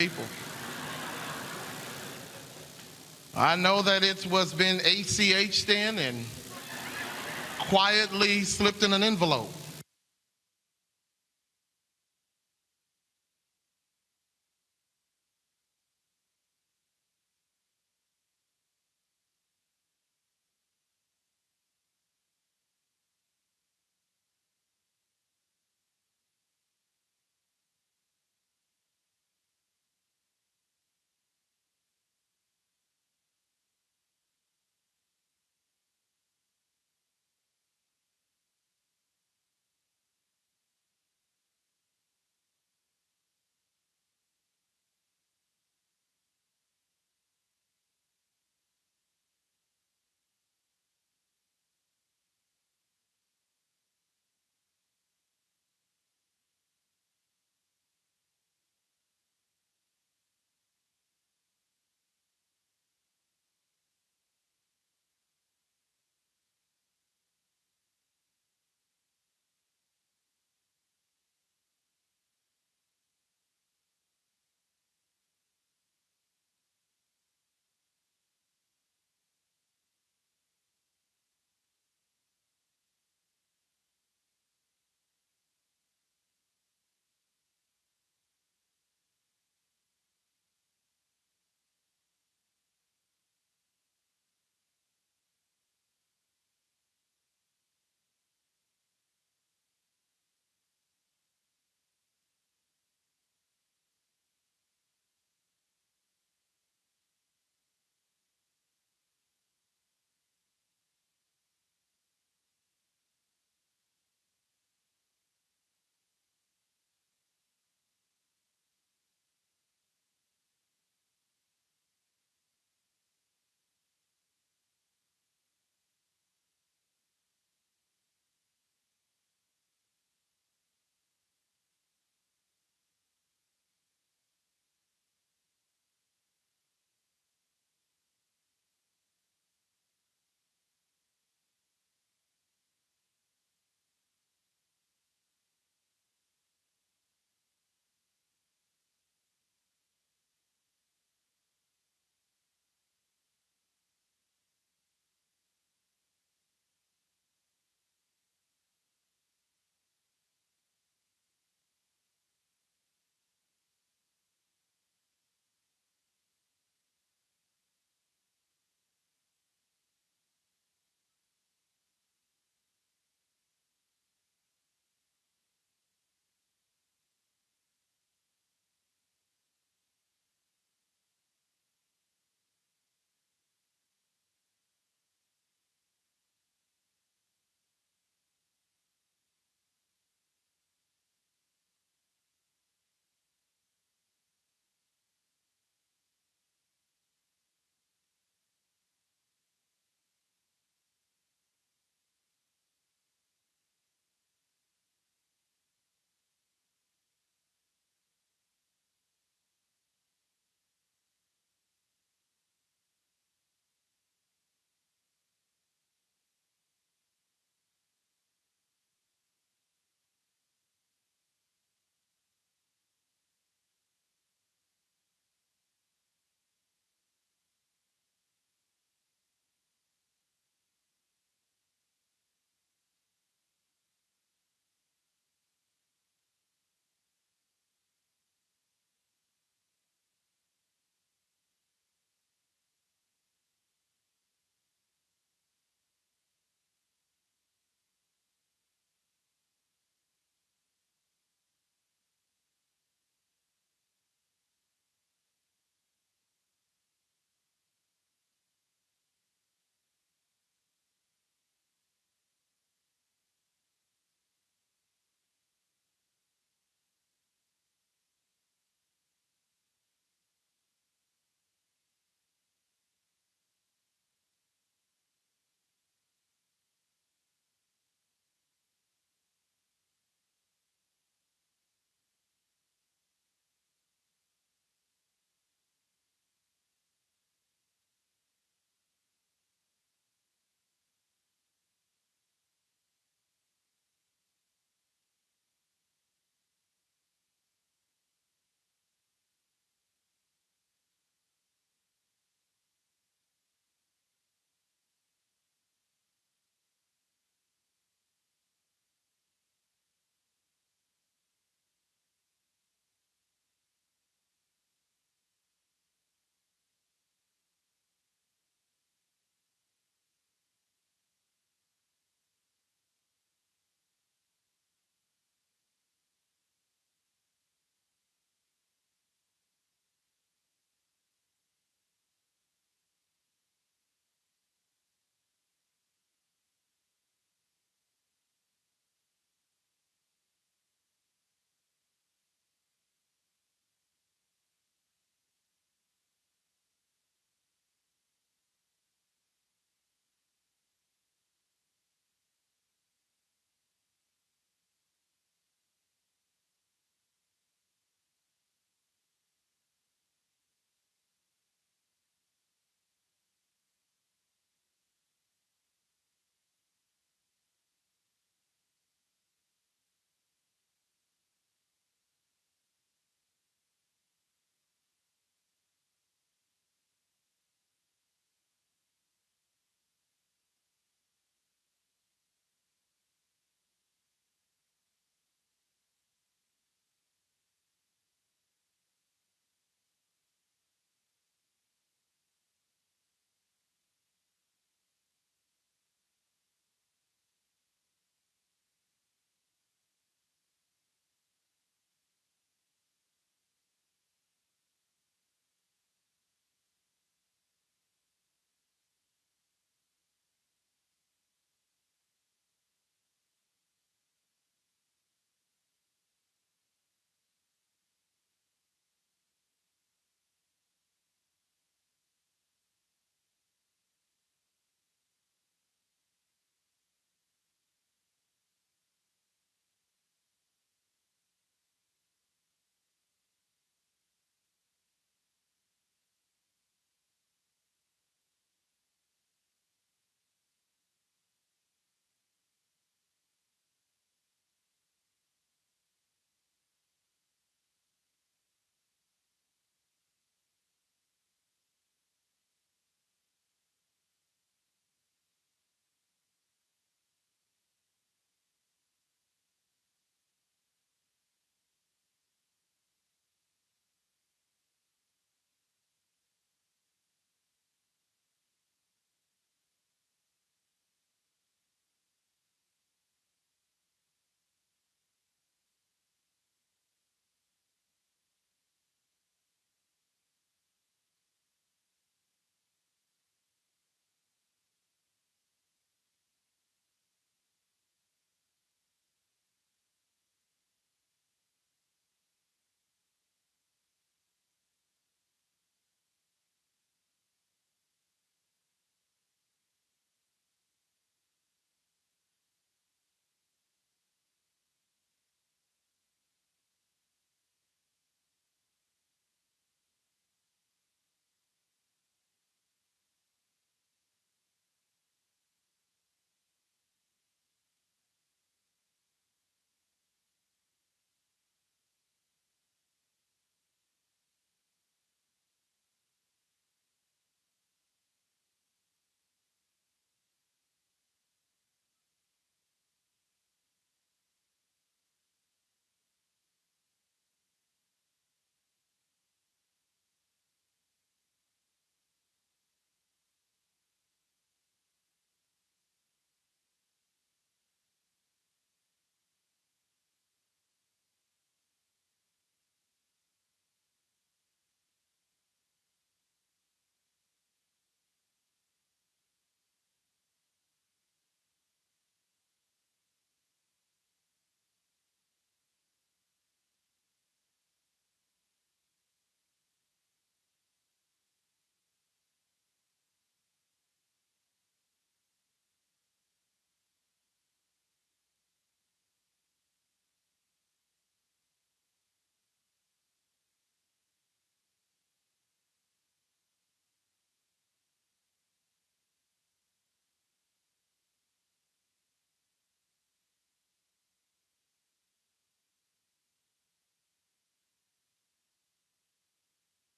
people. I know that it was been ACH'd in and quietly slipped in an envelope.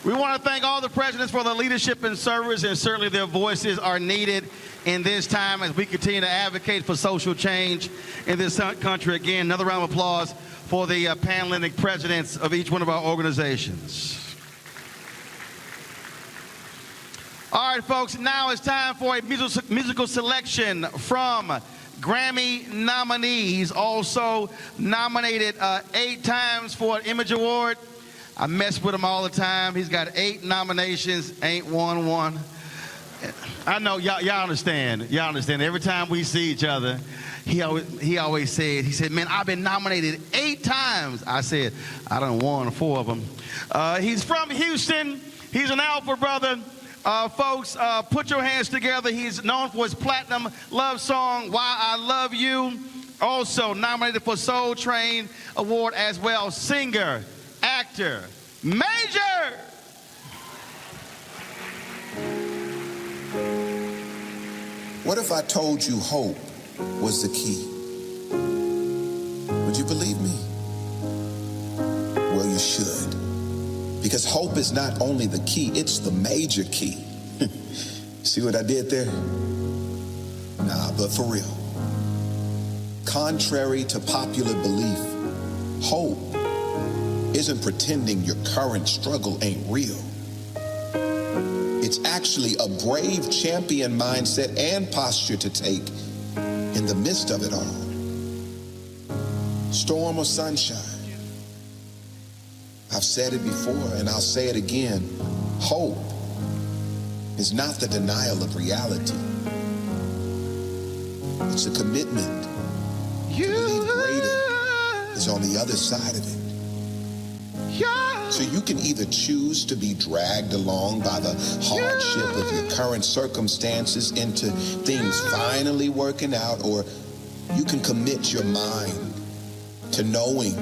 We want to thank all the presidents for their leadership and service, and certainly their voices are needed in this time as we continue to advocate for social change in this country. Again, another round of applause for the panelitic presidents of each one of our organizations. All right, folks, now it's time for a musical selection from Grammy nominees, also nominated 8 times for an Image Award. I mess with him all the time. He's got 8 nominations, ain't won one. I know y'all understand. Y'all understand. Every time we see each other, he always said, man, I've been nominated 8 times. I said, I done won 4 of them. He's from Houston. He's an Alpha brother. Folks, put your hands together. He's known for his platinum love song, Why I Love You. Also nominated for Soul Train Award as well. Singer, actor, Major. What if I told you hope was the key? Would you believe me? Well, you should. Because hope is not only the key, it's the major key. See what I did there? Nah, but for real. Contrary to popular belief, hope isn't pretending your current struggle ain't real. It's actually a brave champion mindset and posture to take in the midst of it all. Storm or sunshine. I've said it before and I'll say it again. Hope is not the denial of reality. It's a commitment to believe greater is on the other side of it. So you can either choose to be dragged along by the hardship of your current circumstances into things finally working out, or you can commit your mind to knowing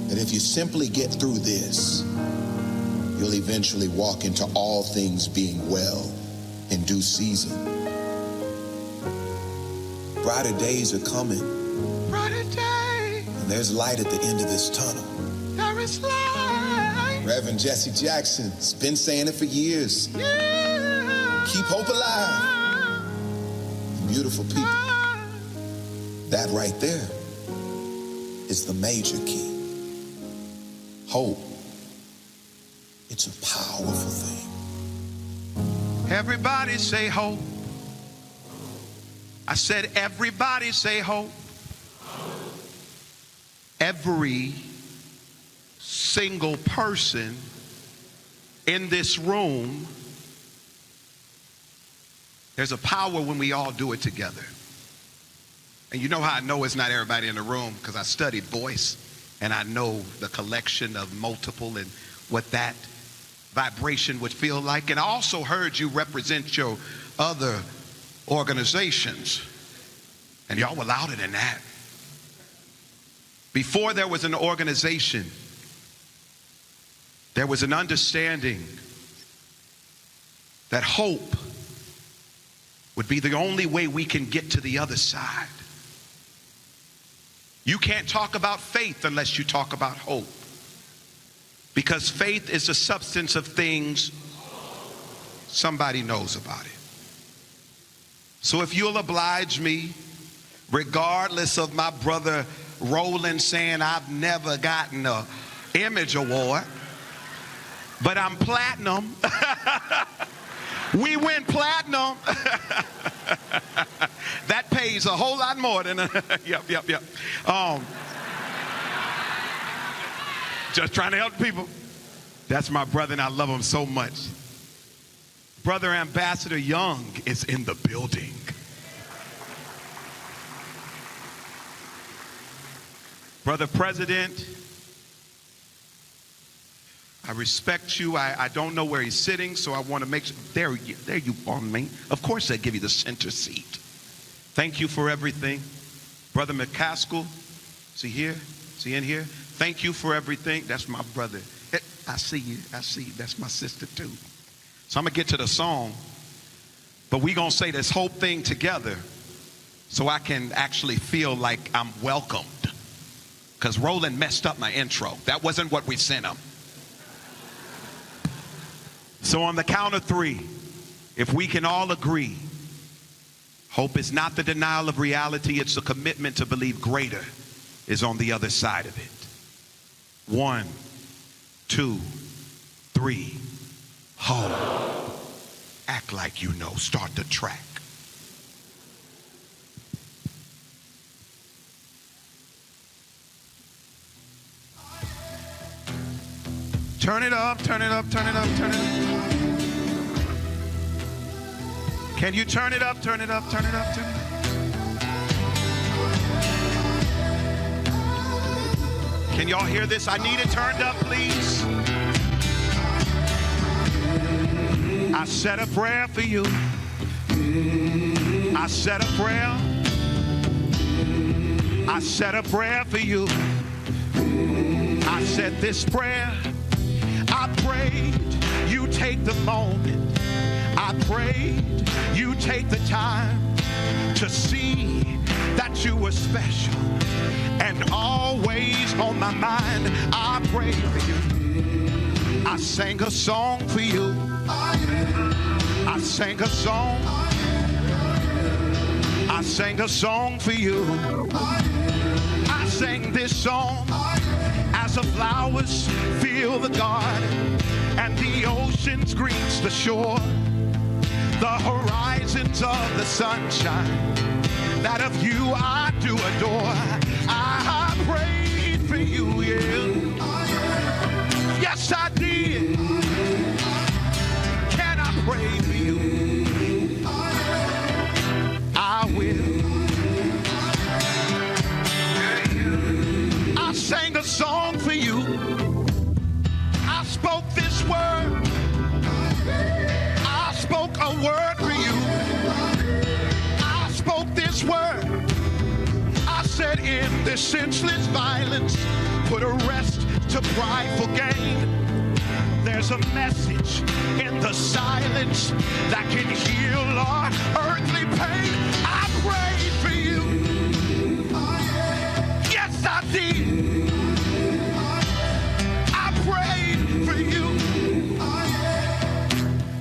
that if you simply get through this, you'll eventually walk into all things being well in due season. Brighter days are coming. Brighter day. And there's light at the end of this tunnel. There is light. Reverend Jesse Jackson's been saying it for years. Yeah. Keep hope alive. Beautiful people. That right there is the major key. Hope. It's a powerful thing. Everybody say hope. I said everybody say hope. Every single person in this room, there's a power when we all do it together. And you know how I know it's not everybody in the room? Because I studied voice and I know the collection of multiple and what that vibration would feel like. And I also heard you represent your other organizations, and y'all were louder than that. Before there was an organization, there was an understanding that hope would be the only way we can get to the other side. You can't talk about faith unless you talk about hope. Because faith is the substance of things somebody knows about it. So if you'll oblige me, regardless of my brother Roland saying I've never gotten an Image Award, but I'm platinum. We went platinum. That pays a whole lot more than yep. Just trying to help people. That's my brother and I love him so much. Brother Ambassador Young is in the building. Brother President, I respect you. I don't know where he's sitting, so I want to make sure. There you are, man. Of course they give you the center seat. Thank you for everything. Brother McCaskill, is he here? Is he in here? Thank you for everything. That's my brother. I see you. I see you. That's my sister too. So I'm going to get to the song, but we're going to say this whole thing together so I can actually feel like I'm welcomed. Because Roland messed up my intro. That wasn't what we sent him. So on the count of three, if we can all agree, hope is not the denial of reality, it's the commitment to believe greater is on the other side of it. 1, 2, 3, hope. Act like you know. Start the track. Turn it up, turn it up, turn it up, turn it up. Can you turn it up, turn it up, turn it up, turn it up? Can y'all hear this? I need it turned up, please. I said a prayer for you. I said a prayer. I said a prayer for you. I said this prayer. I prayed you take the moment. I prayed you take the time to see that you were special and always on my mind. I prayed for you. I sang a song for you. I sang a song. I sang a song for you. I sang this song as the flowers fill the garden and the oceans greets the shore, the horizons of the sunshine, that of you I do adore. I prayed for you, yeah. Yes, I did. Can I pray for you? I will. I sang a song for you. I spoke this word. I spoke a word for you. I spoke this word. I said in this senseless violence, put a rest to prideful gain. There's a message in the silence that can heal our earthly pain. I prayed for you. Yes, I did. I prayed for you.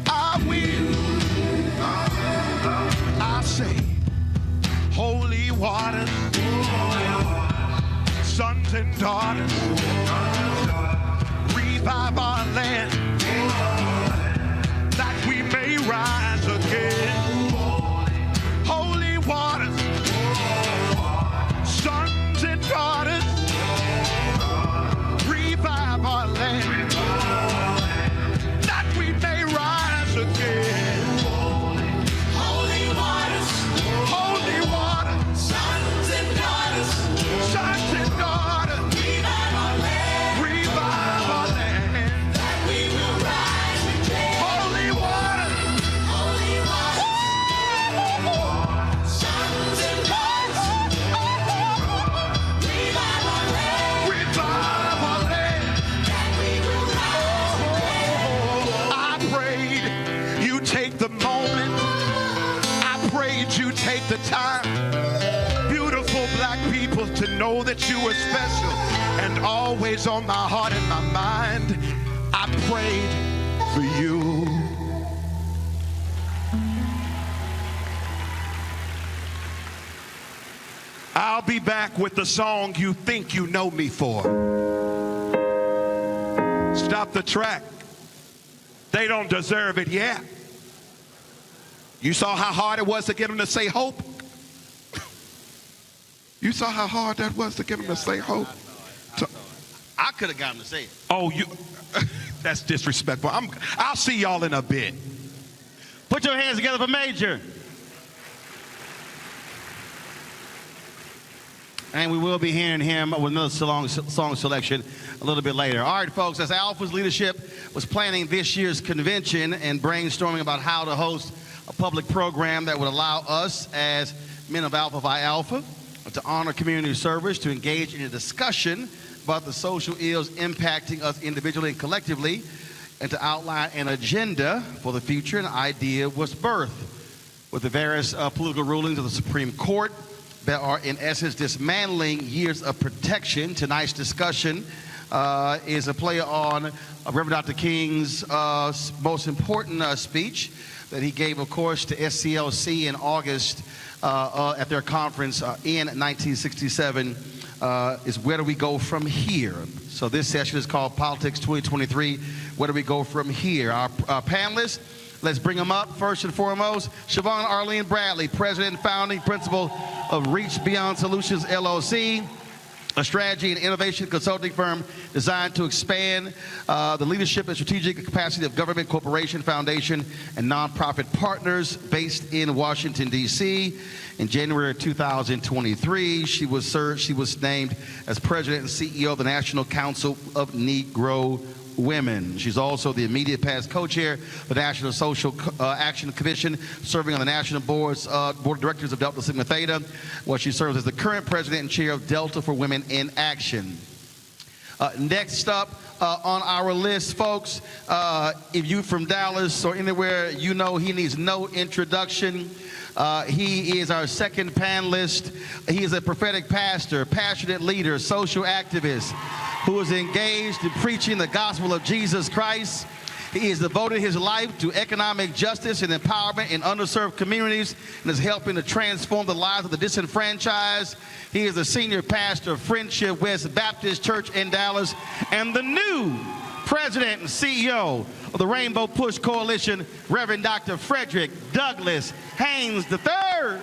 I will. I say, holy waters, sons and daughters, revive our land, that we may rise again. Holy waters, sons and daughters, revive our land, that we may rise again. Holy waters, sons and daughters, sons and daughters, revive our land, revive our land, that we will rise again. Holy waters, sons and daughters, revive our land, revive our land, that we will rise again. I prayed you take the moment. I prayed you take the time. Beautiful black people, to know that you were special and always on my heart and my mind. I prayed for you. I'll be back with the song you think you know me for. Stop the track. They don't deserve it yet. You saw how hard it was to get them to say hope? You saw how hard that was to get them to say hope? I could have gotten them to say it. Oh, you, that's disrespectful. I'll see y'all in a bit. Put your hands together for Major. And we will be hearing him with another song selection a little bit later. All right, folks, as Alpha's leadership was planning this year's convention and brainstorming about how to host a public program that would allow us as men of Alpha Phi Alpha to honor community service, to engage in a discussion about the social ills impacting us individually and collectively, and to outline an agenda for the future, an idea was birthed. With the various political rulings of the Supreme Court that are in essence dismantling years of protection, tonight's discussion is a play on Reverend Dr. King's most important speech that he gave, of course, to SCLC in August at their conference in 1967, is where do we go from here? So this session is called Politics 2023, where do we go from here? Our panelists, let's bring them up. First and foremost, Siobhan Arlene Bradley, President and Founding Principal of Reach Beyond Solutions, LLC, a strategy and innovation consulting firm designed to expand the leadership and strategic capacity of government, corporation, foundation, and nonprofit partners based in Washington, D.C. In January of 2023, she was named as President and CEO of the National Council of Negro Women. She's also the immediate past co-chair of the National Social Action Commission, serving on the National Board of Directors of Delta Sigma Theta, where she serves as the current president and chair of Delta for Women in Action. Next up on our list, folks, if you're from Dallas or anywhere, you know he needs no introduction. He is our second panelist. He is a prophetic pastor, passionate leader, social activist who is engaged in preaching the gospel of Jesus Christ. He has devoted his life to economic justice and empowerment in underserved communities and is helping to transform the lives of the disenfranchised. He is the senior pastor of Friendship West Baptist Church in Dallas and the new president and CEO of the Rainbow Push Coalition, Reverend Dr. Frederick Douglass Haynes III.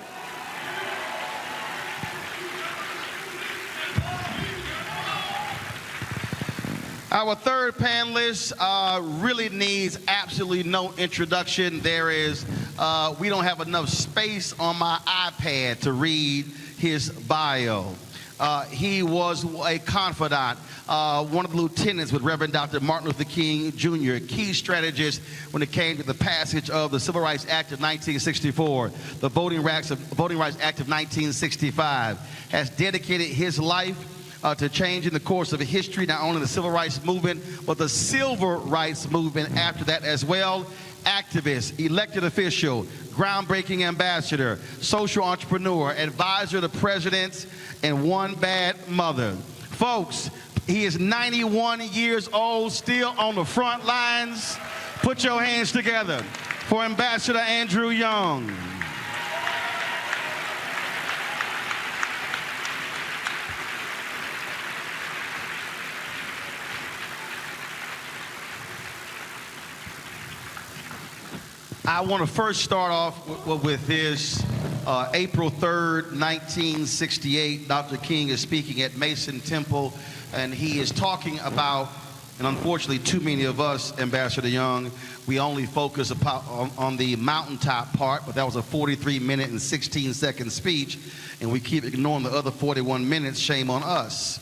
Our third panelist really needs absolutely no introduction. We don't have enough space on my iPad to read his bio. He was a confidant, one of the lieutenants with Reverend Dr. Martin Luther King Jr., key strategist when it came to the passage of the Civil Rights Act of 1964, the Voting Rights Act of 1965, has dedicated his life to changing the course of history, not only the civil rights movement, but the civil rights movement after that as well. Activist, elected official, groundbreaking ambassador, social entrepreneur, advisor to presidents, and one bad mother. Folks, he is 91 years old, still on the front lines. Put your hands together for Ambassador Andrew Young. I want to first start off with this. April 3rd, 1968, Dr. King is speaking at Mason Temple, and he is talking about, and unfortunately too many of us, Ambassador Young, we only focus on the mountaintop part, but that was a 43-minute and 16-second speech, and we keep ignoring the other 41 minutes. Shame on us.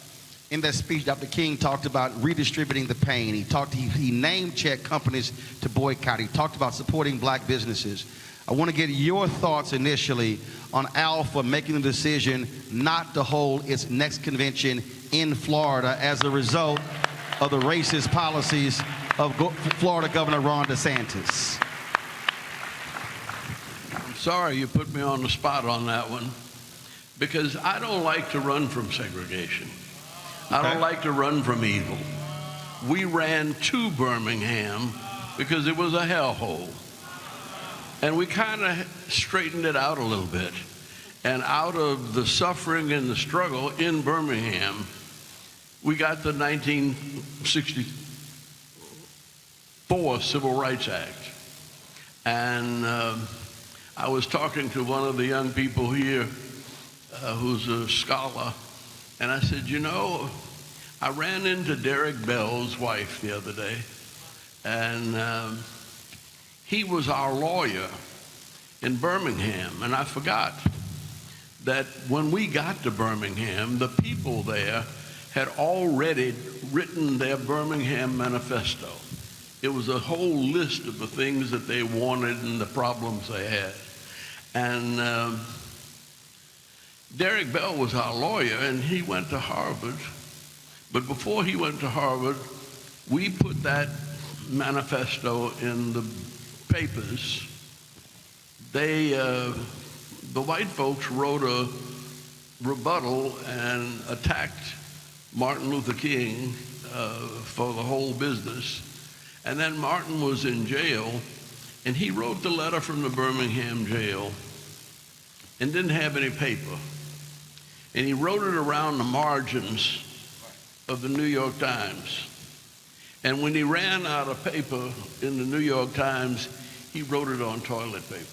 In that speech, Dr. King talked about redistributing the pain. He name-checked companies to boycott. He talked about supporting black businesses. I want to get your thoughts initially on Alpha making the decision not to hold its next convention in Florida as a result of the racist policies of Florida Governor Ron DeSantis. I'm sorry you put me on the spot on that one, because I don't like to run from segregation. I don't like to run from evil. We ran to Birmingham because it was a hellhole. And we kind of straightened it out a little bit. And out of the suffering and the struggle in Birmingham, we got the 1964 Civil Rights Act. And I was talking to one of the young people here who's a scholar, and I said, you know, I ran into Derek Bell's wife the other day, and he was our lawyer in Birmingham, and I forgot that when we got to Birmingham, the people there had already written their Birmingham manifesto. It was a whole list of the things that they wanted and the problems they had. And Derek Bell was our lawyer, and he went to Harvard. But before he went to Harvard, we put that manifesto in the papers. The white folks wrote a rebuttal and attacked Martin Luther King for the whole business. And then Martin was in jail, and he wrote the letter from the Birmingham jail and didn't have any paper. And he wrote it around the margins of the New York Times. And when he ran out of paper in the New York Times, he wrote it on toilet paper.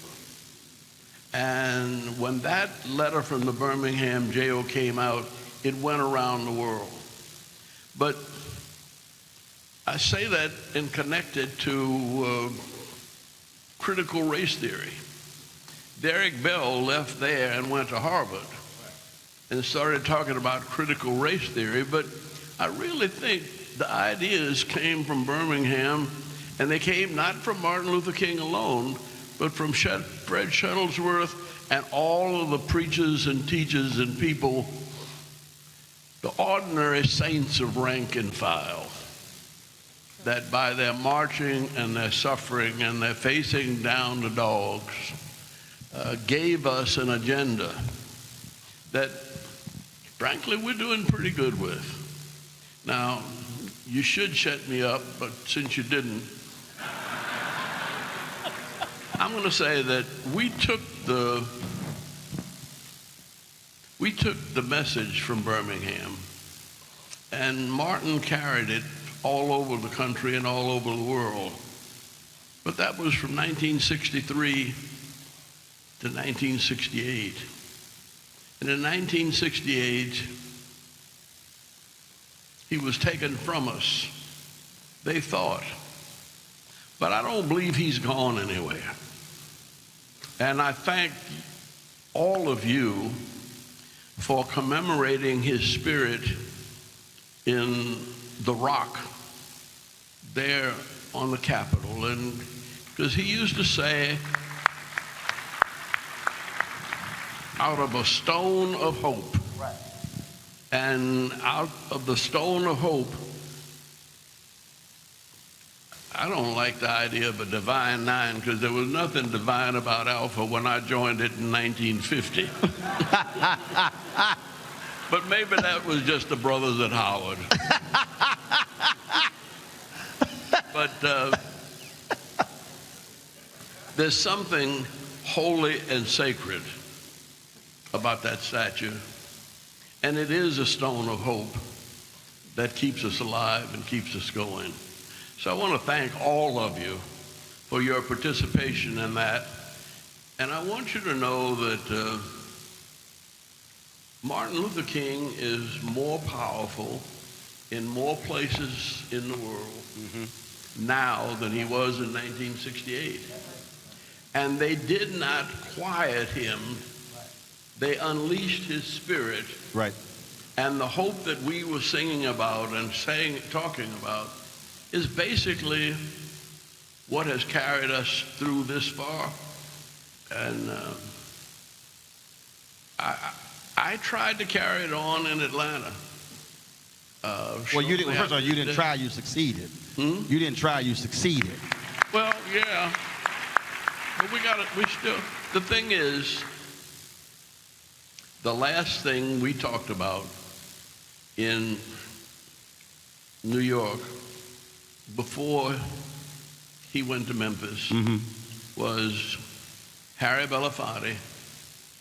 And when that letter from the Birmingham jail came out, it went around the world. But I say that and connect it to critical race theory. Derek Bell left there and went to Harvard and started talking about critical race theory, but I really think the ideas came from Birmingham, and they came not from Martin Luther King alone, but from Fred Shuttlesworth and all of the preachers and teachers and people, the ordinary saints of rank and file, that by their marching and their suffering and their facing down the dogs gave us an agenda that, frankly, we're doing pretty good with. Now, you should shut me up, but since you didn't, I'm going to say that we took the message from Birmingham, and Martin carried it all over the country and all over the world. But that was from 1963 to 1968. And in 1968, he was taken from us, they thought. But I don't believe he's gone anywhere. And I thank all of you for commemorating his spirit in the Rock there on the Capitol. And because he used to say, out of a stone of hope. Right. And out of the stone of hope, I don't like the idea of a divine nine, because there was nothing divine about Alpha when I joined it in 1950. But maybe that was just the brothers at Howard. But there's something holy and sacred about that statue, and it is a stone of hope that keeps us alive and keeps us going. So I want to thank all of you for your participation in that, and I want you to know that Martin Luther King is more powerful in more places in the world now than he was in 1968. And they did not quiet him. They unleashed his spirit. Right. And the hope that we were singing about and talking about is basically what has carried us through this far. And I tried to carry it on in Atlanta. Well, you didn't. First of all, you didn't try. You succeeded. You didn't try. You succeeded. Well, yeah. But we got it. We still. The thing is, the last thing we talked about in New York before he went to Memphis was Harry Belafonte,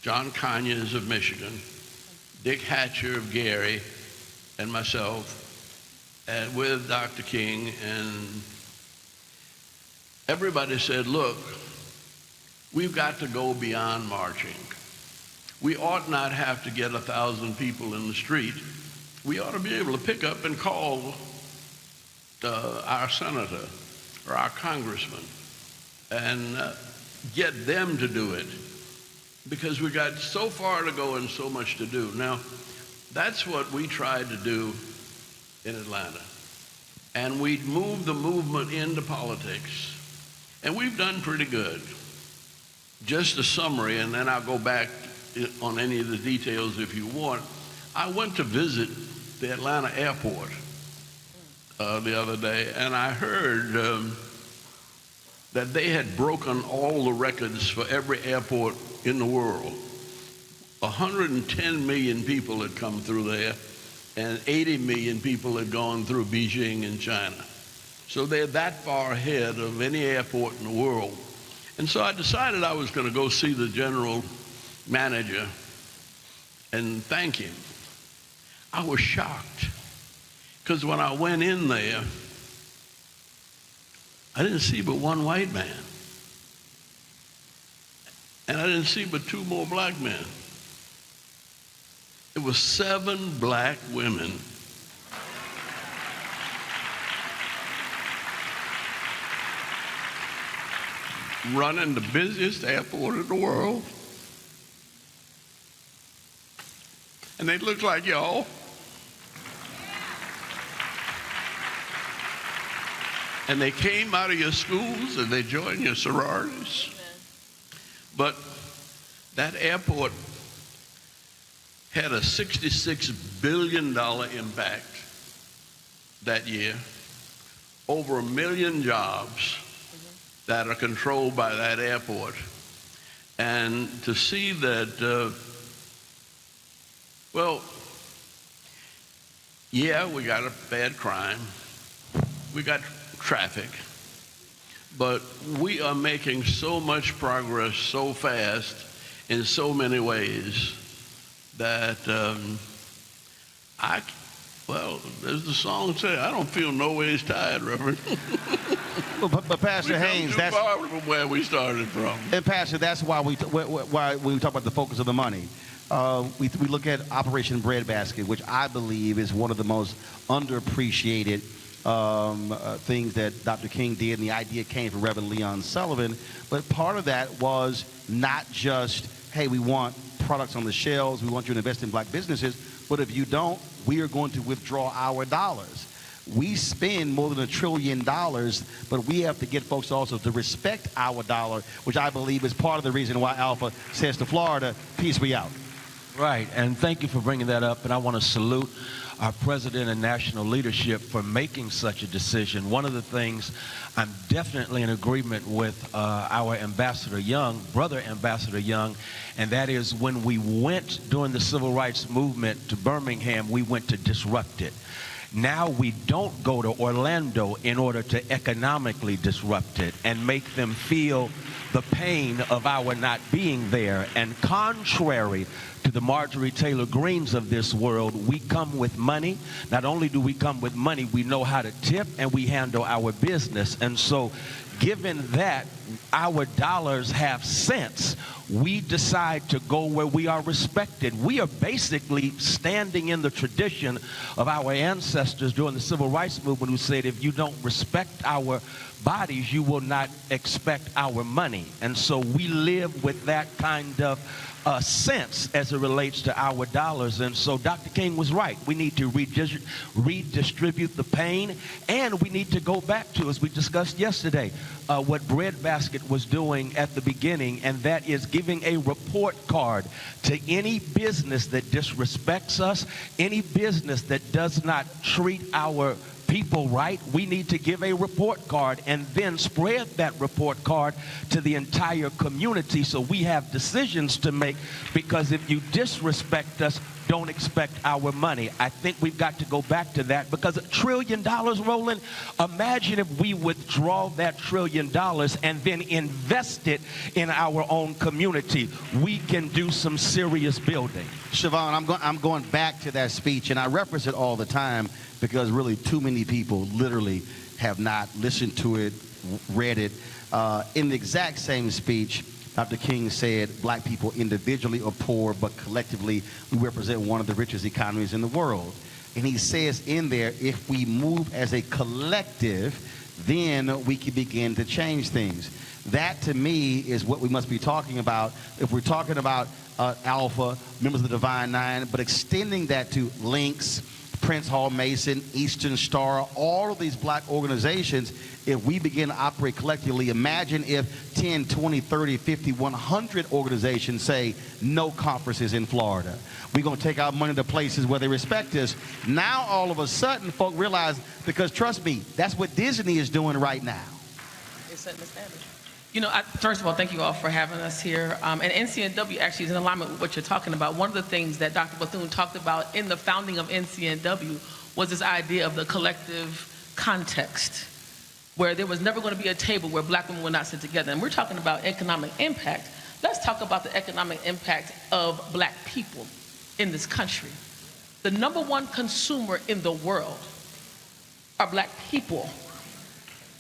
John Conyers of Michigan, Dick Hatcher of Gary, and myself, and with Dr. King, and everybody said, look, we've got to go beyond marching. We ought not have to get 1,000 people in the street. We ought to be able to pick up and call our senator or our congressman and get them to do it, because we got so far to go and so much to do. Now, that's what we tried to do in Atlanta. And we moved the movement into politics. And we've done pretty good. Just a summary, and then I'll go back on any of the details if you want. I went to visit the Atlanta airport the other day, and I heard that they had broken all the records for every airport in the world. 110 million people had come through there, and 80 million people had gone through Beijing in China. So they're that far ahead of any airport in the world. And so I decided I was going to go see the general manager and thank him. I was shocked because when I went in there, I didn't see but one white man. And I didn't see but 2 more black men. It was 7 black women running the busiest airport in the world. And they look like y'all. And they came out of your schools and they joined your sororities. But that airport had a $66 billion impact that year, over 1 million jobs that are controlled by that airport. And to see that, well, yeah, we got a bad crime, we got traffic, but we are making so much progress so fast in so many ways that well, as the song says, I don't feel no ways tired, Reverend. But Pastor Haynes, that's far from where we started from. And Pastor, that's why we when we talk about the focus of the money. We look at Operation Breadbasket, which I believe is one of the most underappreciated things that Dr. King did, and the idea came from Reverend Leon Sullivan. But part of that was not just, hey, we want products on the shelves, we want you to invest in black businesses, but if you don't, we are going to withdraw our dollars. We spend more than $1 trillion, but we have to get folks also to respect our dollar, which I believe is part of the reason why Alpha says to Florida, peace be out. Right, and thank you for bringing that up, and I want to salute our president and national leadership for making such a decision. One of the things I'm definitely in agreement with our Ambassador Young, brother Ambassador Young, and that is when we went during the civil rights movement to Birmingham, we went to disrupt it. Now we don't go to Orlando in order to economically disrupt it and make them feel the pain of our not being there. And contrary to the Marjorie Taylor Greens of this world, we come with money. Not only do we come with money, we know how to tip and we handle our business. And so given that our dollars have sense, we decide to go where we are respected. We are basically standing in the tradition of our ancestors during the civil rights movement who said, if you don't respect our bodies, you will not expect our money. And so we live with that kind of sense as it relates to our dollars. And so Dr. King was right. We need to redistribute the pain, and we need to go back to, as we discussed yesterday, what Breadbasket was doing at the beginning, and that is giving a report card to any business that disrespects us, any business that does not treat our people right. We need to give a report card and then spread that report card to the entire community so we have decisions to make, because if you disrespect us, don't expect our money. I think we've got to go back to that, because $1 trillion, Roland, imagine if we withdraw that $1 trillion and then invest it in our own community. We can do some serious building. Siobhan, I'm going back to that speech, and I reference it all the time because really too many people literally have not listened to it, read it. In the exact same speech, Dr. King said black people individually are poor, but collectively we represent one of the richest economies in the world. And he says in there, if we move as a collective, then we can begin to change things. That to me is what we must be talking about if we're talking about Alpha, members of the Divine Nine, but extending that to Links, Prince Hall Mason, Eastern Star, all of these black organizations. If we begin to operate collectively, imagine if 10, 20, 30, 50, 100 organizations say no conferences in Florida. We're going to take our money to places where they respect us. Now all of a sudden folk realize, because trust me, that's what Disney is doing right now. It's setting the standard. You know, first of all, thank you all for having us here. And NCNW actually is in alignment with what you're talking about. One of the things that Dr. Bethune talked about in the founding of NCNW was this idea of the collective context, where there was never going to be a table where black women would not sit together. And we're talking about economic impact. Let's talk about the economic impact of black people in this country. The #1 consumer in the world are black people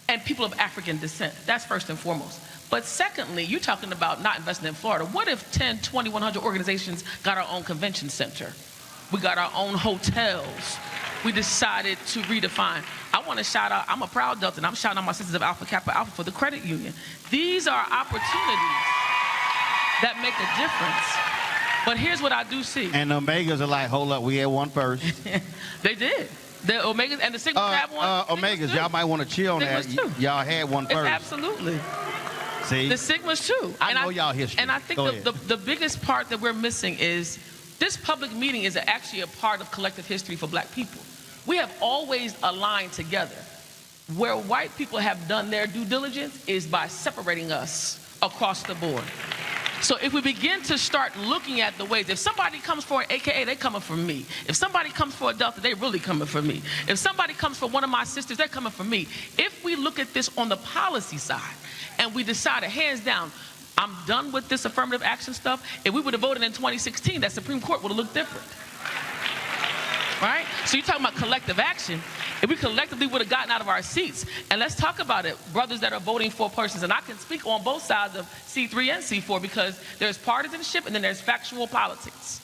and people of African descent. That's first and foremost. But secondly, you're talking about not investing in Florida. What if 10, 20, 100 organizations got our own convention center? We got our own hotels. We decided to redefine. I want to shout out, I'm a proud Delta, and I'm shouting out my sisters of Alpha Kappa Alpha for the credit union. These are opportunities that make a difference. But here's what I do see. And the Omegas are like, hold up, we had one first. They did. The Omegas and the Sigmas have one. Omegas, y'all might want to chill on that. Y'all had one first. Absolutely. See? The Sigmas too. I know y'all history. And I think the biggest part that we're missing is this public meeting is actually a part of collective history for black people. We have always aligned together. Where white people have done their due diligence is by separating us across the board. So if we begin to start looking at the ways, if somebody comes for an AKA, they coming for me. If somebody comes for a Delta, they really coming for me. If somebody comes for one of my sisters, they're coming for me. If we look at this on the policy side and we decide, hands down, I'm done with this affirmative action stuff, if we would have voted in 2016, that Supreme Court would have looked different. Right? So you're talking about collective action. If we collectively would have gotten out of our seats, and let's talk about it, brothers that are voting for persons, and I can speak on both sides of C3 and C4 because there's partisanship and then there's factual politics.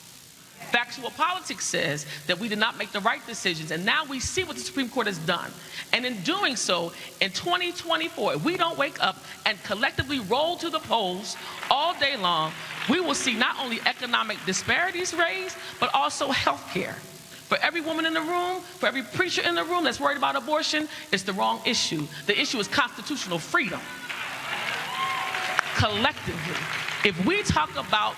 Factual politics says that we did not make the right decisions, and now we see what the Supreme Court has done. And in doing so, in 2024, if we don't wake up and collectively roll to the polls all day long, we will see not only economic disparities raised, but also health care. For every woman in the room, for every preacher in the room that's worried about abortion, it's the wrong issue. The issue is constitutional freedom. Collectively, if we talk about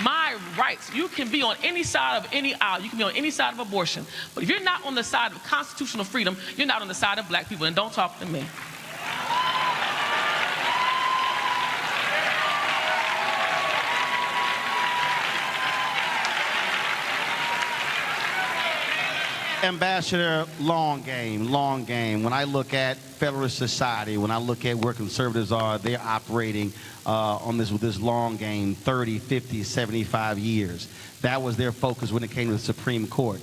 my rights, you can be on any side of any aisle, you can be on any side of abortion, but if you're not on the side of constitutional freedom, you're not on the side of black people, and don't talk to me. Ambassador, long game. When I look at Federalist Society, when I look at where conservatives are, they're operating with this long game, 30, 50, 75 years. That was their focus when it came to the Supreme Court.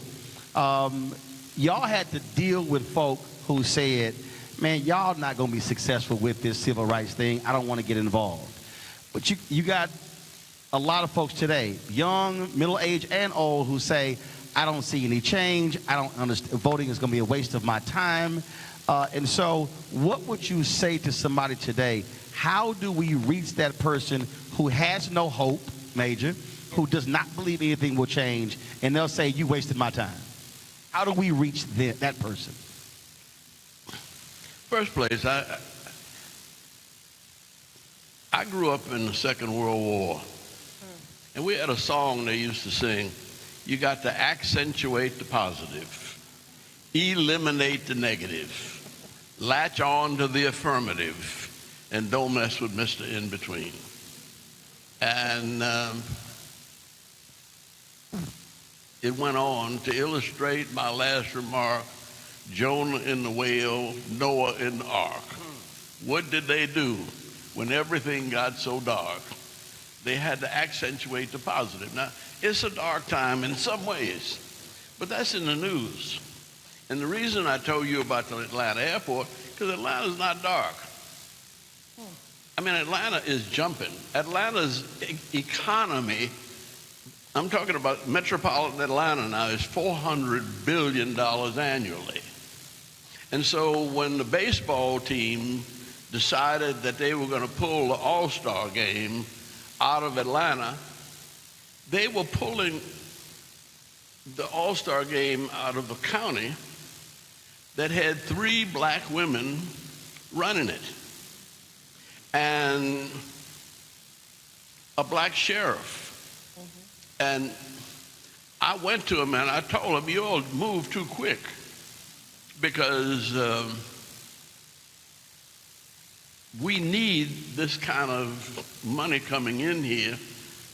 Y'all had to deal with folk who said, man, y'all not going to be successful with this civil rights thing. I don't want to get involved. But you got a lot of folks today, young, middle-aged, and old, who say, I don't see any change. I don't understand. Voting is going to be a waste of my time. And so what would you say to somebody today? How do we reach that person who has no hope, Major, who does not believe anything will change, and they'll say, you wasted my time? How do we reach that person? First place, I grew up in the Second World War, and we had a song they used to sing. You got to accentuate the positive, eliminate the negative, latch on to the affirmative, and don't mess with Mr. In-Between. And it went on to illustrate my last remark, Jonah in the whale, Noah in the ark. What did they do when everything got so dark? They had to accentuate the positive. Now, it's a dark time in some ways, but that's in the news. And the reason I told you about the Atlanta airport, because Atlanta's not dark. I mean, Atlanta is jumping. Atlanta's economy, I'm talking about metropolitan Atlanta now, is $400 billion annually. And so when the baseball team decided that they were going to pull the All-Star game out of Atlanta, they were pulling the All-Star game out of a county that had 3 black women running it and a black sheriff. And I went to him and I told him, you all move too quick, because we need this kind of money coming in here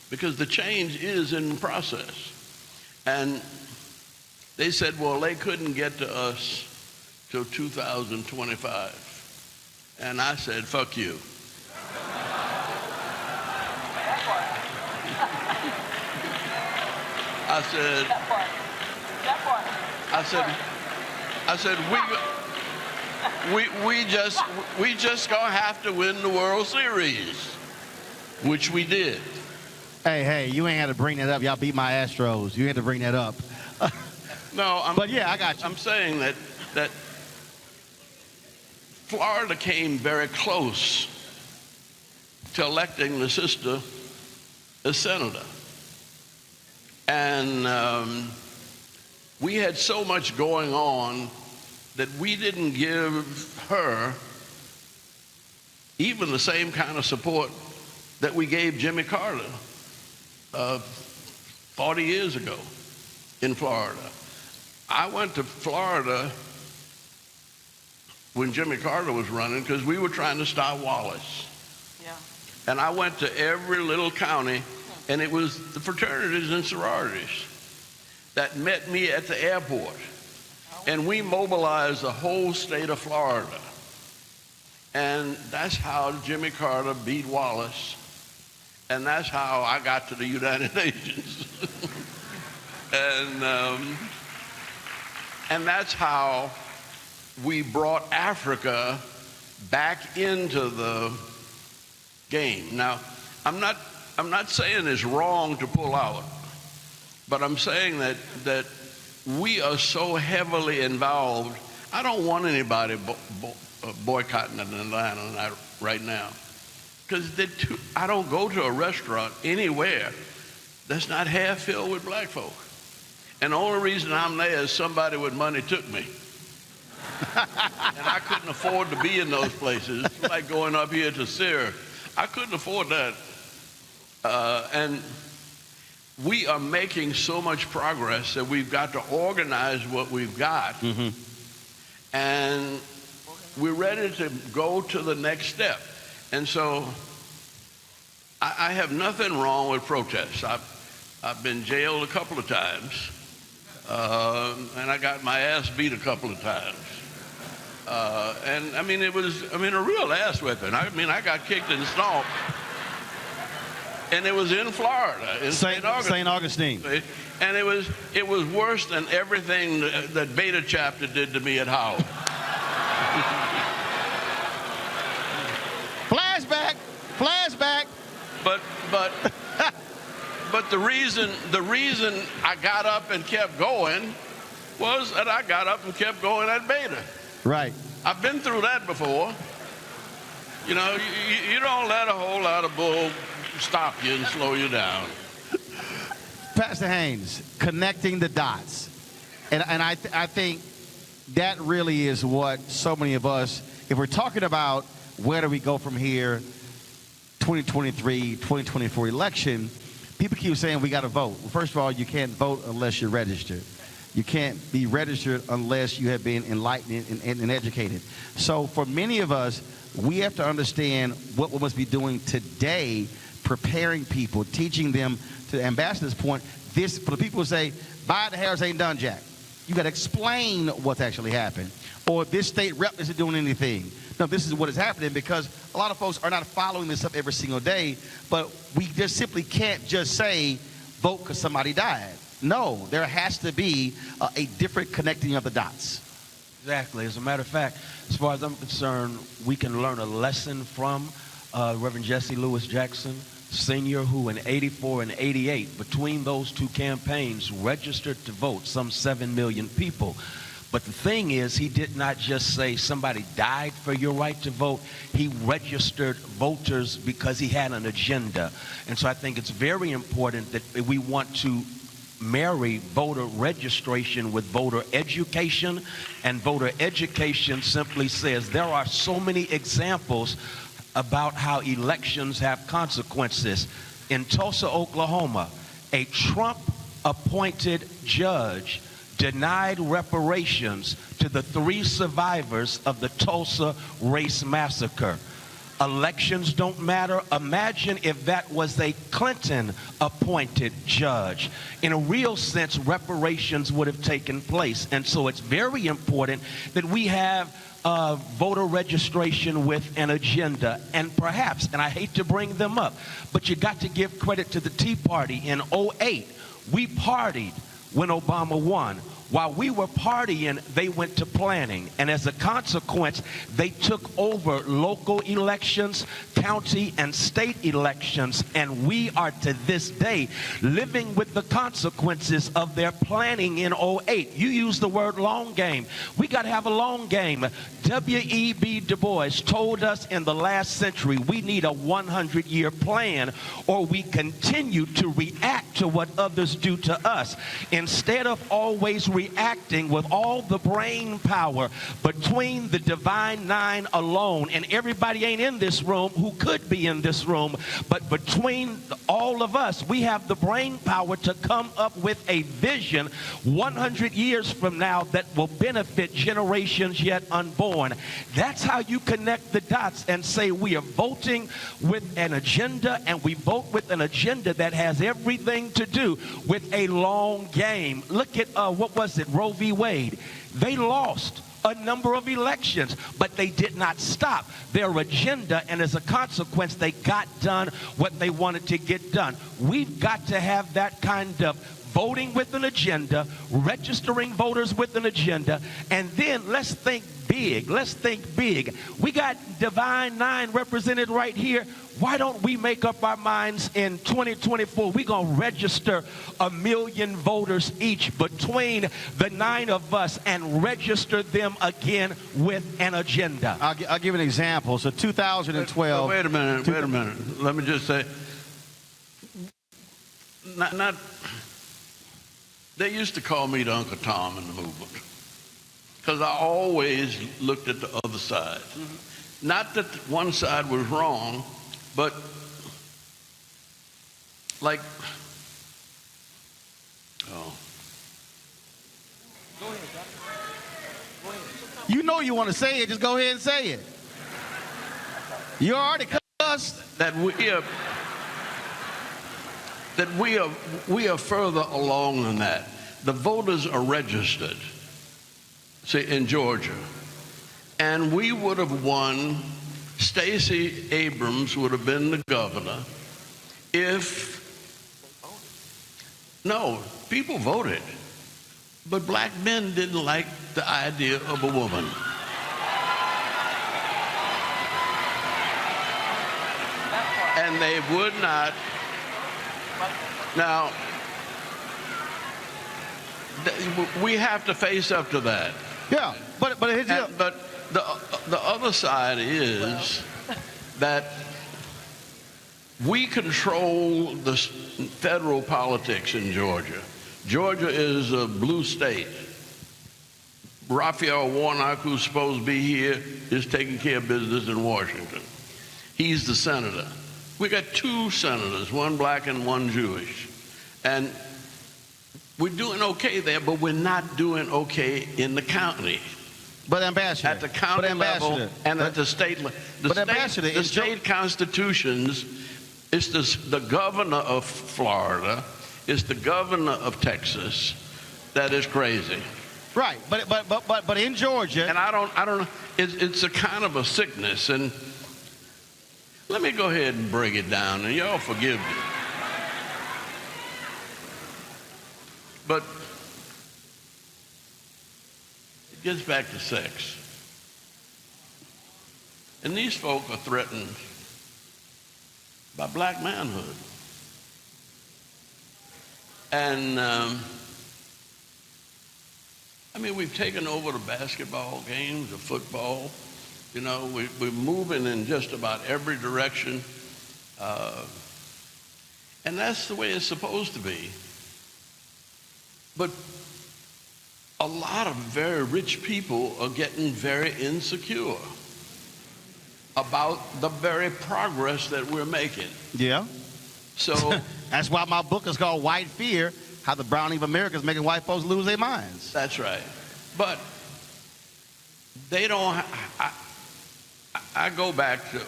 because the change is in process. And they said, well, they couldn't get to us till 2025. And I said, fuck you. I said, we just gonna have to win the World Series, which we did. Hey, you ain't had to bring that up. Y'all beat my Astros. You had to bring that up. No, but yeah, I got you. I'm saying that Florida came very close to electing the sister as senator. And we had so much going on that we didn't give her even the same kind of support that we gave Jimmy Carter 40 years ago in Florida. I went to Florida when Jimmy Carter was running because we were trying to stop Wallace. Yeah. And I went to every little county, and it was the fraternities and sororities that met me at the airport. And we mobilized the whole state of Florida. And that's how Jimmy Carter beat Wallace. And that's how I got to the United Nations. And that's how we brought Africa back into the game. Now, I'm not saying it's wrong to pull out, but I'm saying that we are so heavily involved. I don't want anybody boycotting in Atlanta right now, because I don't go to a restaurant anywhere that's not half filled with black folk. And the only reason I'm there is somebody with money took me. And I couldn't afford to be in those places. It's like going up here to Sear. I couldn't afford that. And we are making so much progress that we've got to organize what we've got. Mm-hmm. And we're ready to go to the next step. And so I have nothing wrong with protests. I've been jailed a couple of times. And I got my ass beat a couple of times. And I mean, it was a real ass whipping. I got kicked and stomped. And it was in Florida, in St. Augustine. And it was worse than everything that Beta Chapter did to me at Howard. Flashback. But the reason I got up and kept going was that I got up and kept going at Beta. Right. I've been through that before. You know, you don't let a whole lot of bull stop you and slow you down. Pastor Haynes, connecting the dots. And I think that really is what so many of us, if we're talking about where do we go from here, 2023, 2024 election, people keep saying we got to vote. Well, first of all, you can't vote unless you're registered. You can't be registered unless you have been enlightened and educated. So for many of us, we have to understand what we must be doing today, preparing people, teaching them, to the ambassador's point, this, for the people who say, buy the Harris ain't done jack. You got to explain what's actually happened. Or this state rep isn't doing anything. No, this is what is happening, because a lot of folks are not following this up every single day, but we just simply can't just say, vote because somebody died. No, there has to be a different connecting of the dots. Exactly. As a matter of fact, as far as I'm concerned, we can learn a lesson from Reverend Jesse Lewis Jackson Sr., who in 84 and 88, between those two campaigns, registered to vote some 7 million people. But the thing is, he did not just say somebody died for your right to vote. He registered voters because he had an agenda. And so I think it's very important that we want to marry voter registration with voter education. And voter education simply says there are so many examples about how elections have consequences. In Tulsa, Oklahoma, a Trump-appointed judge denied reparations to the 3 survivors of the Tulsa race massacre. Elections don't matter. Imagine if that was a Clinton-appointed judge. In a real sense, reparations would have taken place. And so it's very important that we have voter registration with an agenda. And perhaps, and I hate to bring them up, but you got to give credit to the Tea Party. In 2008, we partied when Obama won. While we were partying, they went to planning. And as a consequence, they took over local elections, county and state elections. And we are to this day living with the consequences of their planning in 2008. You use the word long game. We got to have a long game. W.E.B. Du Bois told us in the last century we need a 100-year plan, or we continue to react to what others do to us. Instead of always reacting with all the brain power between the Divine Nine alone, and everybody ain't in this room who could be in this room, but between all of us, we have the brain power to come up with a vision 100 years from now that will benefit generations yet unborn. That's how you connect the dots and say we are voting with an agenda, and we vote with an agenda that has everything to do with a long game. Look at, what was it, Roe v. Wade. They lost a number of elections, but they did not stop their agenda, and as a consequence, they got done what they wanted to get done. We've got to have that kind of voting with an agenda, registering voters with an agenda, and then let's think big. Let's think big. We got Divine Nine represented right here. Why don't we make up our minds in 2024? We're going to register 1 million voters each between the 9 of us and register them again with an agenda. I'll give you an example. So 2012. Wait a minute. Let me just say, they used to call me the Uncle Tom in the movement because I always looked at the other side. Mm-hmm. Not that one side was wrong, but like, oh. Go ahead, Doctor. Go ahead. You know you want to say it, just go ahead and say it. You already cussed. That we are further along than that. The voters are registered, say in Georgia, and we would have won. Stacey Abrams would have been the governor if, no, people voted, but black men didn't like the idea of a woman. And they would not. Now, we have to face up to that. Yeah, but the other side is that we control the federal politics in Georgia. Georgia is a blue state. Raphael Warnock, who's supposed to be here, is taking care of business in Washington. He's the senator. We got 2 senators, one black and one Jewish. And we're doing okay there, but we're not doing okay in the county. But Ambassador, at the county level and at the state level. The state constitutions, it's the governor of Florida, it's the governor of Texas that is crazy. Right, but in Georgia. And I don't, it's a kind of a sickness. And let me go ahead and break it down, and y'all forgive me. But it gets back to sex. And these folk are threatened by black manhood. And, I mean, we've taken over the basketball games, the football. You know, we're moving in just about every direction. And that's the way it's supposed to be. But a lot of very rich people are getting very insecure about the very progress that we're making. Yeah. So that's why my book is called White Fear, How the Browning of America is Making White Folks Lose Their Minds. That's right. But they don't, I go back to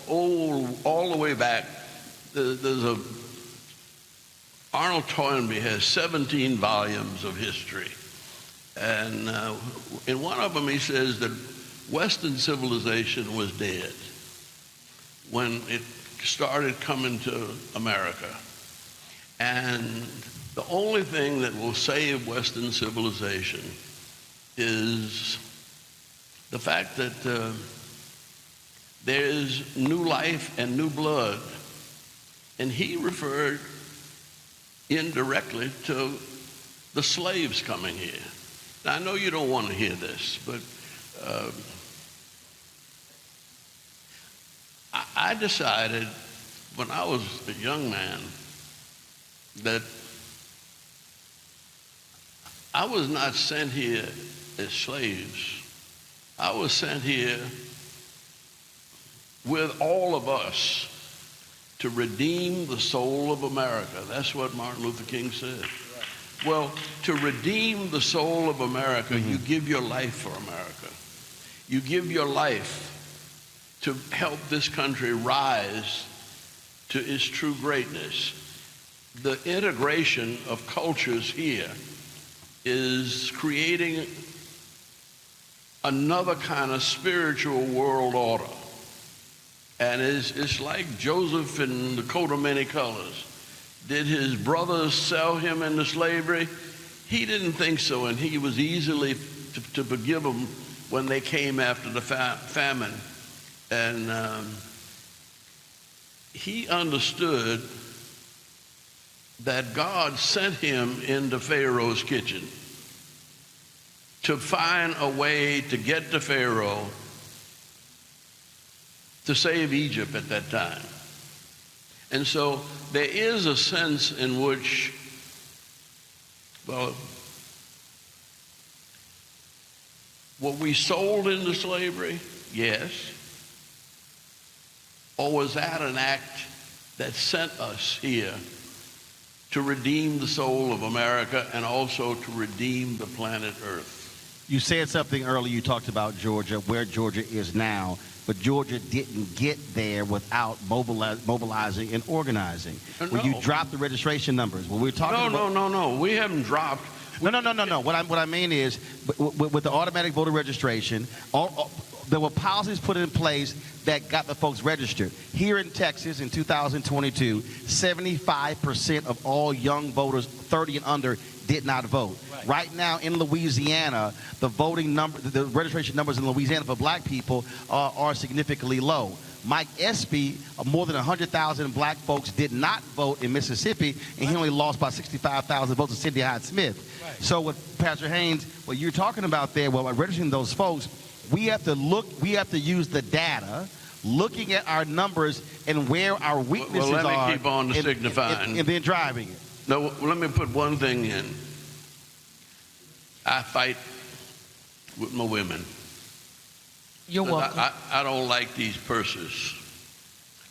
all the way back. There's Arnold Toynbee has 17 volumes of history. And in one of them he says that Western civilization was dead when it started coming to America. And the only thing that will save Western civilization is the fact that there is new life and new blood. And he referred indirectly to the slaves coming here. Now, I know you don't want to hear this, but I decided when I was a young man that I was not sent here as slaves. I was sent here with all of us to redeem the soul of America. That's what Martin Luther King said. Right. Well, to redeem the soul of America, you give your life for America. You give your life to help this country rise to its true greatness. The integration of cultures here is creating another kind of spiritual world order. And it's like Joseph in the coat of many colors. Did his brothers sell him into slavery? He didn't think so, and he was easily to forgive them when they came after the famine. And he understood that God sent him into Pharaoh's kitchen to find a way to get to Pharaoh to save Egypt at that time. And so there is a sense in which, well, were we sold into slavery? Yes. Or was that an act that sent us here to redeem the soul of America and also to redeem the planet Earth? You said something earlier, you talked about Georgia, where Georgia is now. But Georgia didn't get there without mobilizing and organizing. No. When you dropped the registration numbers, when we're talking about... No. We haven't dropped. No. What I mean is, with the automatic voter registration, there were policies put in place that got the folks registered. Here in Texas in 2022, 75% of all young voters 30 and under did not vote. Right now in Louisiana, the registration numbers in Louisiana for black people are significantly low. Mike Espy, more than 100,000 black folks did not vote in Mississippi, and he only lost by 65,000 votes to Cindy Hyde-Smith. Right. So with Pastor Haynes, what you're talking about there, by registering those folks, we have to use the data, looking at our numbers and where our weaknesses are. Well, let me keep on the signifying. And then driving it. No, let me put one thing in. I fight with my women. You're welcome. I don't like these purses.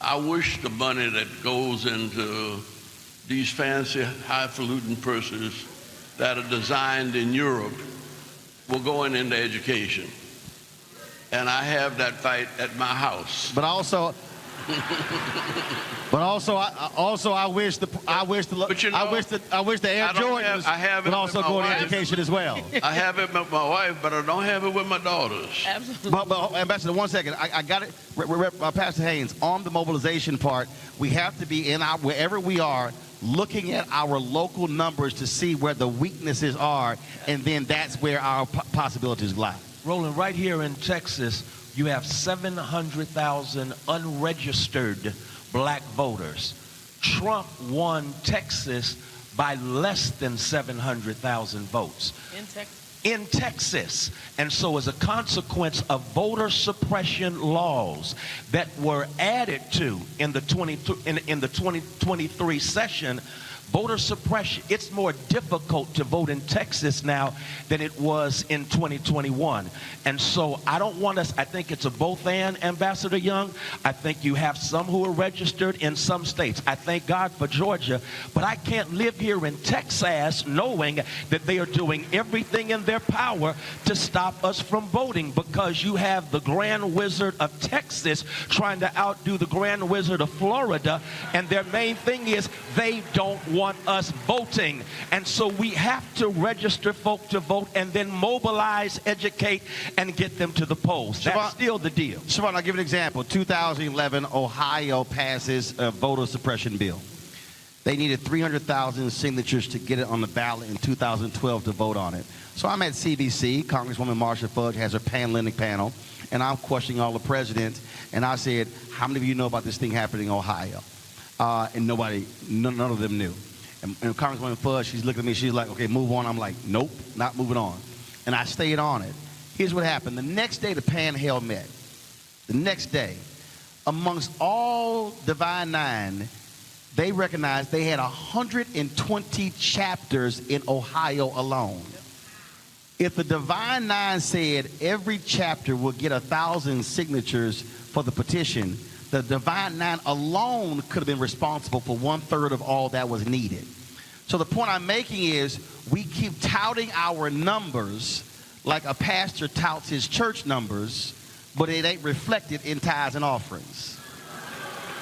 I wish the money that goes into these fancy, highfalutin purses that are designed in Europe will go into education. And I have that fight at my house. But also, I wish the Air Jordans would also go into education as well. I have it with my wife, but I don't have it with my daughters. Absolutely. But Ambassador, 1 second. I got it. Pastor Haynes, on the mobilization part, we have to be wherever we are, looking at our local numbers to see where the weaknesses are, and then that's where our possibilities lie. Roland, right here in Texas, you have 700,000 unregistered black voters. Trump won Texas by less than 700,000 votes. In Texas. And so as a consequence of voter suppression laws that were added to in the 2023 session, voter suppression. It's more difficult to vote in Texas now than it was in 2021. And so I don't want us, I think it's a both and, Ambassador Young. I think you have some who are registered in some states. I thank God for Georgia, but I can't live here in Texas knowing that they are doing everything in their power to stop us from voting, because you have the Grand Wizard of Texas trying to outdo the Grand Wizard of Florida, and their main thing is they don't want us voting. And so we have to register folk to vote and then mobilize, educate, and get them to the polls. That's still the deal. Siobhan, I'll give you an example. 2011, Ohio passes a voter suppression bill. They needed 300,000 signatures to get it on the ballot in 2012 to vote on it. So I'm at CBC. Congresswoman Marsha Fudge has her panel, and I'm questioning all the presidents. And I said, how many of you know about this thing happening in Ohio? And none of them knew. And Congresswoman Fudge, she's looking at me, she's like, okay, move on. I'm like, nope, not moving on. And I stayed on it. Here's what happened. The next day, the panel met. The next day, amongst all Divine Nine, they recognized they had 120 chapters in Ohio alone. If the Divine Nine said every chapter will get 1,000 signatures for the petition, the Divine Nine alone could have been responsible for 1/3 of all that was needed. So the point I'm making is we keep touting our numbers like a pastor touts his church numbers, but it ain't reflected in tithes and offerings.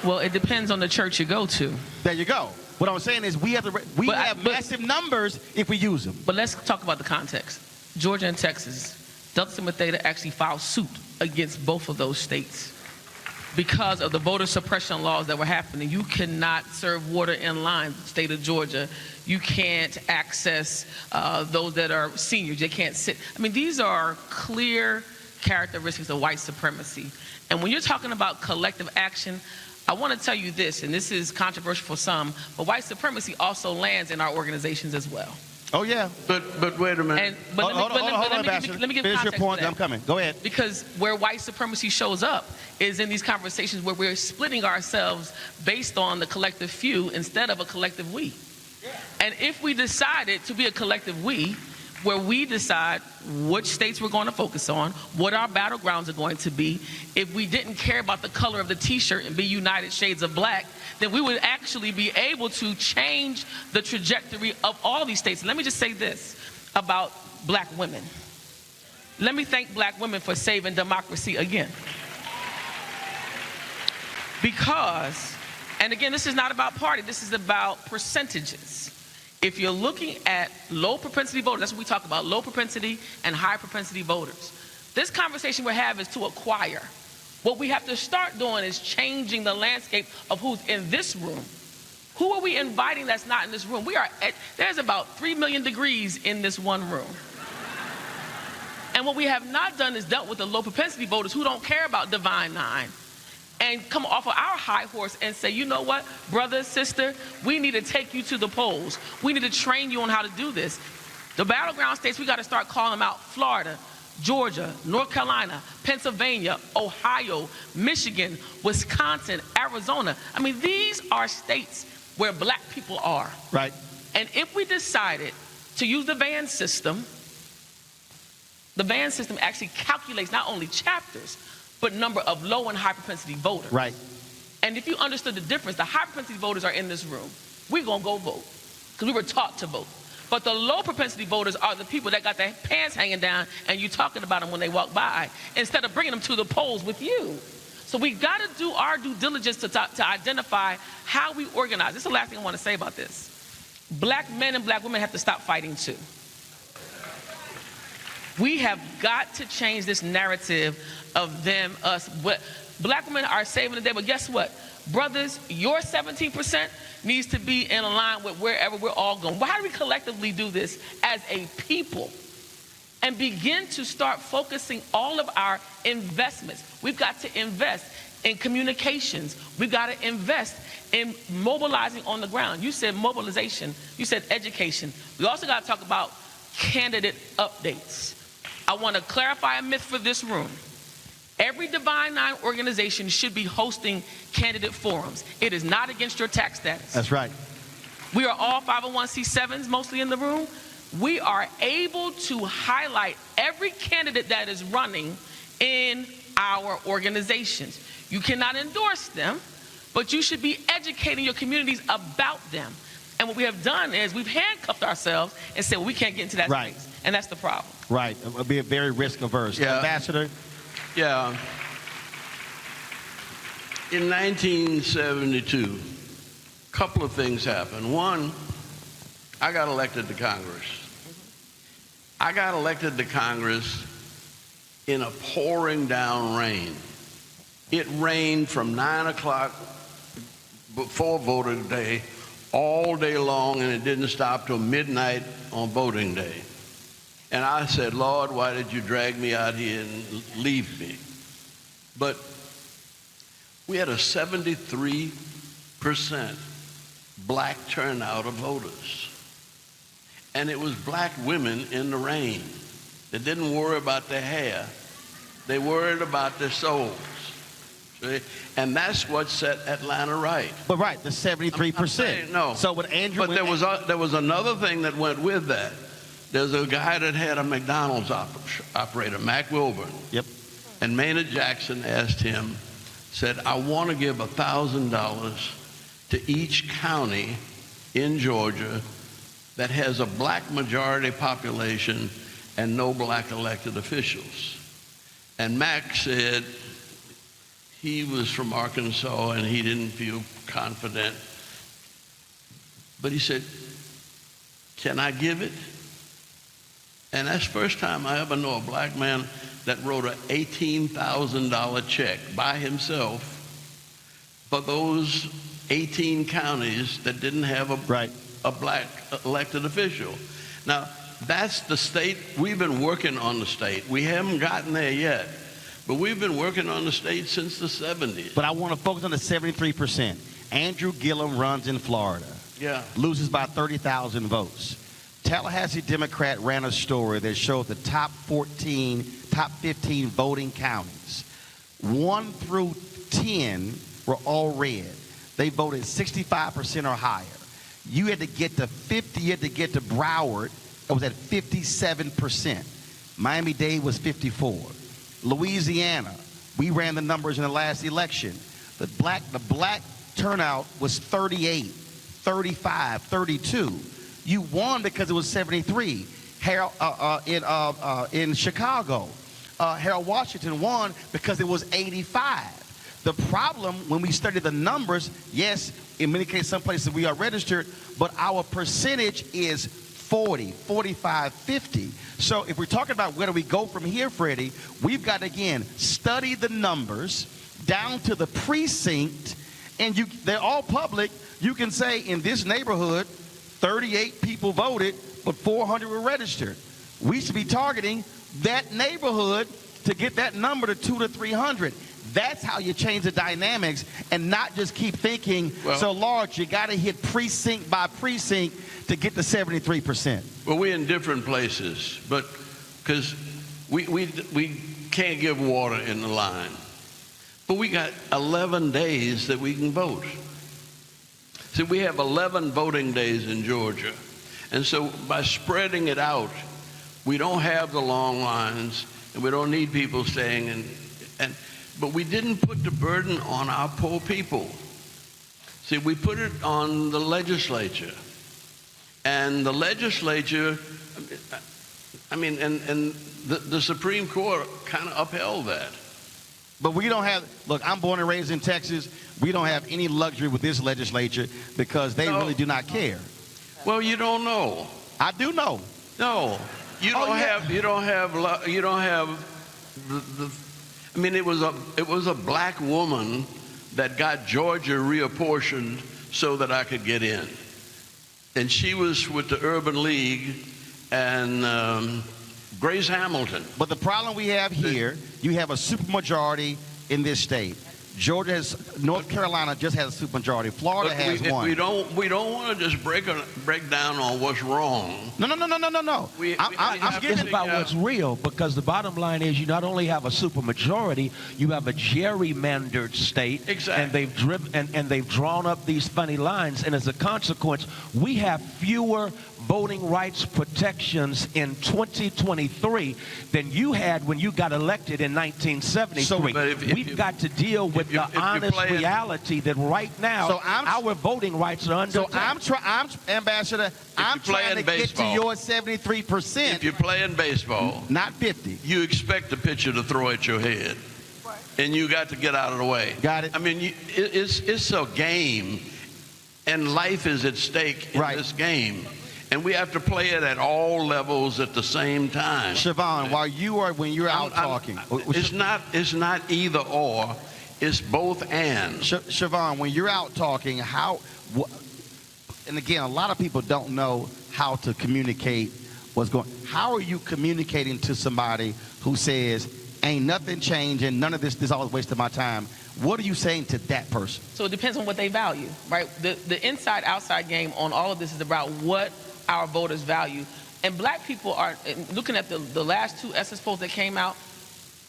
Well, it depends on the church you go to. There you go. What I'm saying is we have massive numbers if we use them. But let's talk about the context. Georgia and Texas, Delta Sigma Theta actually filed suit against both of those states because of the voter suppression laws that were happening. You cannot serve water in line, the state of Georgia. You can't access those that are seniors. They can't sit. I mean, these are clear characteristics of white supremacy. And when you're talking about collective action, I want to tell you this, and this is controversial for some, but white supremacy also lands in our organizations as well. Oh, yeah. But wait a minute. Hold on, Ambassador. Let me give Finish your context point. to that. I'm coming. Go ahead. Because where white supremacy shows up is in these conversations where we're splitting ourselves based on the collective few instead of a collective we. Yeah. And if we decided to be a collective we, where we decide which states we're going to focus on, what our battlegrounds are going to be, if we didn't care about the color of the t-shirt and be United Shades of Black, then we would actually be able to change the trajectory of all these states. Let me just say this about black women. Let me thank black women for saving democracy again. Because, and again, this is not about party, this is about percentages. If you're looking at low propensity voters, that's what we talk about, low propensity and high propensity voters. This conversation we have is to acquire. What we have to start doing is changing the landscape of who's in this room. Who are we inviting that's not in this room? There's about 3 million degrees in this one room. And what we have not done is dealt with the low propensity voters who don't care about Divine Nine and come off of our high horse and say, you know what, brother, sister, we need to take you to the polls. We need to train you on how to do this. The battleground states, we got to start calling them out. Florida, Georgia, North Carolina, Pennsylvania, Ohio, Michigan, Wisconsin, Arizona. I mean, these are states where black people are. Right. And if we decided to use the VAN system actually calculates not only chapters, but number of low and high propensity voters. Right. And if you understood the difference, the high propensity voters are in this room. We're going to go vote because we were taught to vote. But the low propensity voters are the people that got their pants hanging down and you talking about them when they walk by instead of bringing them to the polls with you. So we got to do our due diligence to identify how we organize. This is the last thing I want to say about this. Black men and black women have to stop fighting too. We have got to change this narrative of them, us. Black women are saving the day, but guess what? Brothers, your 17% needs to be in line with wherever we're all going. Why do we collectively do this as a people and begin to start focusing all of our investments? We've got to invest in communications. We've got to invest in mobilizing on the ground. You said mobilization. You said education. We also got to talk about candidate updates. I want to clarify a myth for this room. Every Divine Nine organization should be hosting candidate forums. It is not against your tax status. That's right. We are all 501c7s mostly in the room. We are able to highlight every candidate that is running in our organizations. You cannot endorse them, but you should be educating your communities about them. And what we have done is we've handcuffed ourselves and said, well, we can't get into that space. And that's the problem. Right. It'll be very risk averse. Yeah. Ambassador? Yeah. In 1972, a couple of things happened. One, I got elected to Congress. I got elected to Congress in a pouring down rain. It rained from 9 o'clock before voting day all day long, and it didn't stop till midnight on voting day. And I said, Lord, why did you drag me out here and leave me? But we had a 73% black turnout of voters. And it was black women in the rain. They didn't worry about their hair. They worried about their souls. See? And that's what set Atlanta right. But right, the 73%. No. So with Andrew... But there was another thing that went with that. There's a guy that had a McDonald's operator, Mac Wilburn. Yep. And Maynard Jackson asked him, said, I want to give $1,000 to each county in Georgia that has a black majority population and no black elected officials. And Mac said he was from Arkansas and he didn't feel confident. But he said, can I give it? And that's the first time I ever know a black man that wrote an $18,000 check by himself for those 18 counties that didn't have a black elected official. Now, that's the state. We've been working on the state. We haven't gotten there yet, but we've been working on the state since the 70s. But I want to focus on the 73%. Andrew Gillum runs in Florida. Yeah. Loses by 30,000 votes. Tallahassee Democrat ran a story that showed the top 15 voting counties. 1 through 10 were all red. They voted 65% or higher. You had to get to 50, you had to get to Broward. It was at 57%. Miami-Dade was 54. Louisiana, we ran the numbers in the last election. The black turnout was 38, 35, 32. You won because it was 73. In Chicago, Harold Washington won because it was 85. The problem when we study the numbers, yes, in many cases, some places we are registered, but our percentage is 40, 45, 50. So if we're talking about where do we go from here, Freddie, we've got to, again, study the numbers down to the precinct, and they're all public. You can say in this neighborhood, 38 people voted, but 400 were registered. We should be targeting that neighborhood to get that number to 200 to 300. That's how you change the dynamics and not just keep thinking so large. You got to hit precinct by precinct to get to 73%. Well, we're in different places, but because we can't give water in the line. But we got 11 days that we can vote. See, we have 11 voting days in Georgia. And so by spreading it out, we don't have the long lines, and we don't need people staying. But we didn't put the burden on our poor people. See, we put it on the legislature. And the legislature, the Supreme Court kind of upheld that. But we don't have, look, I'm born and raised in Texas. We don't have any luxury with this legislature because they really do not care. Well, you don't know. I do know. No, you don't have it was a black woman that got Georgia reapportioned so that I could get in. And she was with the Urban League and Grace Hamilton. But the problem we have here, you have a supermajority in this state. Georgia has, North Carolina just has a supermajority. Florida has one. We don't want to just break down on what's wrong. No. I'm getting about what's real, because the bottom line is you not only have a supermajority, you have a gerrymandered state. Exactly. And they've drawn up these funny lines, and as a consequence, we have fewer voting rights protections in 2023 than you had when you got elected in 1973. We've got to deal with the honest reality that right now our voting rights are under attack. Ambassador, I'm trying to get to your 73%. If you're playing baseball, not 50, you expect the pitcher to throw at your head, and you got to get out of the way. Got it. I mean, it's a game, and life is at stake in this game. And we have to play it at all levels at the same time. Siobhan, when you're out talking, it's not either or, it's both and. Siobhan, when you're out talking, and again, a lot of people don't know how to communicate what's going. How are you communicating to somebody who says, "Ain't nothing changing, none of this is always wasting my time"? What are you saying to that person? So it depends on what they value, right? The inside-outside game on all of this is about what our voters value. And black people are, looking at the last two Essence polls that came out,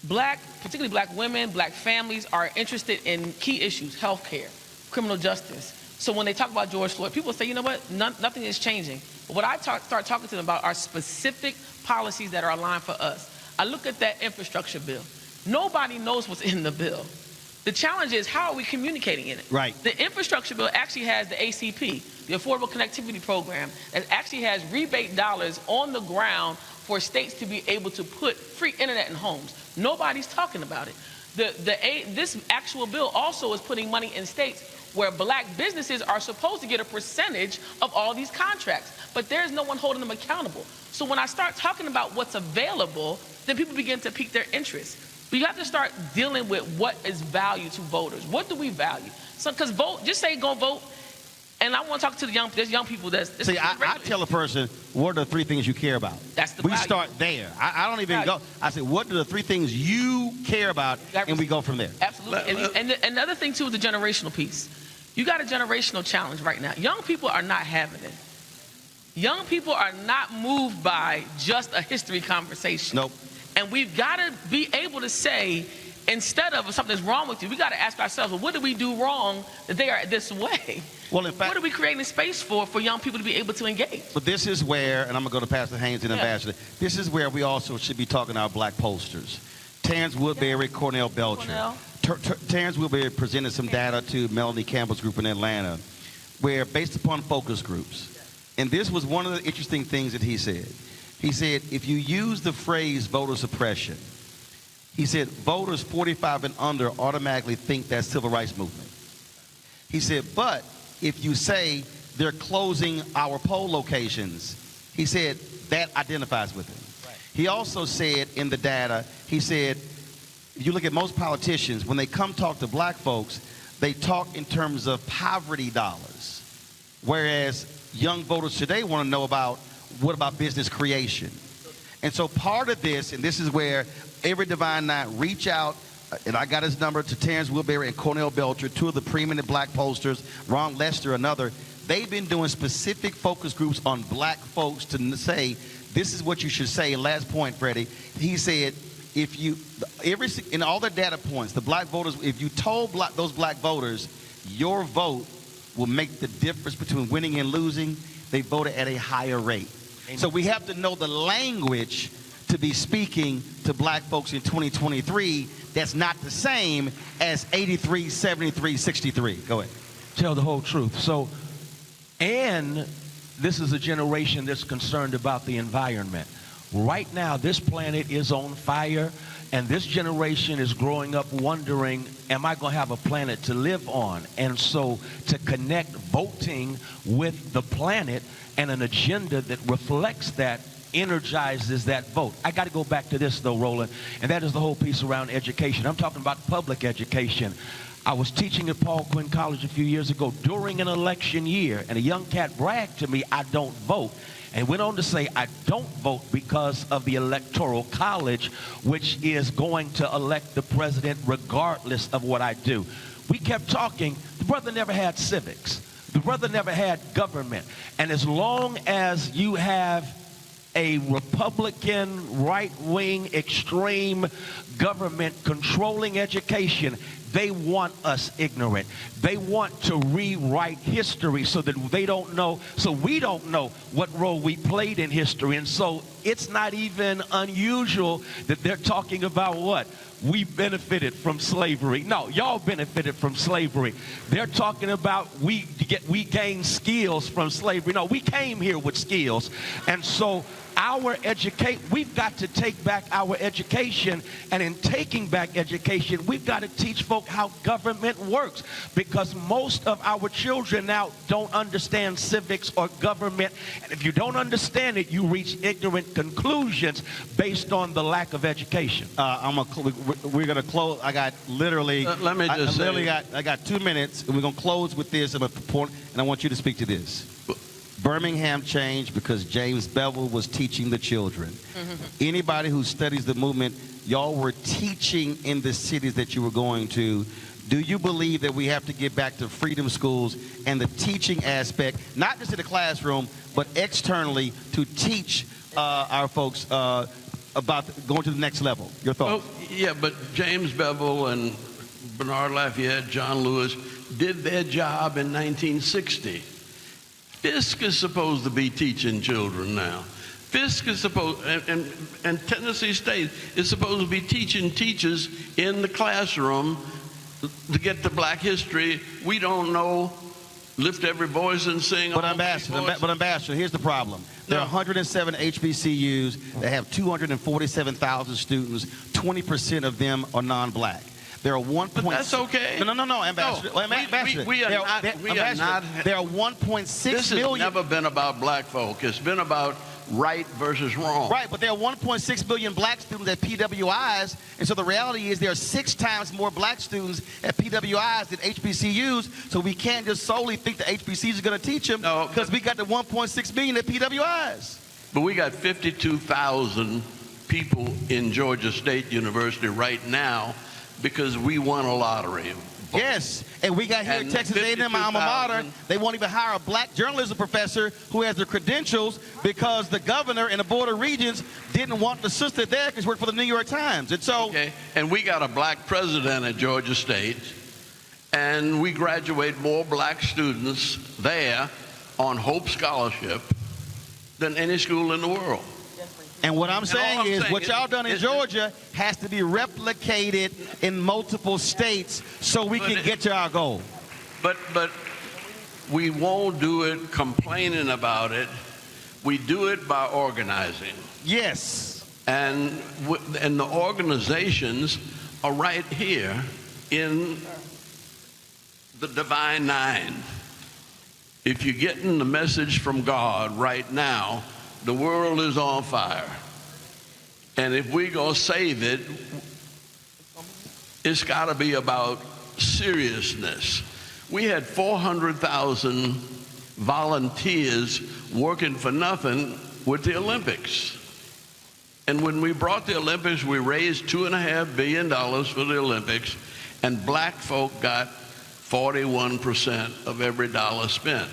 particularly black women, black families are interested in key issues: healthcare, criminal justice. So when they talk about George Floyd, people say, you know what, nothing is changing. But what I start talking to them about are specific policies that are aligned for us. I look at that infrastructure bill. Nobody knows what's in the bill. The challenge is, how are we communicating in it? Right. The infrastructure bill actually has the ACP, the Affordable Connectivity Program, that actually has rebate dollars on the ground for states to be able to put free internet in homes. Nobody's talking about it. This actual bill also is putting money in states where black businesses are supposed to get a percentage of all these contracts, but there's no one holding them accountable. So when I start talking about what's available, then people begin to pique their interest. But you have to start dealing with what is value to voters. What do we value? So, because vote, just say go vote. And I want to talk to there's young people See, I tell a person, what are the three things you care about? That's the We value. start there. I don't even go. I say, what are the three things you care about? And we go from there. Absolutely. And the other thing, too, is the generational piece. You got a generational challenge right now. Young people are not having it. Young people are not moved by just a history conversation. Nope. And we've got to be able to say, instead of something's wrong with you, we got to ask ourselves, well, what did we do wrong that they are this way? Well, in fact, what are we creating space for young people to be able to engage? But this is where, and I'm going to go to Pastor Haynes and Ambassador, this is where we also should be talking to our black pollsters. Terrence Woodbury, Cornell Belcher. Terrence Woodbury presented some data to Melanie Campbell's group in Atlanta, where based upon focus groups, and this was one of the interesting things that he said. He said, if you use the phrase voter suppression, he said voters 45 and under automatically think that's civil rights movement. He said, but if you say they're closing our poll locations, he said that identifies with him. Right. He also said in the data, he said, if you look at most politicians, when they come talk to black folks, they talk in terms of poverty dollars, whereas young voters today want to know about, what about business creation? And so part of this, and this is where every divine night reach out, and I got his number, to Terrence Woodbury and Cornell Belcher, two of the preeminent black pollsters, Ron Lester, another. They've been doing specific focus groups on black folks to say, this is what you should say. And last point, Freddie, he said, if you, in all the data points, the black voters, if you told those black voters, your vote will make the difference between winning and losing, they voted at a higher rate. Amen. So we have to know the language to be speaking to black folks in 2023 that's not the same as 83, 73, 63. Go ahead. Tell the whole truth. So, and this is a generation that's concerned about the environment. Right now, this planet is on fire, and this generation is growing up wondering, am I going to have a planet to live on? And so to connect voting with the planet and an agenda that reflects that, energizes that vote. I got to go back to this, though, Roland, and that is the whole piece around education. I'm talking about public education. I was teaching at Paul Quinn College a few years ago during an election year, and a young cat bragged to me, I don't vote. And went on to say, I don't vote because of the Electoral College, which is going to elect the president regardless of what I do. We kept talking. The brother never had civics. The brother never had government. And as long as you have a Republican, right-wing, extreme government controlling education, they want us ignorant. They want to rewrite history so that they don't know, so we don't know what role we played in history. And so it's not even unusual that they're talking about what? We benefited from slavery. No, y'all benefited from slavery. They're talking about we gained skills from slavery. No, we came here with skills. And so we've got to take back our education, and in taking back education, we've got to teach folk how government works, because most of our children now don't understand civics or government, and if you don't understand it, you reach ignorant conclusions based on the lack of education. We're going to close. I got literally, let me just say, I got 2 minutes, and we're going to close with this, and I want you to speak to this. Birmingham changed because James Bevel was teaching the children. Anybody who studies the movement, y'all were teaching in the cities that you were going to. Do you believe that we have to get back to freedom schools and the teaching aspect, not just in the classroom, but externally to teach our folks about going to the next level? Your thoughts? Well, yeah, but James Bevel and Bernard Lafayette, John Lewis did their job in 1960. Fisk is supposed to be teaching children now. Fisk is supposed, and Tennessee State is supposed to be teaching teachers in the classroom to get to black history. We don't know. Lift every voice and sing. But Ambassador, here's the problem. There are 107 HBCUs that have 247,000 students. 20% of them are non-black. There are 1. But that's okay. No, Ambassador. No, Ambassador. We are not. There are 1.6 million. This has never been about black folk. It's been about right versus wrong. Right, but there are 1.6 million black students at PWIs, and so the reality is there are 6 times more black students at PWIs than HBCUs, so we can't just solely think the HBCUs are going to teach them, because we got the 1.6 million at PWIs. But we got 52,000 people in Georgia State University right now because we won a lottery. Yes, and we got here at Texas A&M, my alma mater, they won't even hire a black journalism professor who has the credentials because the governor and the Board of Regents didn't want the sister there because she worked for the New York Times. And so, okay, and we got a black president at Georgia State, and we graduate more black students there on Hope Scholarship than any school in the world. And what I'm saying is what y'all done in Georgia has to be replicated in multiple states so we can get to our goal. But we won't do it complaining about it. We do it by organizing. Yes. And the organizations are right here in the Divine Nine. If you're getting the message from God right now, the world is on fire. And if we're going to save it, it's got to be about seriousness. We had 400,000 volunteers working for nothing with the Olympics. And when we brought the Olympics, we raised $2.5 billion for the Olympics, and black folk got 41% of every dollar spent.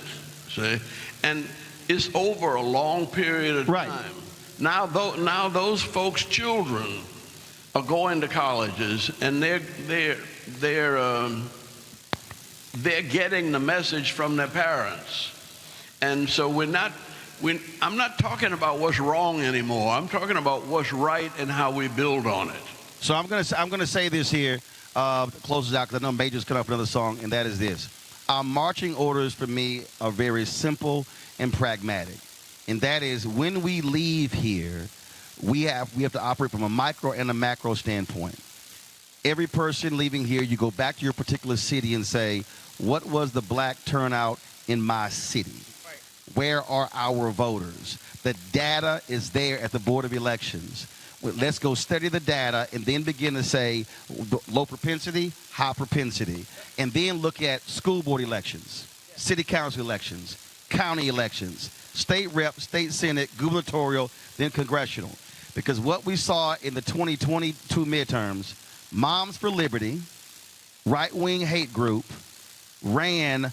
See? And it's over a long period of time. Now those folks' children are going to colleges, and they're getting the message from their parents. And so I'm not talking about what's wrong anymore. I'm talking about what's right and how we build on it. So I'm gonna say this here, closes out, because I know Major's cut off another song, and that is this. Our marching orders for me are very simple and pragmatic, and that is when we leave here, we have to operate from a micro and a macro standpoint. Every person leaving here, you go back to your particular city and say, what was the black turnout in my city? Right. Where are our voters? The data is there at the Board of Elections. Let's go study the data and then begin to say low propensity, high propensity, and then look at school board elections, city council elections, county elections, state rep, state senate, gubernatorial, then congressional. Because what we saw in the 2022 midterms, Moms for Liberty, right-wing hate group, ran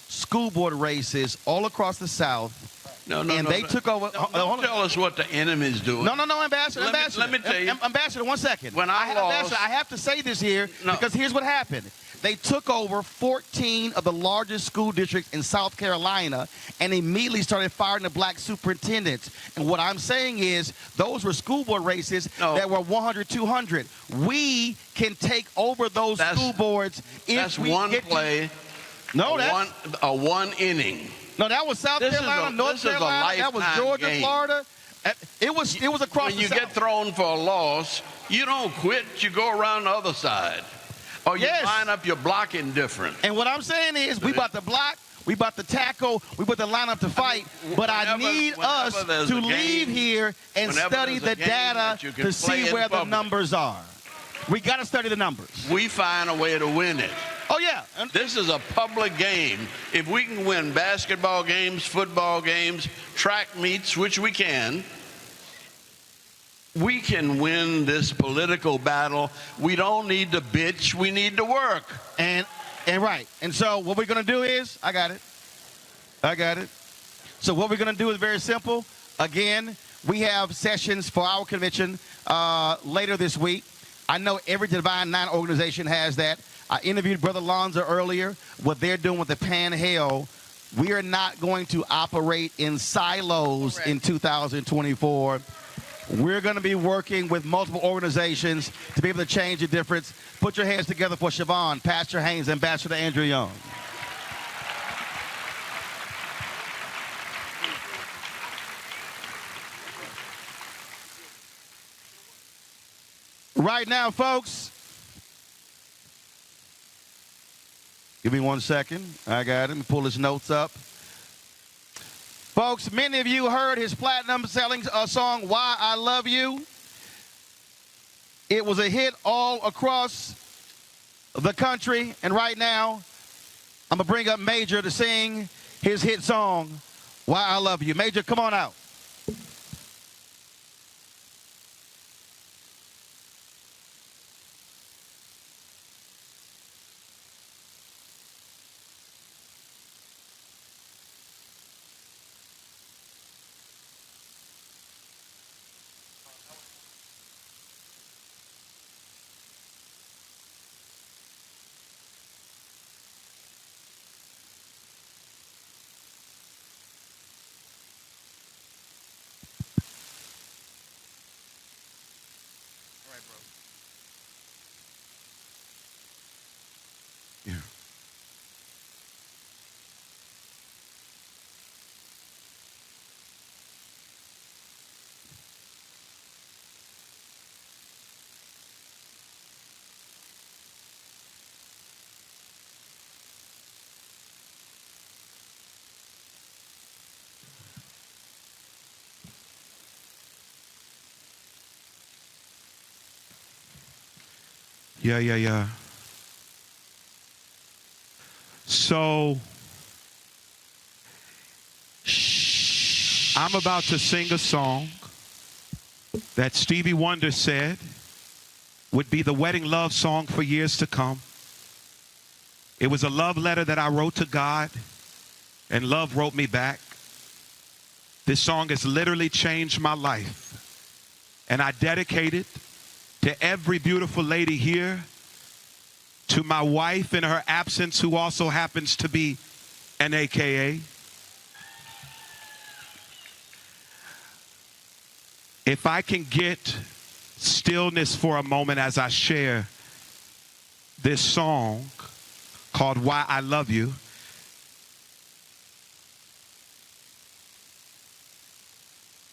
school board races all across the South. They took over. Don't tell us what the enemy's doing. No, Ambassador. Let me tell you. Ambassador, 1 second. When I lost, Ambassador, I have to say this here because here's what happened. They took over 14 of the largest school districts in South Carolina and immediately started firing the black superintendents. And what I'm saying is those were school board races that were 100, 200. We can take over those school boards if we one get play. that's one inning. No, that was South Carolina, North Carolina. That was Georgia, game. Florida. It was across when you get thrown for a loss, you don't quit. You go around the other side. Or you line up your blocking different. And what I'm saying is we about to block, we about to tackle, we about to line up to fight, but I need us to leave here and study the data to see where the numbers are. We got to study the numbers. We find a way to win it. Oh, yeah. This is a public game. If we can win basketball games, football games, track meets, which we can win this political battle. We don't need to bitch. We need to work. And right. And so what we're going to do is, I got it. So what we're going to do is very simple. Again, we have sessions for our convention later this week. I know every Divine Nine organization has that. I interviewed Brother Lonzo earlier, what they're doing with the Pan-Hell. We are not going to operate in silos in 2024. We're going to be working with multiple organizations to be able to change the difference. Put your hands together for Siobhan, Pastor Haynes, Ambassador Andrew Young. Right now, folks, give me 1 second. I got it. Let me pull his notes up. Folks, many of you heard his platinum-selling song, Why I Love You. It was a hit all across the country. And right now, I'm going to bring up Major to sing his hit song, Why I Love You. Major, come on out. Yeah. So, I'm about to sing a song that Stevie Wonder said would be the wedding love song for years to come. It was a love letter that I wrote to God, and love wrote me back. This song has literally changed my life, and I dedicate it to every beautiful lady here, to my wife in her absence, who also happens to be an AKA. If I can get stillness for a moment as I share this song called Why I Love You.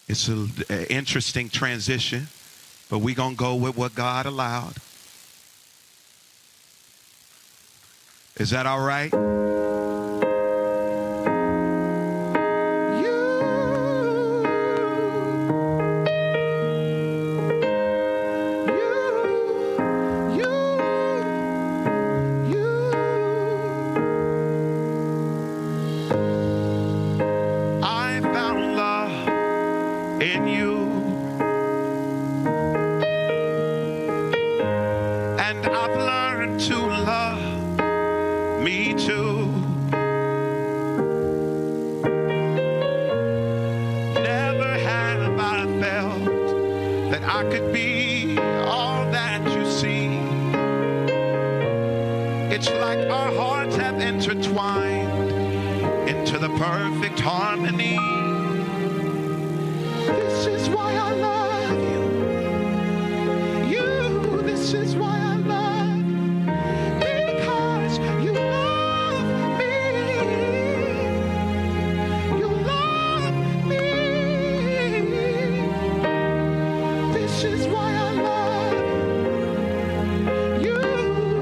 It's an interesting transition, but we're going to go with what God allowed. Is that all right? I found that I could be all that you see. It's like our hearts have intertwined into the perfect harmony. This is why I love you. This is why I love you. Because you love me. You love me. This is why I love you.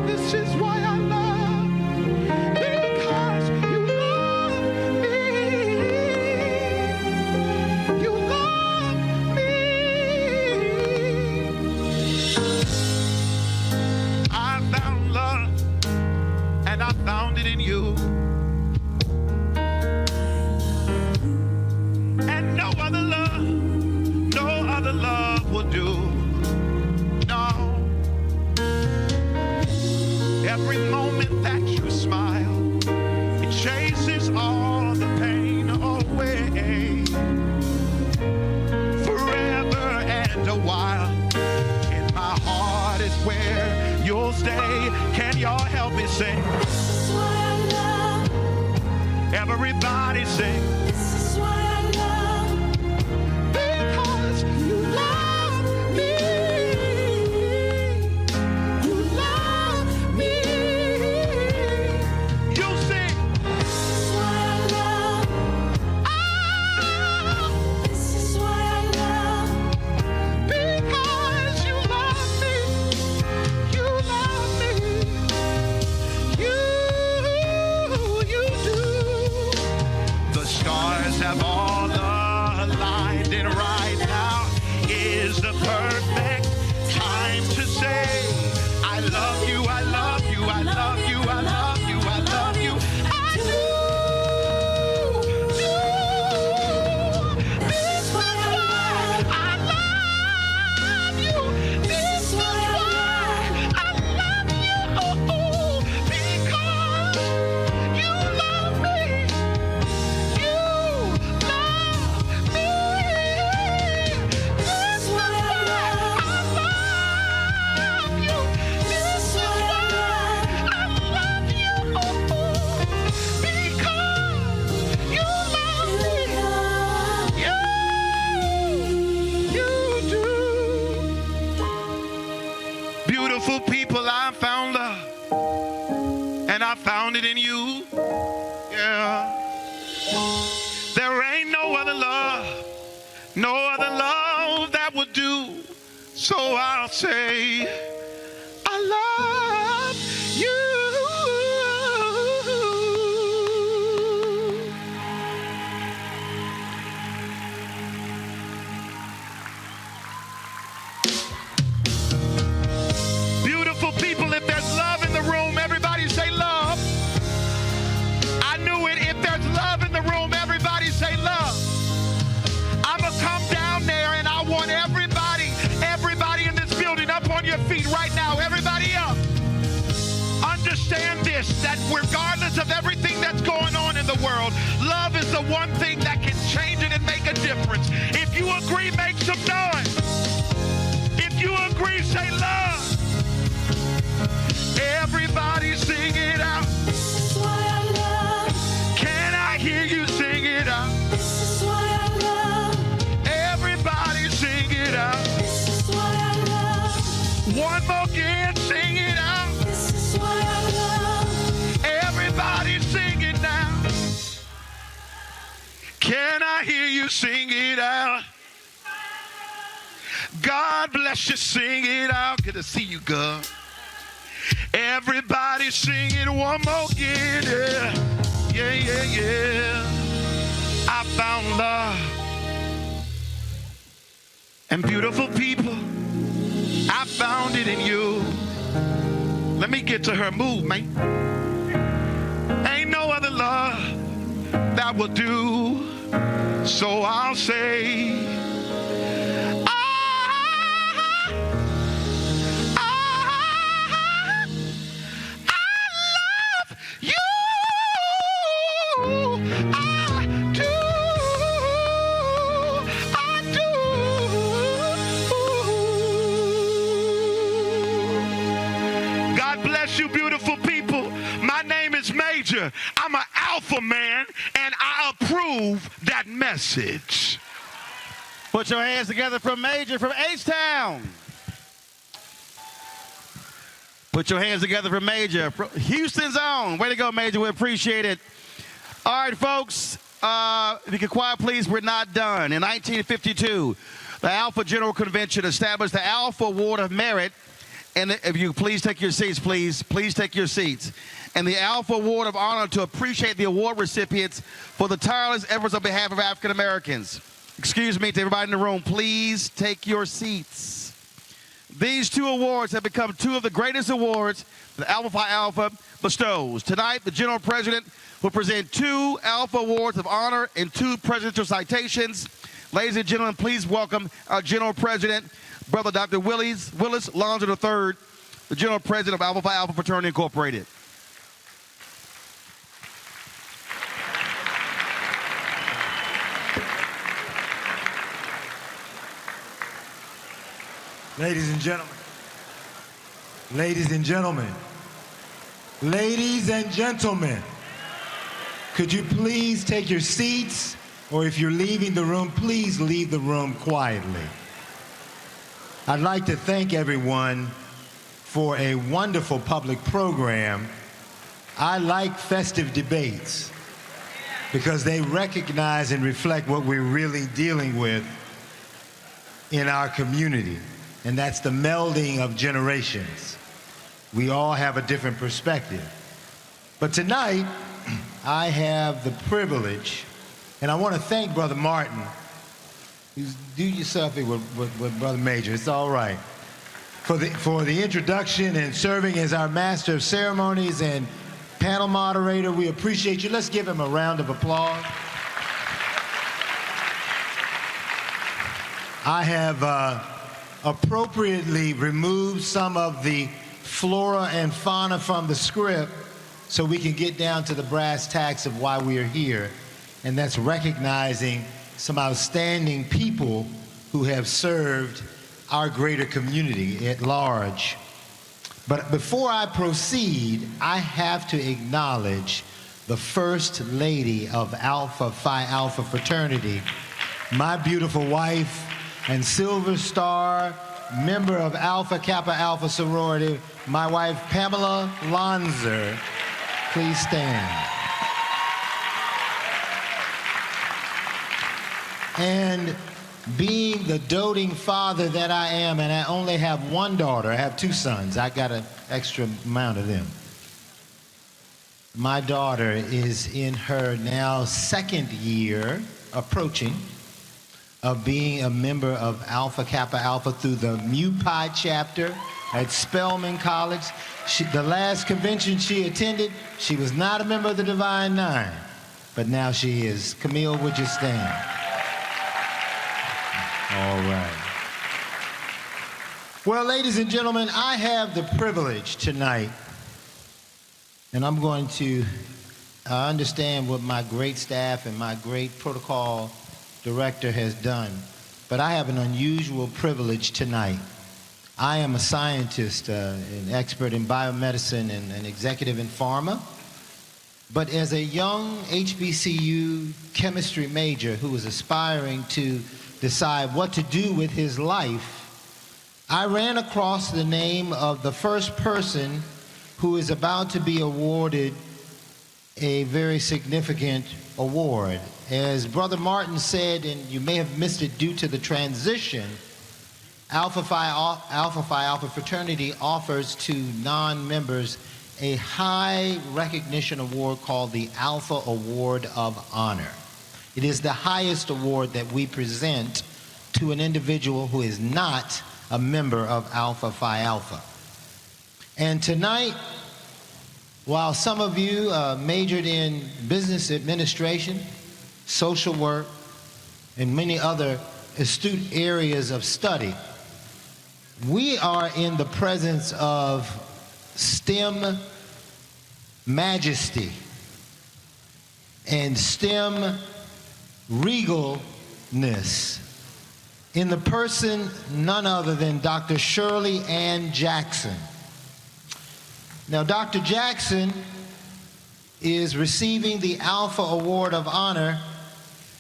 This is why I love you. Because you love me. You love me. I found love, and I found it in you. And no other love will do. No. Every moment that you smile, it chases all the pain away. Forever and a while, in my heart is where you'll stay. Can y'all help me sing? This is why I love. Everybody sing. This is why I love. Because you love me. You love me. You sing. This is why I love. Ah, this is why I love. Because you love me. You love me. You do. The stars have all aligned, and right now is the perfect time to say, I love you, I love you, I love you, I love you, I love you. I do. This is why I love you. This is why I love you. Because you love me. You love me. This is why I love you. This is why I love you. Because you love me. You do. Beautiful people, I found love, and I found it in you. Yeah. There ain't no other love that would do. So I'll say, I love you. Beautiful people, if there's love in the room, everybody say love. I knew it. If there's love in the room, everybody say love. I'm going to come down there, and I want everybody in this building up on your feet right now. Everybody up. Understand this, that regardless of everything that's going on in the world, love is the one thing that can change it and make a difference. If you agree, make some noise. If you agree, say love. Everybody sing it out. This is why I love. Can I hear you sing it out? This is why I love. Everybody sing it out. This is why I love. One more again, sing it out. This is why I love. Everybody sing it now. Can I hear you sing it out? God bless you, sing it out. Good to see you, God. Everybody sing it one more again. Yeah, yeah, yeah. I found love. And beautiful people, I found it in you. Let me get to her move, man. Ain't no other love that will do. So I'll say, bless you, beautiful people. My name is Major. I'm an alpha man, and I approve that message. Put your hands together for Major from H-Town. Put your hands together for Major from Houston's own. Way to go, Major. We appreciate it. All right, folks. If you can quiet, please, we're not done. In 1952, the Alpha General Convention established the Alpha Award of Merit. And if you please take your seats, please take your seats. And the Alpha Award of Honor to appreciate the award recipients for the tireless efforts on behalf of African Americans. Excuse me to everybody in the room, please take your seats. These two awards have become two of the greatest awards that Alpha Phi Alpha bestows. Tonight, the General President will present two Alpha Awards of Honor and two presidential citations. Ladies and gentlemen, please welcome our General President, Brother Dr. Willis Lonzo III, the General President of Alpha Phi Alpha Fraternity Incorporated. Ladies and gentlemen, ladies and gentlemen, ladies and gentlemen, could you please take your seats, or if you're leaving the room, please leave the room quietly. I'd like to thank everyone for a wonderful public program. I like festive debates because they recognize and reflect what we're really dealing with in our community, and that's the melding of generations. We all have a different perspective. But tonight, I have the privilege, and I want to thank Brother Martin. Do yourself with Brother Major, it's all right. For the introduction and serving as our Master of Ceremonies and panel moderator, we appreciate you. Let's give him a round of applause. I have appropriately removed some of the flora and fauna from the script so we can get down to the brass tacks of why we are here, and that's recognizing some outstanding people who have served our greater community at large. But before I proceed, I have to acknowledge the First Lady of Alpha Phi Alpha Fraternity, my beautiful wife and Silver Star member of Alpha Kappa Alpha Sorority, my wife Pamela Lonzer. Please stand. And being the doting father that I am, and I only have one daughter, I have two sons, I got an extra amount of them. My daughter is in her now second year, approaching, of being a member of Alpha Kappa Alpha through the Mu Pi chapter at Spelman College. The last convention she attended, she was not a member of the Divine Nine, but now she is. Camille, would you stand? All right. Well, ladies and gentlemen, I have the privilege tonight, and I'm going to understand what my great staff and my great protocol director has done, but I have an unusual privilege tonight. I am a scientist, an expert in biomedicine and an executive in pharma, but as a young HBCU chemistry major who was aspiring to decide what to do with his life, I ran across the name of the first person who is about to be awarded a very significant award. As Brother Martin said, and you may have missed it due to the transition, Alpha Phi Alpha Fraternity offers to non-members a high recognition award called the Alpha Award of Honor. It is the highest award that we present to an individual who is not a member of Alpha Phi Alpha. And tonight, while some of you majored in business administration, social work, and many other astute areas of study, we are in the presence of STEM majesty and STEM regalness in the person none other than Dr. Shirley Ann Jackson. Now, Dr. Jackson is receiving the Alpha Award of Honor,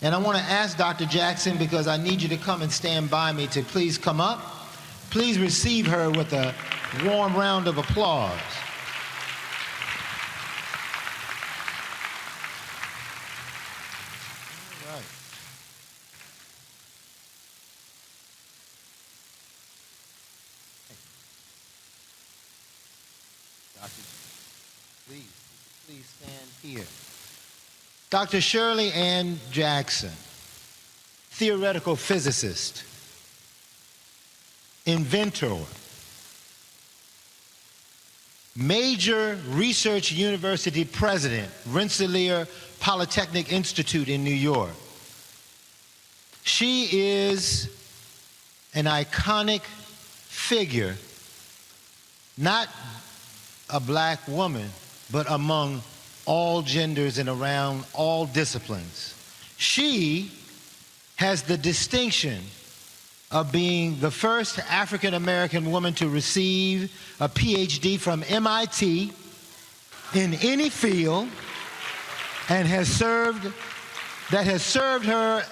and I want to ask Dr. Jackson, because I need you to come and stand by me, to please come up. Please receive her with a warm round of applause. All right. Doctor, please stand here. Dr. Shirley Ann Jackson, theoretical physicist, inventor, major research university president, Rensselaer Polytechnic Institute in New York. She is an iconic figure, not a black woman, but among all genders and around all disciplines. She has the distinction of being the first African-American woman to receive a PhD from MIT in any field, and has served her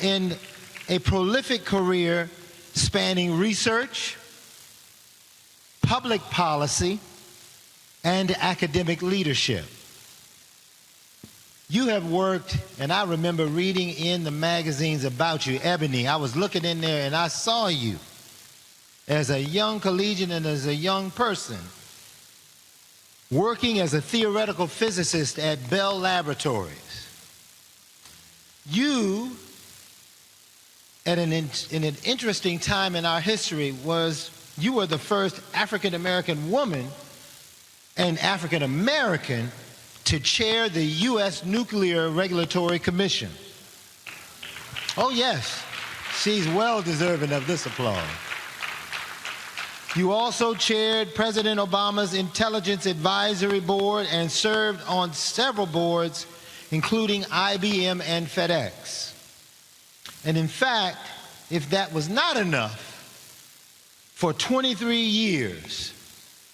in a prolific career spanning research, public policy, and academic leadership. You have worked, and I remember reading in the magazines about you, Ebony. I was looking in there and I saw you as a young collegian and as a young person working as a theoretical physicist at Bell Laboratories. You, at an interesting time in our history, you were the first African-American woman and African-American to chair the U.S. Nuclear Regulatory Commission. Oh yes, she's well deserving of this applause. You also chaired President Obama's Intelligence Advisory Board and served on several boards, including IBM and FedEx. And in fact, if that was not enough, for 23 years,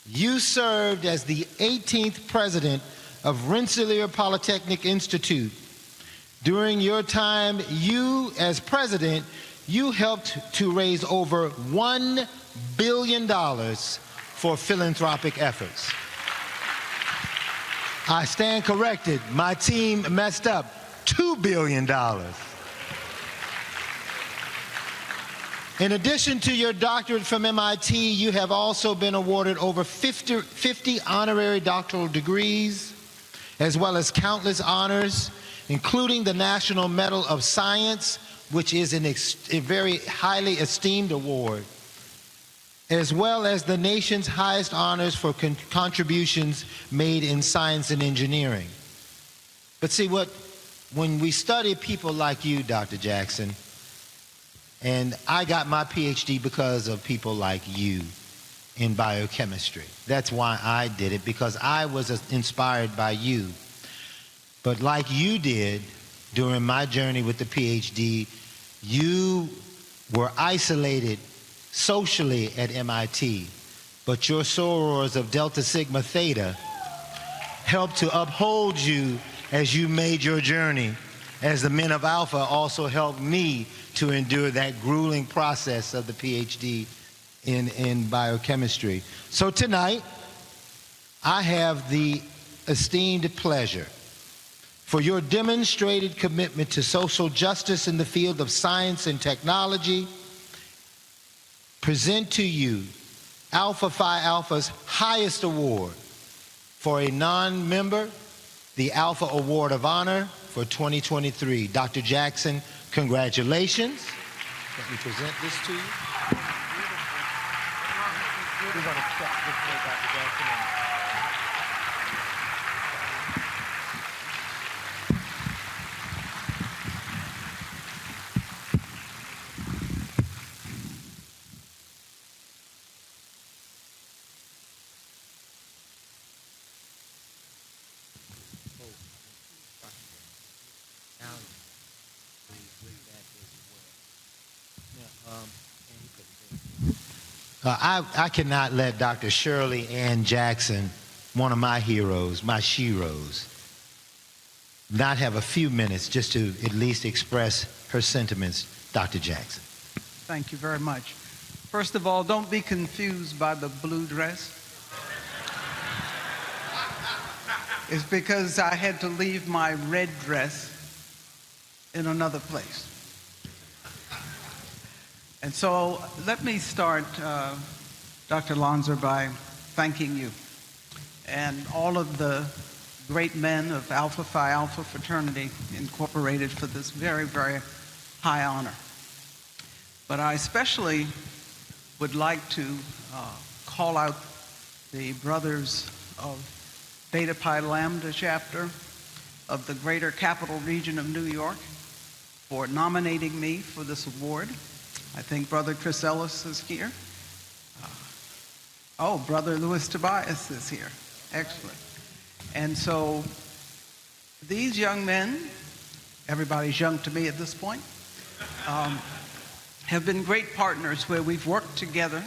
you served as the 18th president of Rensselaer Polytechnic Institute. During your time, you, as president, you helped to raise over $1 billion for philanthropic efforts. I stand corrected. My team messed up. $2 billion. In addition to your doctorate from MIT, you have also been awarded over 50 honorary doctoral degrees, as well as countless honors, including the National Medal of Science, which is a very highly esteemed award, as well as the nation's highest honors for contributions made in science and engineering. But see, when we study people like you, Dr. Jackson, and I got my PhD because of people like you in biochemistry. That's why I did it, because I was inspired by you. But like you did during my journey with the PhD, you were isolated socially at MIT, but your sorors of Delta Sigma Theta helped to uphold you as you made your journey, as the men of Alpha also helped me to endure that grueling process of the PhD in biochemistry. So tonight, I have the esteemed pleasure for your demonstrated commitment to social justice in the field of science and technology, present to you Alpha Phi Alpha's highest award for a non-member, the Alpha Award of Honor for 2023. Dr. Jackson, congratulations. Let me present this to you. We're going to check this way, Dr. Jackson. I cannot let Dr. Shirley Ann Jackson one of my heroes, my sheroes, not have a few minutes just to at least express her sentiments, Dr. Jackson? Thank you very much. First of all, don't be confused by the blue dress. It's because I had to leave my red dress in another place. And so let me start, Dr. Lanza, by thanking you and all of the great men of Alpha Phi Alpha Fraternity Incorporated for this very, very high honor. But I especially would like to call out the brothers of Beta Pi Lambda chapter of the Greater Capital Region of New York for nominating me for this award. I think Brother Chris Ellis is here. Brother Louis Tobias is here. Excellent. And so these young men, everybody's young to me at this point, have been great partners where we've worked together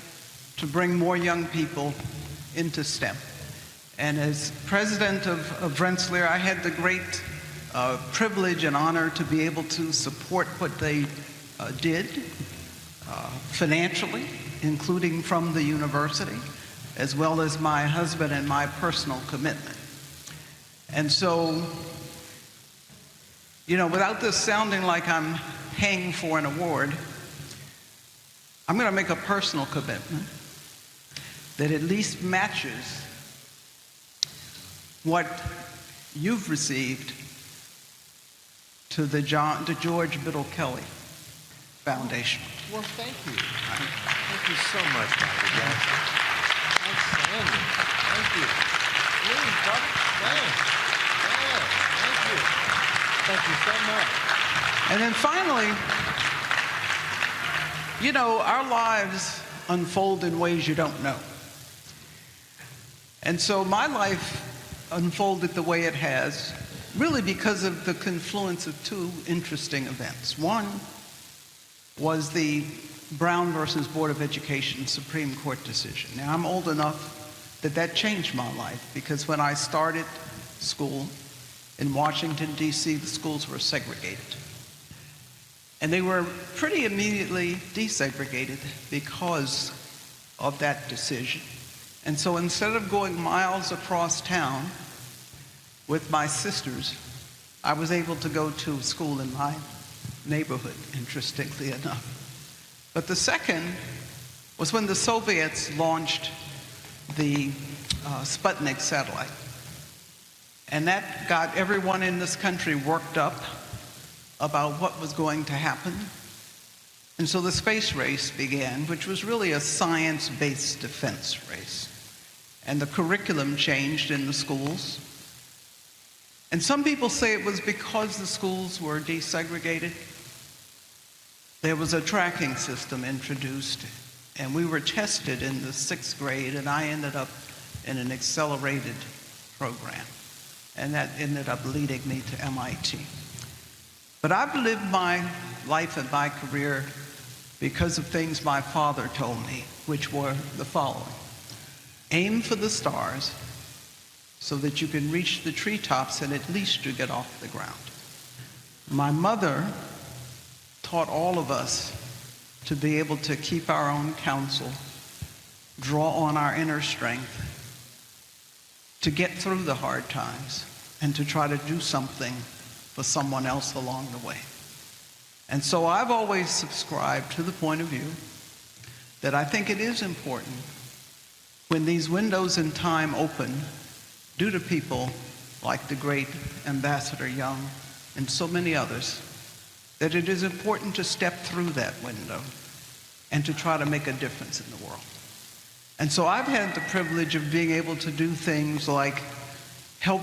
to bring more young people into STEM. And as president of Rensselaer, I had the great privilege and honor to be able to support what they did financially, including from the university, as well as my husband and my personal commitment. And so, without this sounding like I'm hanging for an award, I'm going to make a personal commitment that at least matches what you've received to the George Biddle Kelly Foundation. Well, thank you. Thank you so much, Dr. Jackson. Outstanding. Thank you. Please, brother. Thank you. Thank you so much. And then finally, our lives unfold in ways you don't know. And so my life unfolded the way it has, really because of the confluence of two interesting events. One was the Brown versus Board of Education Supreme Court decision. Now, I'm old enough that changed my life, because when I started school in Washington, D.C., the schools were segregated. And they were pretty immediately desegregated because of that decision. And so instead of going miles across town with my sisters, I was able to go to school in my neighborhood, interestingly enough. But the second was when the Soviets launched the Sputnik satellite. And that got everyone in this country worked up about what was going to happen. And so the space race began, which was really a science-based defense race. And the curriculum changed in the schools. And some people say it was because the schools were desegregated. There was a tracking system introduced, and we were tested in the 6th grade, and I ended up in an accelerated program. And that ended up leading me to MIT. But I've lived my life and my career because of things my father told me, which were the following. Aim for the stars so that you can reach the treetops and at least you get off the ground. My mother taught all of us to be able to keep our own counsel, draw on our inner strength, to get through the hard times, and to try to do something for someone else along the way. And so I've always subscribed to the point of view that I think it is important when these windows in time open due to people like the great Ambassador Young and so many others, that it is important to step through that window and to try to make a difference in the world. And so I've had the privilege of being able to do things like help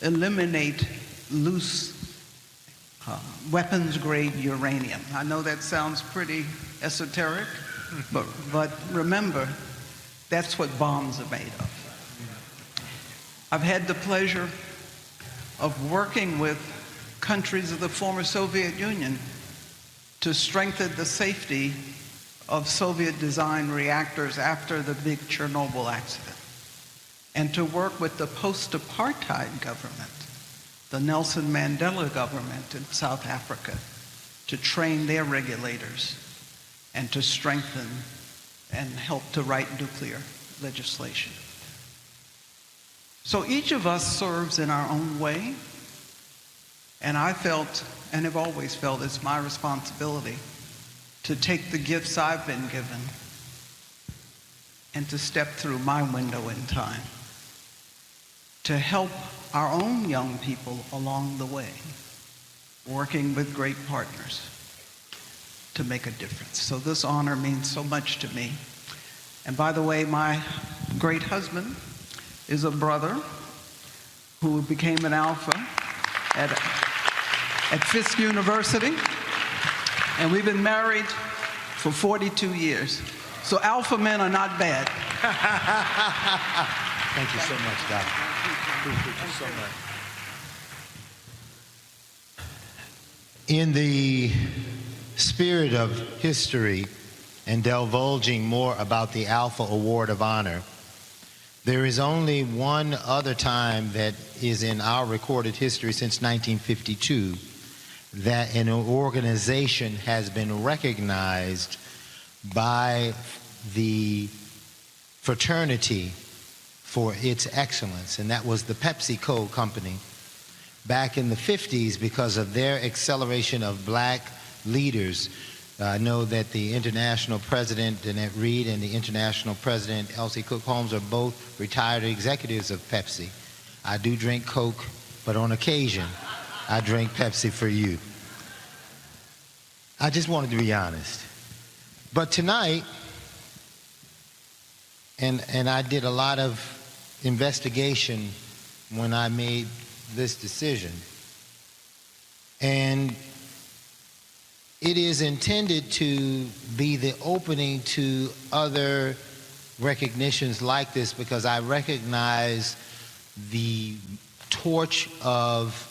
eliminate loose weapons-grade uranium. I know that sounds pretty esoteric, but remember, that's what bombs are made of. I've had the pleasure of working with countries of the former Soviet Union to strengthen the safety of Soviet-designed reactors after the big Chernobyl accident. and to work with the post-apartheid government, the Nelson Mandela government in South Africa, to train their regulators and to strengthen and help to write nuclear legislation. So each of us serves in our own way, and I felt, and have always felt, it's my responsibility to take the gifts I've been given and to step through my window in time to help our own young people along the way, working with great partners to make a difference. So this honor means so much to me. And by the way, my great husband is a brother who became an Alpha at Fisk University, and we've been married for 42 years. So Alpha men are not bad. Thank you so much, Doctor. Appreciate you so much. In the spirit of history and divulging more about the Alpha Award of Honor, there is only one other time that is in our recorded history since 1952 that an organization has been recognized by the fraternity for its excellence, and that was the PepsiCo company back in the 50s because of their acceleration of black leaders. I know that the international president, Annette Reed, and the international president, Elsie Cook Holmes, are both retired executives of Pepsi. I do drink Coke, but on occasion, I drink Pepsi for you. I just wanted to be honest. But tonight, and I did a lot of investigation when I made this decision, and it is intended to be the opening to other recognitions like this, because I recognize the torch of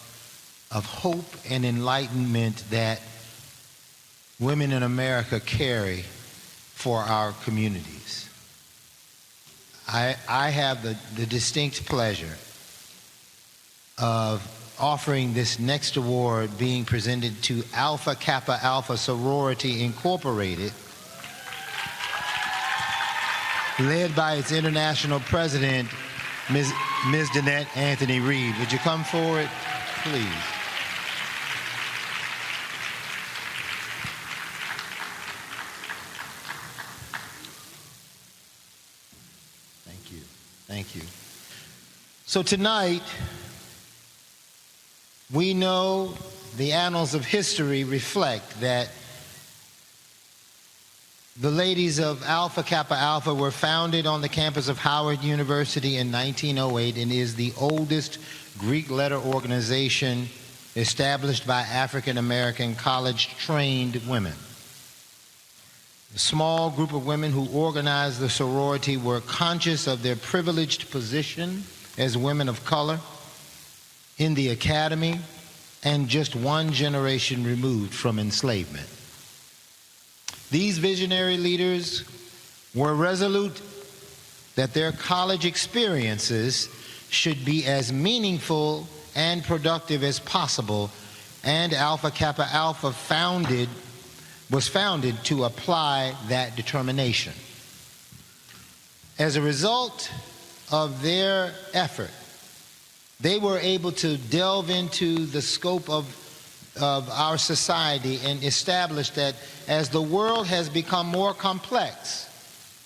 hope and enlightenment that women in America carry for our communities. I have the distinct pleasure of offering this next award being presented to Alpha Kappa Alpha Sorority Incorporated, led by its international president, Ms. Danette Anthony Reed. Would you come forward, please? Thank you. Thank you. So tonight, we know the annals of history reflect that the ladies of Alpha Kappa Alpha were founded on the campus of Howard University in 1908 and is the oldest Greek letter organization established by African American college-trained women. The small group of women who organized the sorority were conscious of their privileged position as women of color in the academy and just one generation removed from enslavement. These visionary leaders were resolute that their college experiences should be as meaningful and productive as possible, and Alpha Kappa Alpha was founded to apply that determination. As a result of their effort, they were able to delve into the scope of our society and establish that as the world has become more complex,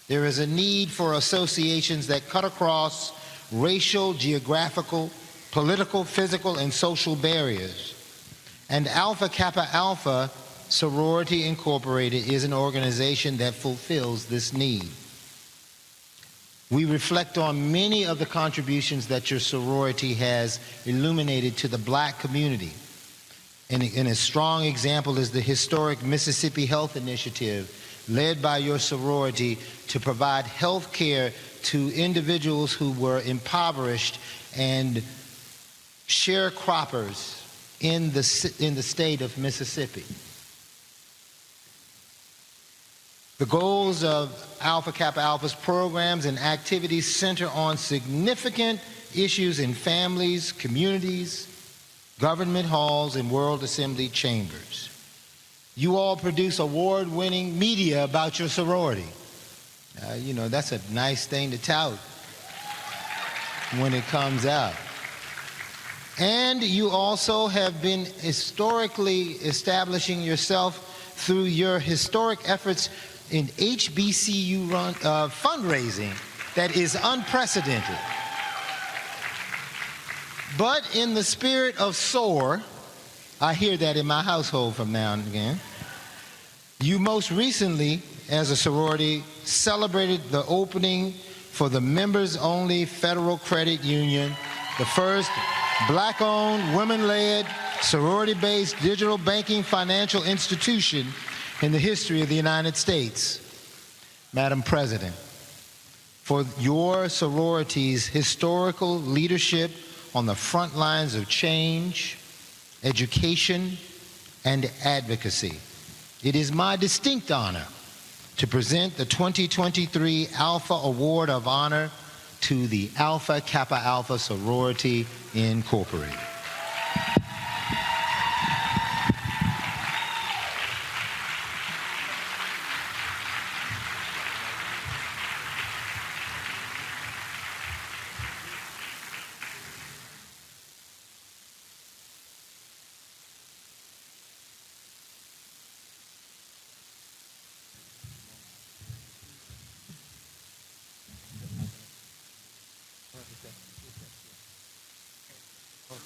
there is a need for associations that cut across racial, geographical, political, physical, and social barriers. And Alpha Kappa Alpha Sorority Incorporated is an organization that fulfills this need. We reflect on many of the contributions that your sorority has illuminated to the black community. And a strong example is the historic Mississippi Health Initiative, led by your sorority to provide health care to individuals who were impoverished and sharecroppers in the state of Mississippi. The goals of Alpha Kappa Alpha's programs and activities center on significant issues in families, communities, government halls, and World Assembly chambers. You all produce award-winning media about your sorority. You know, that's a nice thing to tout when it comes out. And you also have been historically establishing yourself through your historic efforts in HBCU fundraising that is unprecedented. But in the spirit of SOAR, I hear that in my household from now and again, you most recently, as a sorority, celebrated the opening for the members-only Federal Credit Union, the first black-owned, women-led, sorority-based digital banking financial institution in the history of the United States. Madam President, for your sorority's historical leadership on the front lines of change, education, and advocacy, it is my distinct honor to present the 2023 Alpha Award of Honor to the Alpha Kappa Alpha Sorority Incorporated.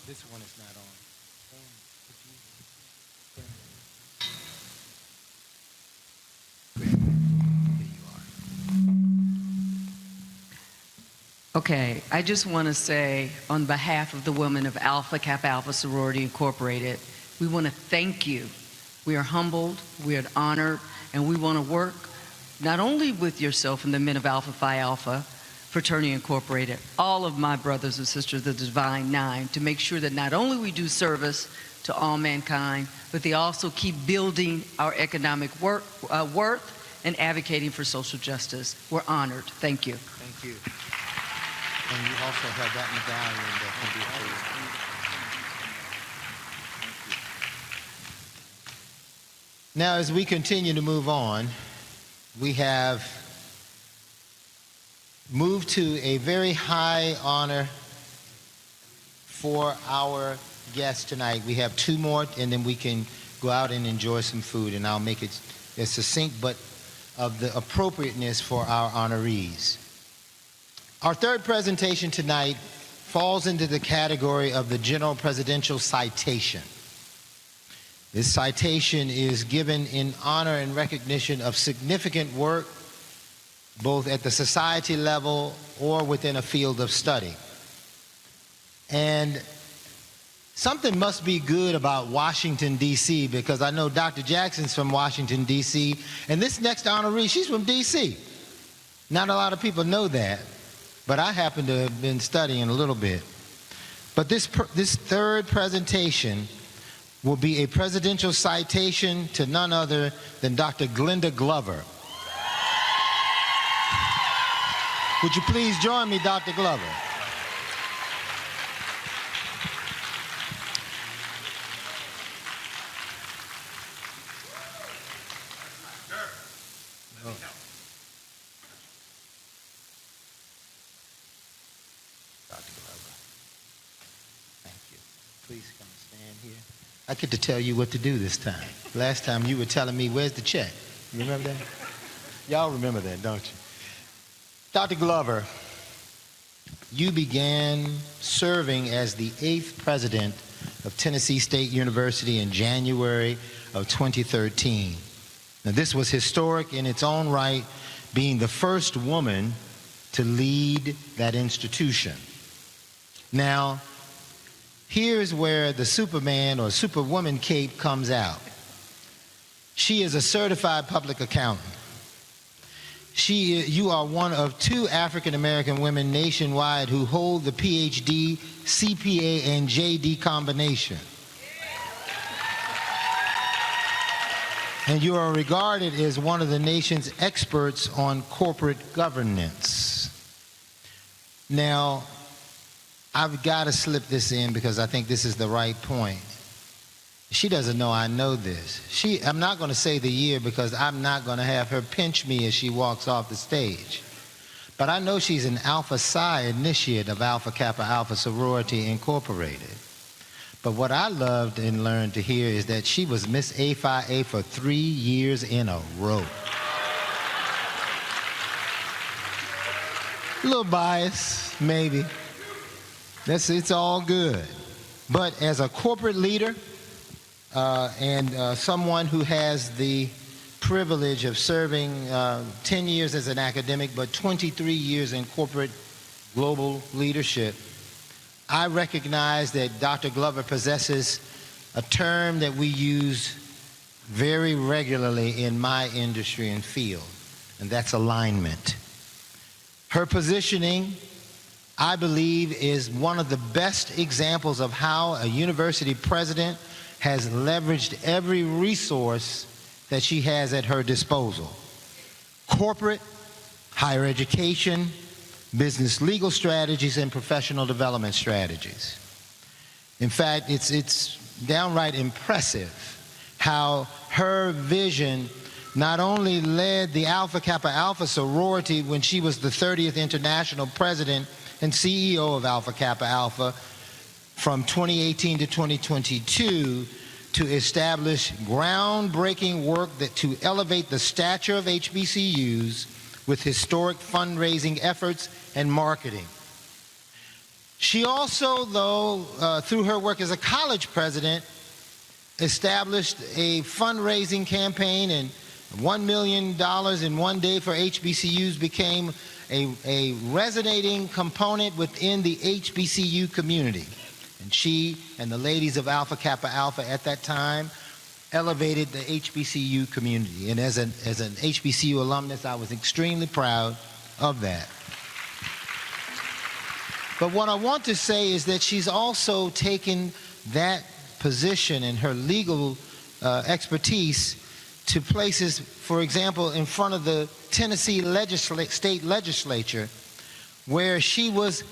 This one is not on. Okay, I just want to say, on behalf of the women of Alpha Kappa Alpha Sorority Incorporated, we want to thank you. We are humbled, we are honored, and we want to work not only with yourself and the men of Alpha Phi Alpha Fraternity Incorporated, all of my brothers and sisters of the Divine Nine, to make sure that not only we do service to all mankind, but they also keep building our economic worth and advocating for social justice. We're honored. Thank you. Thank you. And you also have that medallion that can be approved. Now, as we continue to move on, we have moved to a very high honor for our guests tonight. We have two more, and then we can go out and enjoy some food, and I'll make it as succinct, but of the appropriateness for our honorees. Our third presentation tonight falls into the category of the General Presidential Citation. This citation is given in honor and recognition of significant work, both at the society level or within a field of study. And something must be good about Washington, D.C., because I know Dr. Jackson's from Washington, D.C., and this next honoree, she's from D.C. Not a lot of people know that, but I happen to have been studying a little bit. But this third presentation will be a presidential citation to none other than Dr. Glenda Glover. Would you please join me, Dr. Glover? Dr. Glover, thank you. Please come stand here. I get to tell you what to do this time. Last time you were telling me, where's the check? You remember that? Y'all remember that, don't you? Dr. Glover, you began serving as the 8th president of Tennessee State University in January of 2013. Now, this was historic in its own right, being the first woman to lead that institution. Now, here's where the Superman or Superwoman cape comes out. She is a certified public accountant. You are one of 2 African-American women nationwide who hold the PhD, CPA, and JD combination. and you are regarded as one of the nation's experts on corporate governance. Now, I've got to slip this in because I think this is the right point. She doesn't know I know this. I'm not going to say the year because I'm not going to have her pinch me as she walks off the stage. But I know she's an Alpha Psi initiate of Alpha Kappa Alpha Sorority Incorporated. But what I loved and learned to hear is that she was Miss A Phi A for 3 years in a row. A little bias, maybe. It's all good. But as a corporate leader, and someone who has the privilege of serving 10 years as an academic, but 23 years in corporate global leadership, I recognize that Dr. Glover possesses a term that we use very regularly in my industry and field, and that's alignment. Her positioning, I believe, is one of the best examples of how a university president has leveraged every resource that she has at her disposal. Corporate, higher education, business legal strategies, and professional development strategies. In fact, it's downright impressive how her vision not only led the Alpha Kappa Alpha sorority when she was the 30th International President and CEO of Alpha Kappa Alpha, from 2018 to 2022 to establish groundbreaking work to elevate the stature of HBCUs with historic fundraising efforts and marketing. She also, though, through her work as a college president, established a fundraising campaign, and $1 million in one day for HBCUs became a resonating component within the HBCU community. And she and the ladies of Alpha Kappa Alpha at that time elevated the HBCU community. And as an HBCU alumnus, I was extremely proud of that. But what I want to say is that she's also taken that position and her legal expertise to places, for example, in front of the Tennessee state legislature, where she was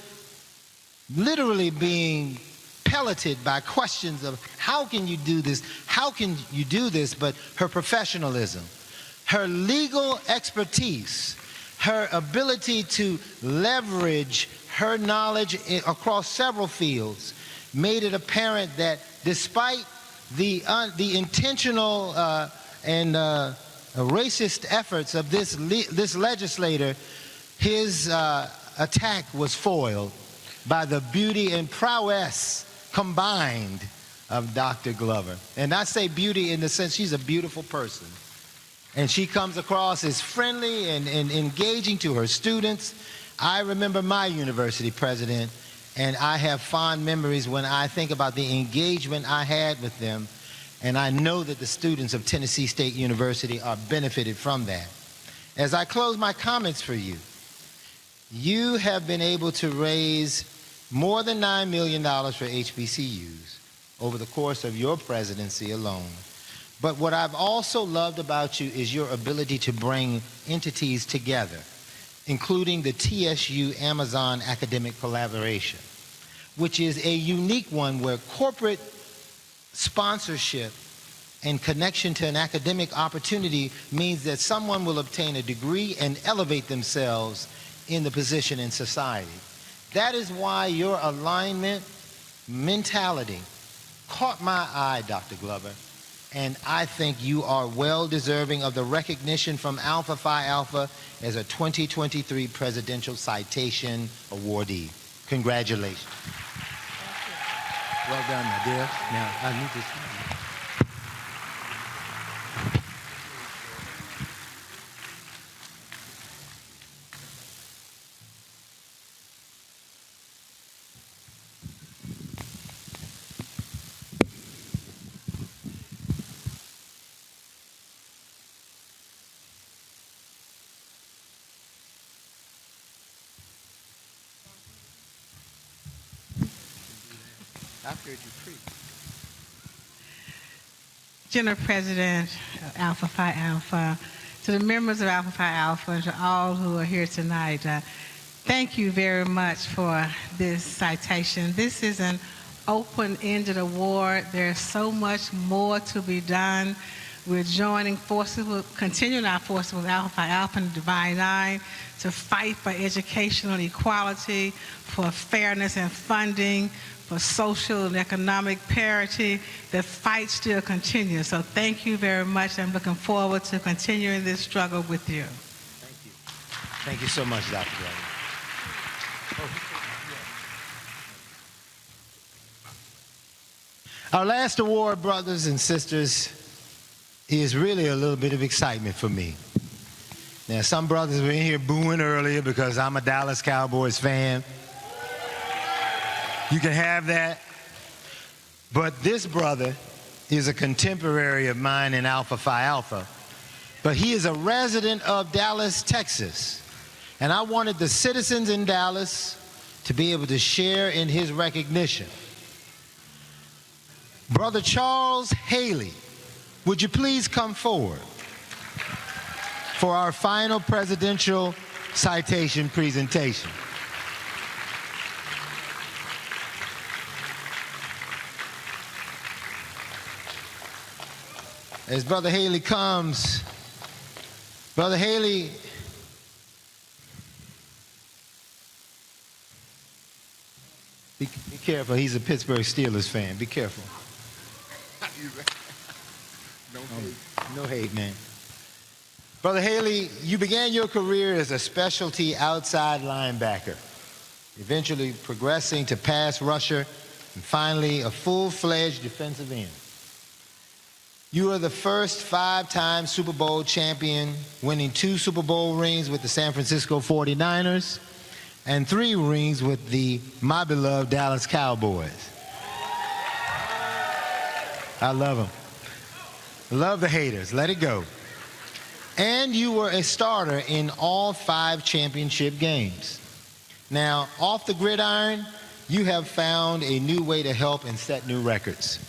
literally being pelleted by questions of how can you do this, how can you do this, but her professionalism, her legal expertise, her ability to leverage her knowledge across several fields made it apparent that despite the intentional and racist efforts of this legislator, his attack was foiled by the beauty and prowess combined of Dr. Glover. And I say beauty in the sense she's a beautiful person. And she comes across as friendly and engaging to her students. I remember my university president, and I have fond memories when I think about the engagement I had with them. And I know that the students of Tennessee State University are benefited from that. As I close my comments for you, you have been able to raise more than $9 million for HBCUs over the course of your presidency alone. But what I've also loved about you is your ability to bring entities together, including the TSU Amazon Academic Collaboration, which is a unique one where corporate sponsorship and connection to an academic opportunity means that someone will obtain a degree and elevate themselves in the position in society. That is why your alignment mentality caught my eye, Dr. Glover, and I think you are well deserving of the recognition from Alpha Phi Alpha as a 2023 Presidential Citation Awardee. Congratulations. Well done, my dear. Now, I need this. I've heard you preach. General President of Alpha Phi Alpha, to the members of Alpha Phi Alpha, and to all who are here tonight, thank you very much for this citation. This is an open-ended award. There's so much more to be done. We're joining forces, continuing our forces with Alpha Phi Alpha and the Divine Nine to fight for educational equality, for fairness and funding, for social and economic parity. The fight still continues. So thank you very much. I'm looking forward to continuing this struggle with you. Thank you. Thank you so much, Dr. Gray. Our last award, brothers and sisters, is really a little bit of excitement for me. Now, some brothers were in here booing earlier because I'm a Dallas Cowboys fan. You can have that. But this brother is a contemporary of mine in Alpha Phi Alpha. But he is a resident of Dallas, Texas. And I wanted the citizens in Dallas to be able to share in his recognition. Brother Charles Haley, would you please come forward for our final presidential citation presentation? As Brother Haley comes, Brother Haley, be careful, he's a Pittsburgh Steelers fan, be careful. No hate, man. Brother Haley, you began your career as a specialty outside linebacker, eventually progressing to pass rusher, and finally a full-fledged defensive end. You are the first 5-time Super Bowl champion, winning 2 Super Bowl rings with the San Francisco 49ers and 3 rings with my beloved Dallas Cowboys. I love them. Love the haters. Let it go. And you were a starter in all 5 championship games. Now, off the gridiron, you have found a new way to help and set new records.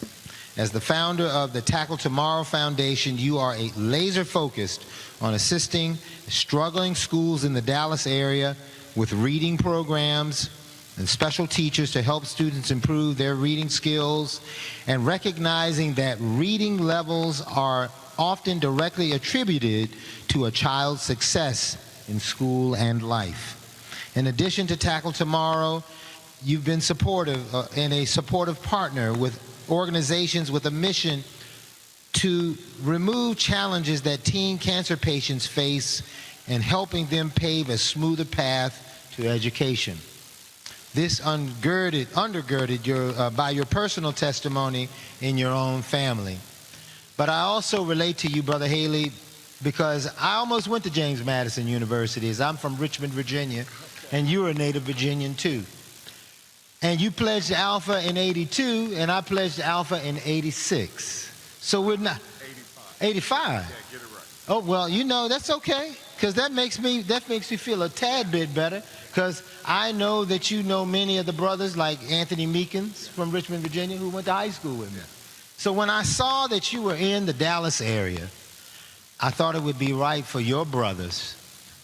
As the founder of the Tackle Tomorrow Foundation, you are laser focused on assisting struggling schools in the Dallas area with reading programs and special teachers to help students improve their reading skills, and recognizing that reading levels are often directly attributed to a child's success in school and life. In addition to Tackle Tomorrow, you've been supportive and a supportive partner with organizations with a mission to remove challenges that teen cancer patients face and helping them pave a smoother path to education. This undergirded by your personal testimony in your own family. But I also relate to you, Brother Haley, because I almost went to James Madison University, as I'm from Richmond, Virginia, and you're a native Virginian too. And you pledged Alpha in 82, and I pledged Alpha in 86. So we're not 85. Yeah, get it right. Oh well, you know that's okay, because that makes me feel a tad bit better. Because I know that you know many of the brothers like Anthony Meekins from Richmond, Virginia, who went to high school with me. So when I saw that you were in the Dallas area, I thought it would be right for your brothers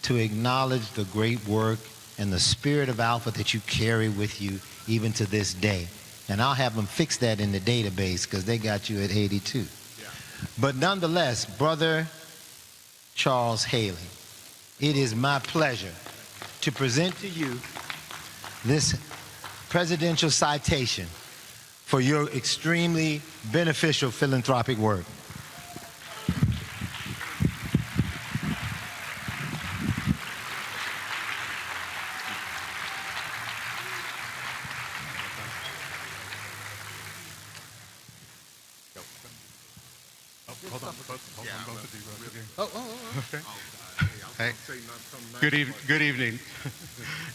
to acknowledge the great work and the spirit of Alpha that you carry with you even to this day. And I'll have them fix that in the database because they got you at 82. Yeah. But nonetheless, Brother Charles Haley, it is my pleasure to present to you this presidential citation for your extremely beneficial philanthropic work. Hey. Good evening.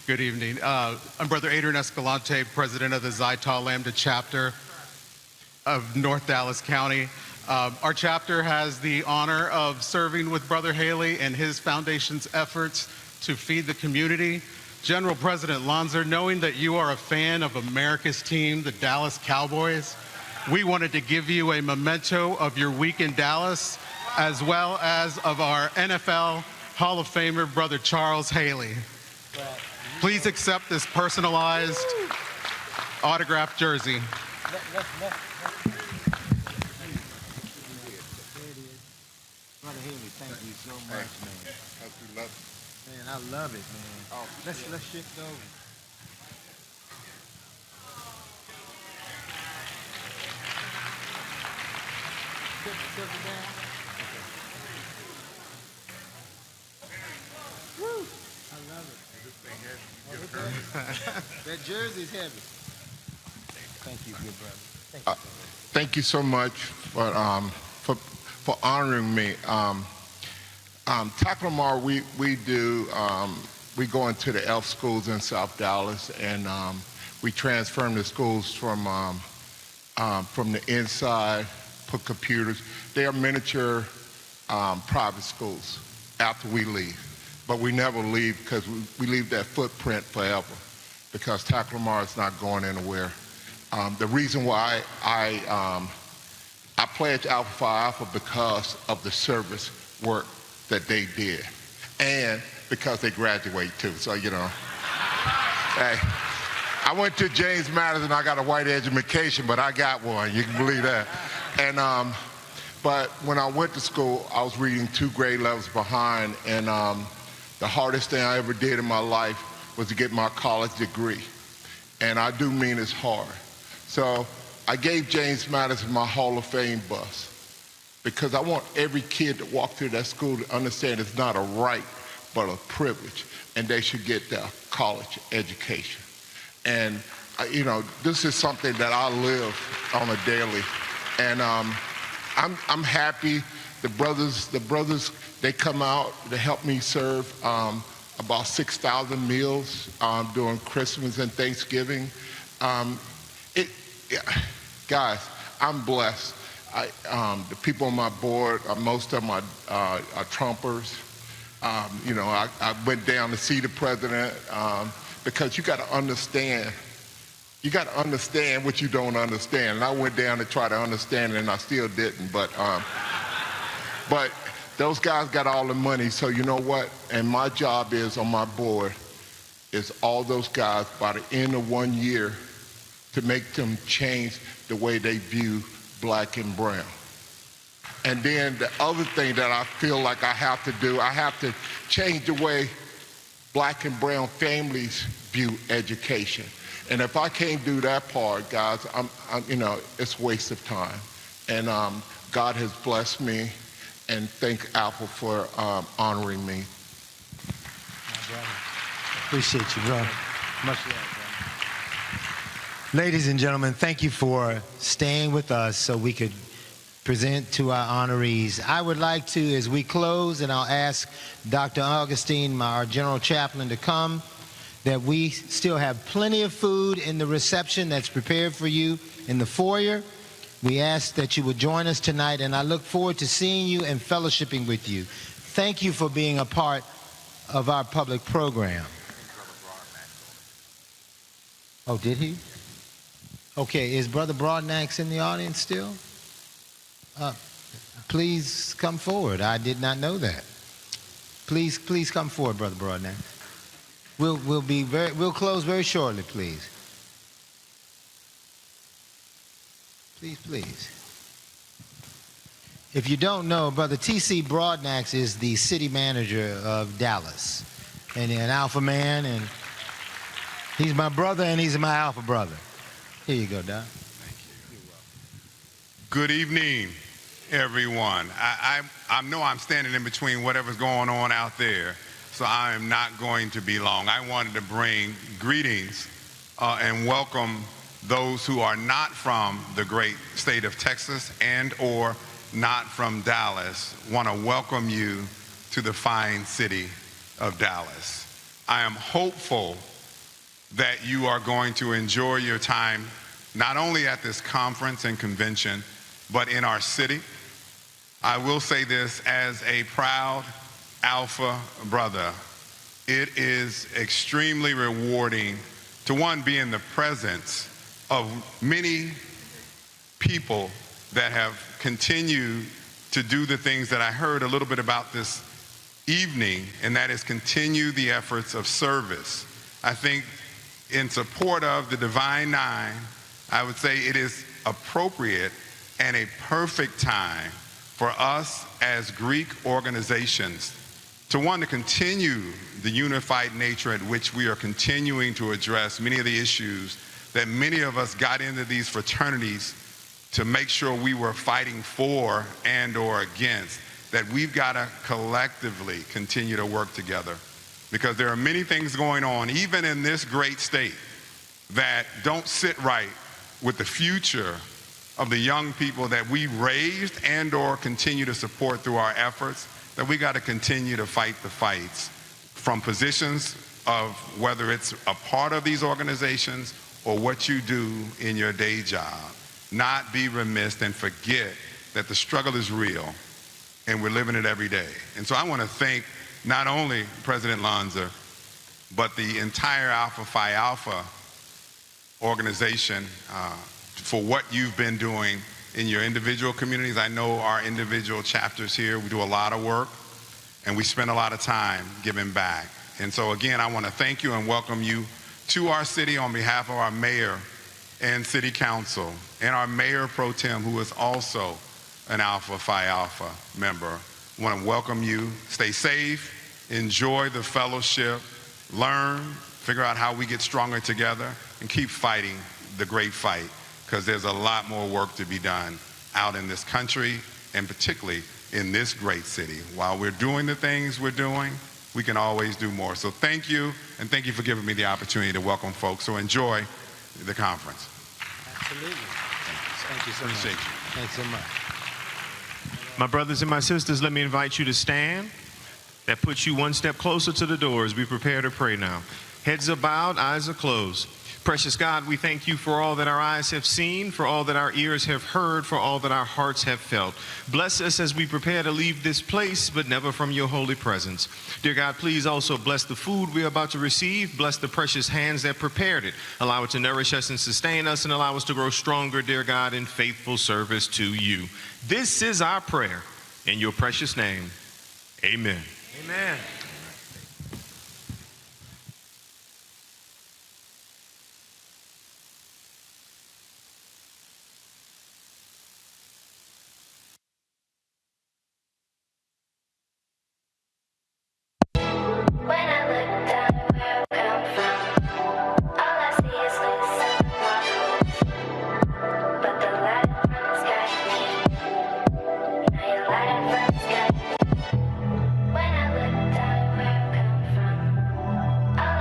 Good evening. I'm Brother Adrian Escalante, president of the Xi Tau Lambda chapter of North Dallas County. Our chapter has the honor of serving with Brother Haley and his foundation's efforts to feed the community. General President Lanza, knowing that you are a fan of America's team, the Dallas Cowboys, we wanted to give you a memento of your week in Dallas, as well as of our NFL Hall of Famer, Brother Charles Haley. Please accept this personalized autographed jersey. Brother Haley, thank you so much, man. Man, I love it, man. Oh, let's shift over. Woo! I love it. That jersey's heavy. Thank you, good brother. Thank you so much for honoring me. Tacklemar, we go into the ELF schools in South Dallas, and we transform the schools from the inside, put computers. They are miniature private schools after we leave, but we never leave because we leave that footprint forever, because Tacklemar is not going anywhere. The reason why I pledge Alpha Phi Alpha because of the service work that they did, and because they graduate too. So, you know, hey, I went to James Madison, I got a white education, but I got one, you can believe that. And, but when I went to school, I was reading 2 grade levels behind, and the hardest thing I ever did in my life was to get my college degree. And I do mean it's hard. So I gave James Madison my Hall of Fame bus, because I want every kid that walks through that school to understand it's not a right, but a privilege, and they should get their college education. And, you know, this is something that I live on a daily. And I'm happy the brothers, they come out to help me serve about 6,000 meals during Christmas and Thanksgiving. Guys, I'm blessed. The people on my board, most of them are Trumpers. You know, I went down to see the president because you got to understand. You got to understand what you don't understand. And I went down to try to understand it, and I still didn't. But those guys got all the money, so you know what? And my job is on my board is all those guys by the end of 1 year to make them change the way they view black and brown. And then the other thing that I feel like I have to do, I have to change the way black and brown families view education. And if I can't do that part, guys, I'm you know, it's a waste of time. And God has blessed me, and thank Apple for honoring me. My brother. Appreciate you, brother. Much love. Ladies and gentlemen, thank you for staying with us so we could present to our honorees. I would like to, as we close, and I'll ask Dr. Augustine, our general chaplain, to come, that we still have plenty of food in the reception that's prepared for you in the foyer. We ask that you would join us tonight, and I look forward to seeing you and fellowshipping with you. Thank you for being a part of our public program. Oh, did he? Okay, is Brother Broadnax in the audience still? Please come forward. I did not know that. Please come forward, Brother Broadnax. We'll close very shortly, please. Please. If you don't know, Brother T.C. Broadnax is the city manager of Dallas, and an alpha man, and he's my brother, and he's my alpha brother. Here you go, Doc. Thank you. Good evening, everyone. I know I'm standing in between whatever's going on out there, so I am not going to be long. I wanted to bring greetings and welcome those who are not from the great state of Texas and or not from Dallas. Want to welcome you to the fine city of Dallas. I am hopeful that you are going to enjoy your time not only at this conference and convention, but in our city. I will say this as a proud Alpha brother. It is extremely rewarding to, one, be in the presence of many people that have continued to do the things that I heard a little bit about this evening, and that is continue the efforts of service. I think in support of the Divine Nine, I would say it is appropriate and a perfect time for us as Greek organizations to continue the unified nature at which we are continuing to address many of the issues that many of us got into these fraternities to make sure we were fighting for and or against, that we've got to collectively continue to work together. Because there are many things going on, even in this great state, that don't sit right with the future of the young people that we raised and or continue to support through our efforts, that we got to continue to fight the fights from positions of whether it's a part of these organizations or what you do in your day job. Not be remiss and forget that the struggle is real and we're living it every day. And so I want to thank not only President Lanza, but the entire Alpha Phi Alpha organization for what you've been doing in your individual communities. I know our individual chapters here, we do a lot of work and we spend a lot of time giving back. And so again, I want to thank you and welcome you to our city on behalf of our mayor and city council and our mayor pro tem, who is also an Alpha Phi Alpha member. I want to welcome you. Stay safe, enjoy the fellowship, learn, figure out how we get stronger together, and keep fighting the great fight, because there's a lot more work to be done out in this country and particularly in this great city. While we're doing the things we're doing, we can always do more. So thank you, and thank you for giving me the opportunity to welcome folks. So enjoy the conference. Absolutely. Thank you so much. Appreciate you. Thanks so much. My brothers and my sisters, let me invite you to stand. That puts you one step closer to the door as we prepare to pray now. Heads are bowed, eyes are closed. Precious God, we thank you for all that our eyes have seen, for all that our ears have heard, for all that our hearts have felt. Bless us as we prepare to leave this place, but never from your holy presence. Dear God, please also bless the food we are about to receive. Bless the precious hands that prepared it. Allow it to nourish us and sustain us, and allow us to grow stronger, dear God, in faithful service to you. This is our prayer. In your precious name, amen. Amen.